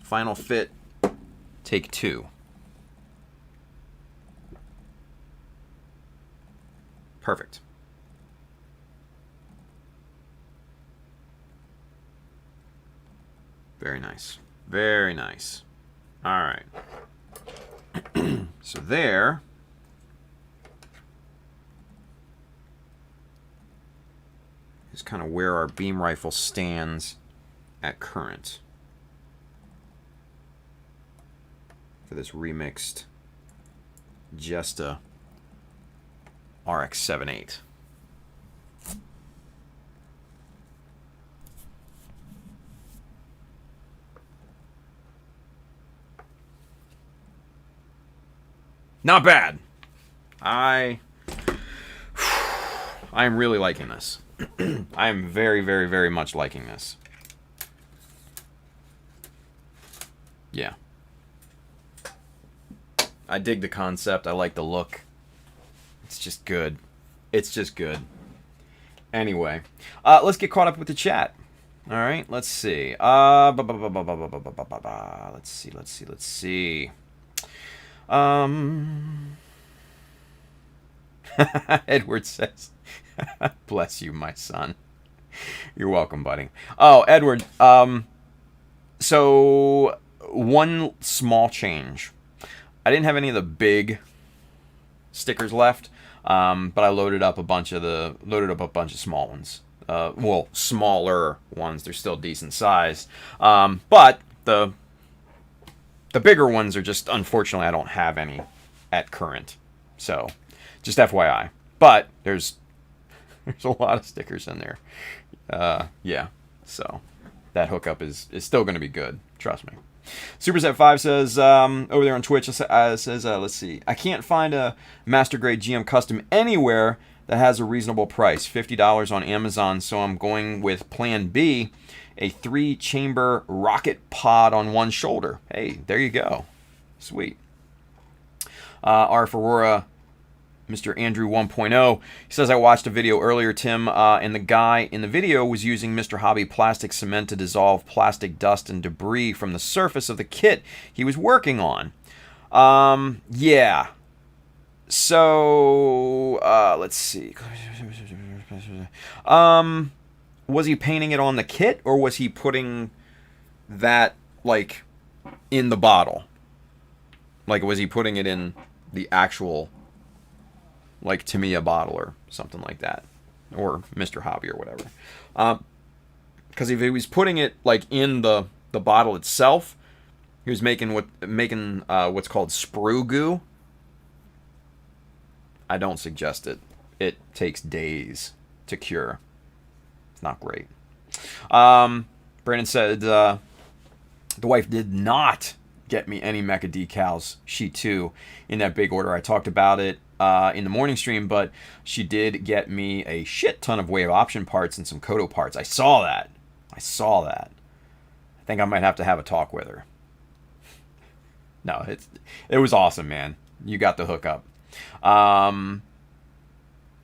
final fit, take 2. Perfect. Very nice. Very nice. All right. So there is kind of where our beam rifle stands at current for this remixed Jesta RX-78. Not bad. I am really liking this. I am very, very, very much liking this. Yeah. I dig the concept. I like the look. It's just good. It's just good. Anyway, let's get caught up with the chat. All right, let's see. Let's see. Edward says, bless you, my son. You're welcome, buddy. Oh, Edward, so one small change. I didn't have any of the big stickers left, but I loaded up a bunch of small ones. Well, smaller ones. They're still decent size, but the bigger ones are just, unfortunately, I don't have any at current. So, just FYI. But there's a lot of stickers in there. Yeah. So that hookup is still going to be good. Trust me. Superset5 says, over there on Twitch, says, let's see. I can't find a Master Grade GM Custom anywhere that has a reasonable price. $50 on Amazon, so I'm going with Plan B, a 3-chamber rocket pod on one shoulder. Hey, there you go. Sweet. RF Aurora, Mr. Andrew 1.0, he says, I watched a video earlier, Tim, and the guy in the video was using Mr. Hobby plastic cement to dissolve plastic dust and debris from the surface of the kit he was working on. Yeah. So, let's see. Was he painting it on the kit, or was he putting that, like, in the bottle? Like, was he putting it in the actual, like, Tamiya bottle or something like that? Or Mr. Hobby or whatever. Because if he was putting it, like, in the bottle itself, he was making what's called sprue goo. I don't suggest it. It takes days to cure. It's not great. Brandon said, the wife did not get me any Mecha Decals. She, too, in that big order. I talked about it in the morning stream, but she did get me a shit ton of Wave Option parts and some Kodo parts. I saw that. I think I might have to have a talk with her. No, it was awesome, man. You got the hookup.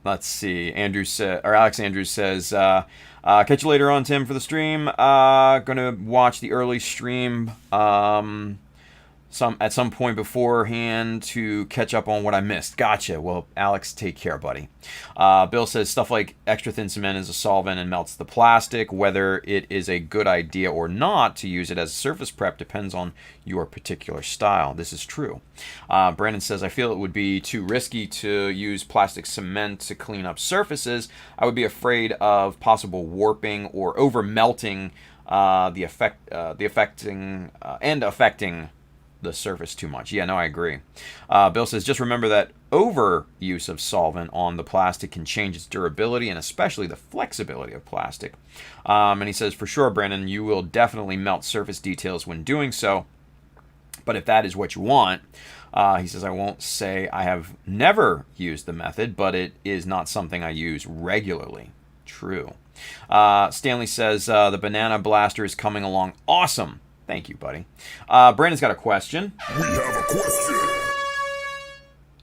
Let's see. Alex Andrews says, catch you later on, Tim, for the stream. Gonna watch the early stream at some point beforehand to catch up on what I missed. Gotcha. Well, Alex, take care, buddy. Bill says stuff like extra thin cement is a solvent and melts the plastic. Whether it is a good idea or not to use it as a surface prep depends on your particular style. This is true. Brandon says, I feel it would be too risky to use plastic cement to clean up surfaces. I would be afraid of possible warping or over melting affecting the surface too much. Yeah, no, I agree. Bill says, just remember that overuse of solvent on the plastic can change its durability and especially the flexibility of plastic. And he says, for sure, Brandon, you will definitely melt surface details when doing so. But if that is what you want, he says, I won't say I have never used the method, but it is not something I use regularly. True. Stanley says, the banana blaster is coming along awesome. Thank you, buddy. Brandon's got a question. We have a question.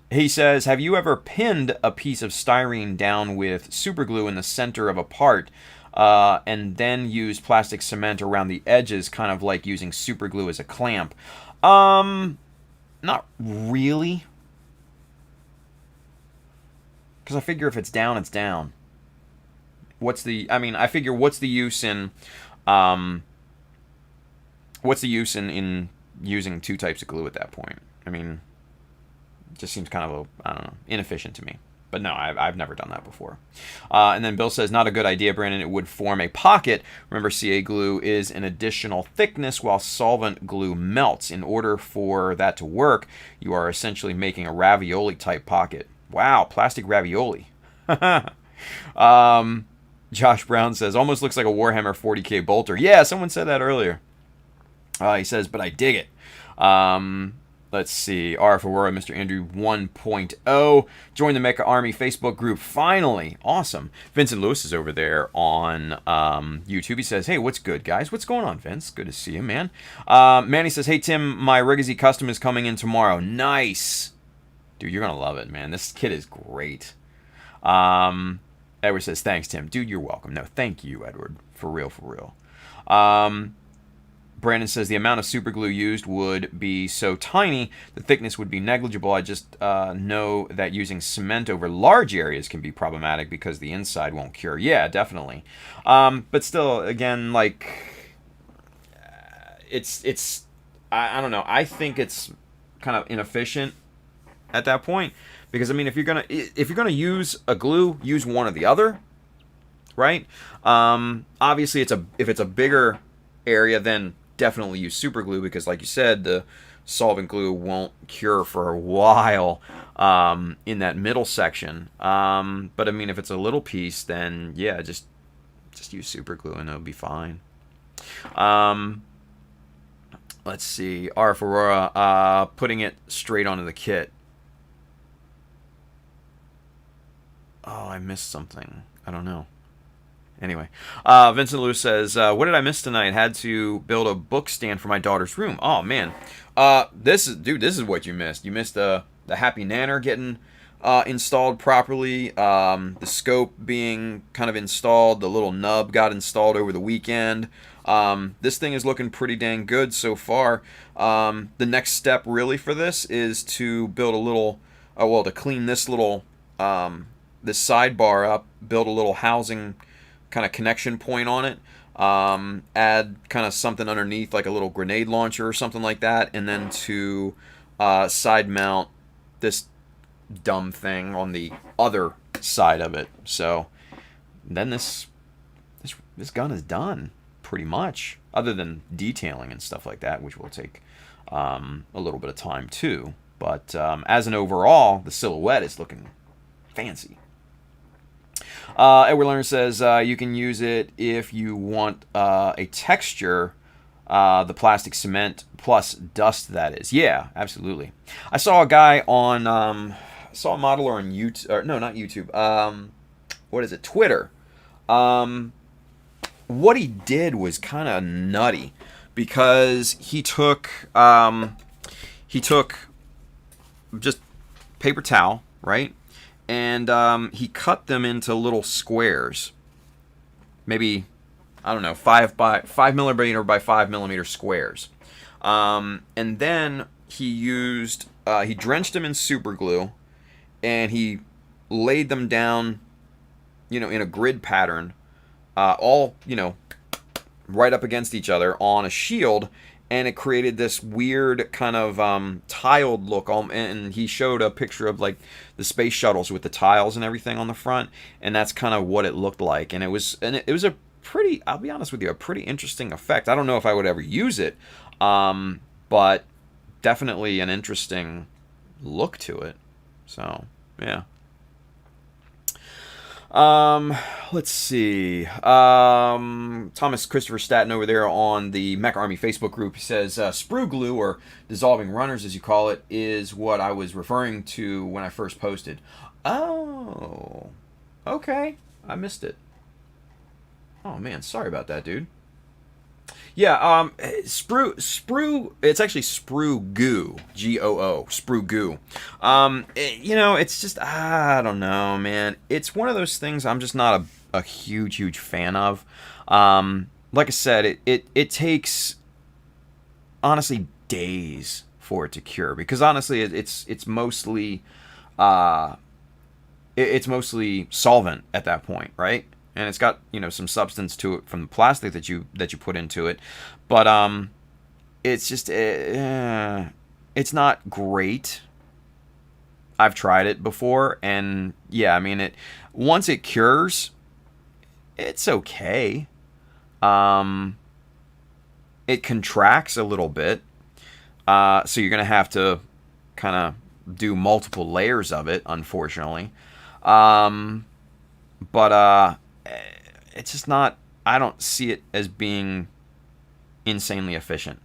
He says, have you ever pinned a piece of styrene down with super glue in the center of a part and then used plastic cement around the edges, kind of like using super glue as a clamp? Not really. Because I figure if it's down, it's down. I figure what's the use in... What's the use in using two types of glue at that point? I mean, it just seems kind of, inefficient to me. But no, I've never done that before. And then Bill says, not a good idea, Brandon. It would form a pocket. Remember, CA glue is an additional thickness while solvent glue melts. In order for that to work, you are essentially making a ravioli-type pocket. Wow, plastic ravioli. Josh Brown says, almost looks like a Warhammer 40k bolter. Yeah, someone said that earlier. He says, but I dig it. Let's see. RF Aurora, Mr. Andrew 1.0. Join the Mecha Army Facebook group. Finally. Awesome. Vincent Lewis is over there on YouTube. He says, hey, what's good, guys? What's going on, Vince? Good to see you, man. Manny says, hey, Tim, my Rigazy custom is coming in tomorrow. Nice. Dude, you're going to love it, man. This kit is great. Edward says, thanks, Tim. Dude, you're welcome. No, thank you, Edward. For real, for real. Brandon says the amount of super glue used would be so tiny, the thickness would be negligible. I just know that using cement over large areas can be problematic because the inside won't cure. Yeah, definitely. But still, again, like, I don't know. I think it's kind of inefficient at that point because, I mean, if you're gonna use a glue, use one or the other, right? Obviously, if it's a bigger area, then definitely use super glue because, like you said, the solvent glue won't cure for a while in that middle section. But I mean, if it's a little piece, then yeah, just use super glue and it'll be fine. Let's see, RF Aurora, putting it straight onto the kit. Oh, I missed something. I don't know. Anyway, Vincent Lewis says, what did I miss tonight? Had to build a book stand for my daughter's room. Oh, man. This is what you missed. You missed the Happy Nanner getting installed properly, the scope being kind of installed, the little nub got installed over the weekend. This thing is looking pretty dang good so far. The next step really for this is to build a little, to clean this little, this sidebar up, build a little housing kind of connection point on it, add kind of something underneath like a little grenade launcher or something like that, and then to side mount this dumb thing on the other side of it. So then this gun is done pretty much, other than detailing and stuff like that, which will take a little bit of time too. But as an overall, the silhouette is looking fancy. Edward Lerner says you can use it if you want a texture, the plastic cement plus dust, that is. Yeah, absolutely. I saw a guy on, saw a modeler on YouTube, or no, not YouTube, what is it, Twitter. What he did was kind of nutty because he took just paper towel, right? And he cut them into little squares, maybe, I don't know, 5 millimeter by 5 millimeter squares. And then he drenched them in super glue, and he laid them down, in a grid pattern, all, right up against each other on a shield. And it created this weird kind of tiled look. And he showed a picture of like the space shuttles with the tiles and everything on the front. And that's kind of what it looked like. And it was a pretty, I'll be honest with you, a pretty interesting effect. I don't know if I would ever use it, but definitely an interesting look to it. So, yeah. Let's see. Thomas Christopher Staten over there on the Mecha Army Facebook group says, sprue glue, or dissolving runners as you call it, is what I was referring to when I first posted. Oh, okay. I missed it. Oh man, sorry about that, dude. Yeah, sprue, it's actually sprue goo, G-O-O, sprue goo. It's just, I don't know, man. It's one of those things I'm just not a huge fan of. Like I said, it takes, honestly, days for it to cure, because honestly, it's mostly solvent at that point, right? And it's got, some substance to it from the plastic that you put into it. But it's just, it's not great. I've tried it before, and yeah, I mean, once it cures, it's okay. It contracts a little bit, so you're gonna have to kind of do multiple layers of it, unfortunately. But it's just not. I don't see it as being insanely efficient.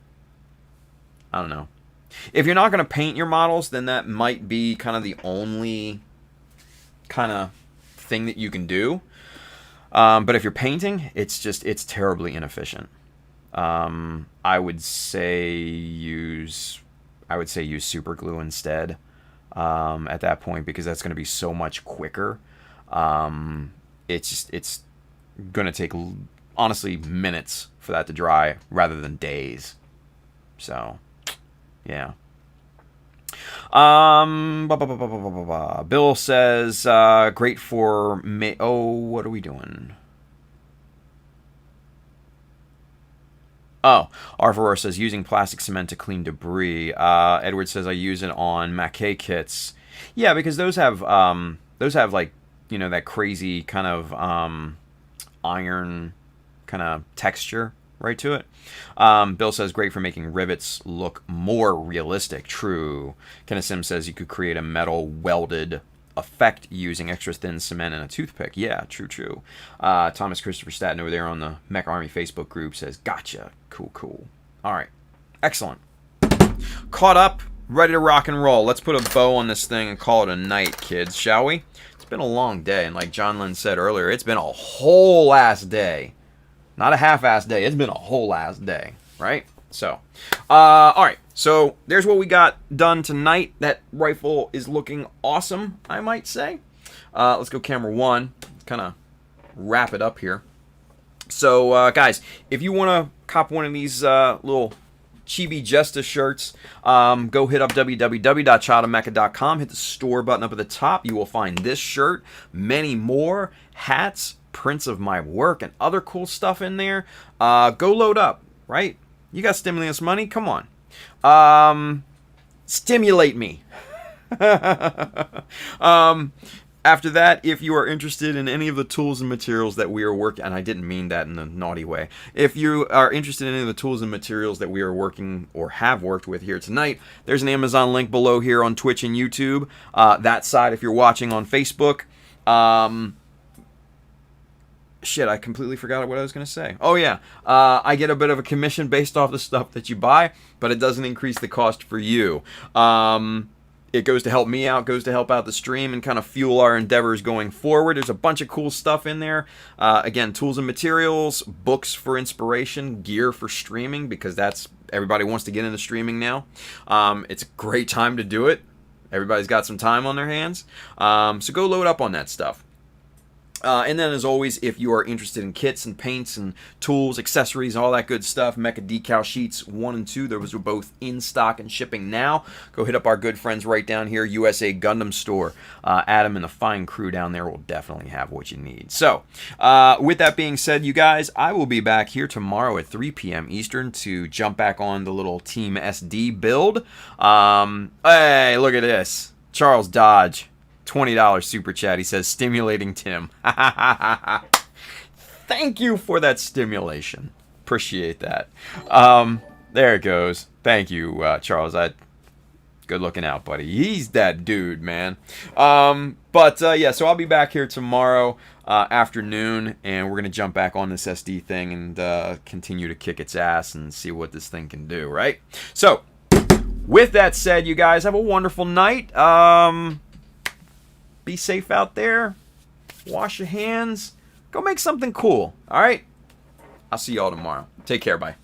I don't know. If you're not going to paint your models, then that might be kind of the only kind of thing that you can do. But if you're painting, it's terribly inefficient. I would say use super glue instead at that point, because that's going to be so much quicker. It's going to take, honestly, minutes for that to dry rather than days. So, yeah. Bill says, great for May. Oh, what are we doing? Oh, Arvoror says, using plastic cement to clean debris. Edward says, I use it on Mecha kits. Yeah, because those have like, you know, that crazy kind of iron kind of texture right to it. Bill says, great for making rivets look more realistic. True. Kenneth Sim says you could create a metal welded effect using extra thin cement and a toothpick. Yeah, true. Thomas Christopher Staten over there on the Mech Army Facebook group says, gotcha. Cool. All right. Excellent. Caught up, ready to rock and roll. Let's put a bow on this thing and call it a night, kids, shall we? It's been a long day, and like John Lynn said earlier, it's been a whole ass day. Not a half-ass day. It's been a whole ass day, right? So, all right. So there's what we got done tonight. That rifle is looking awesome, I might say. Let's go camera one. Kind of wrap it up here. So, guys, if you want to cop one of these little Chibi Justice shirts, go hit up www.chadamecha.com. Hit the store button up at the top. You will find this shirt, many more, hats, prints of my work, and other cool stuff in there. Go load up, right? You got stimulus money? Come on. Stimulate me. After that, if you are interested in any of the tools and materials that we are working, and I didn't mean that in a naughty way. If you are interested in any of the tools and materials that we are working or have worked with here tonight, there's an Amazon link below here on Twitch and YouTube. That side, if you're watching on Facebook. Shit, I completely forgot what I was going to say. Oh, yeah. I get a bit of a commission based off the stuff that you buy, but it doesn't increase the cost for you. It goes to help me out, goes to help out the stream, and kind of fuel our endeavors going forward. There's a bunch of cool stuff in there. Again, tools and materials, books for inspiration, gear for streaming, because everybody wants to get into streaming now. It's a great time to do it. Everybody's got some time on their hands. So go load up on that stuff. And then, as always, if you are interested in kits and paints and tools, accessories, all that good stuff, Mecha Decal Sheets 1 and 2, those are both in stock and shipping now. Go hit up our good friends right down here, USA Gundam Store. Adam and the fine crew down there will definitely have what you need. So, with that being said, you guys, I will be back here tomorrow at 3 p.m. Eastern to jump back on the little Team SD build. Hey, look at this. Charles Dodge. $20 super chat. He says, stimulating Tim. Thank you for that stimulation. Appreciate that. There it goes. Thank you, Charles. Good looking out, buddy. He's that dude, man. Yeah, so I'll be back here tomorrow afternoon, and we're going to jump back on this SD thing and continue to kick its ass and see what this thing can do, right? So, with that said, you guys have a wonderful night. Be safe out there. Wash your hands. Go make something cool. All right? I'll see y'all tomorrow. Take care. Bye.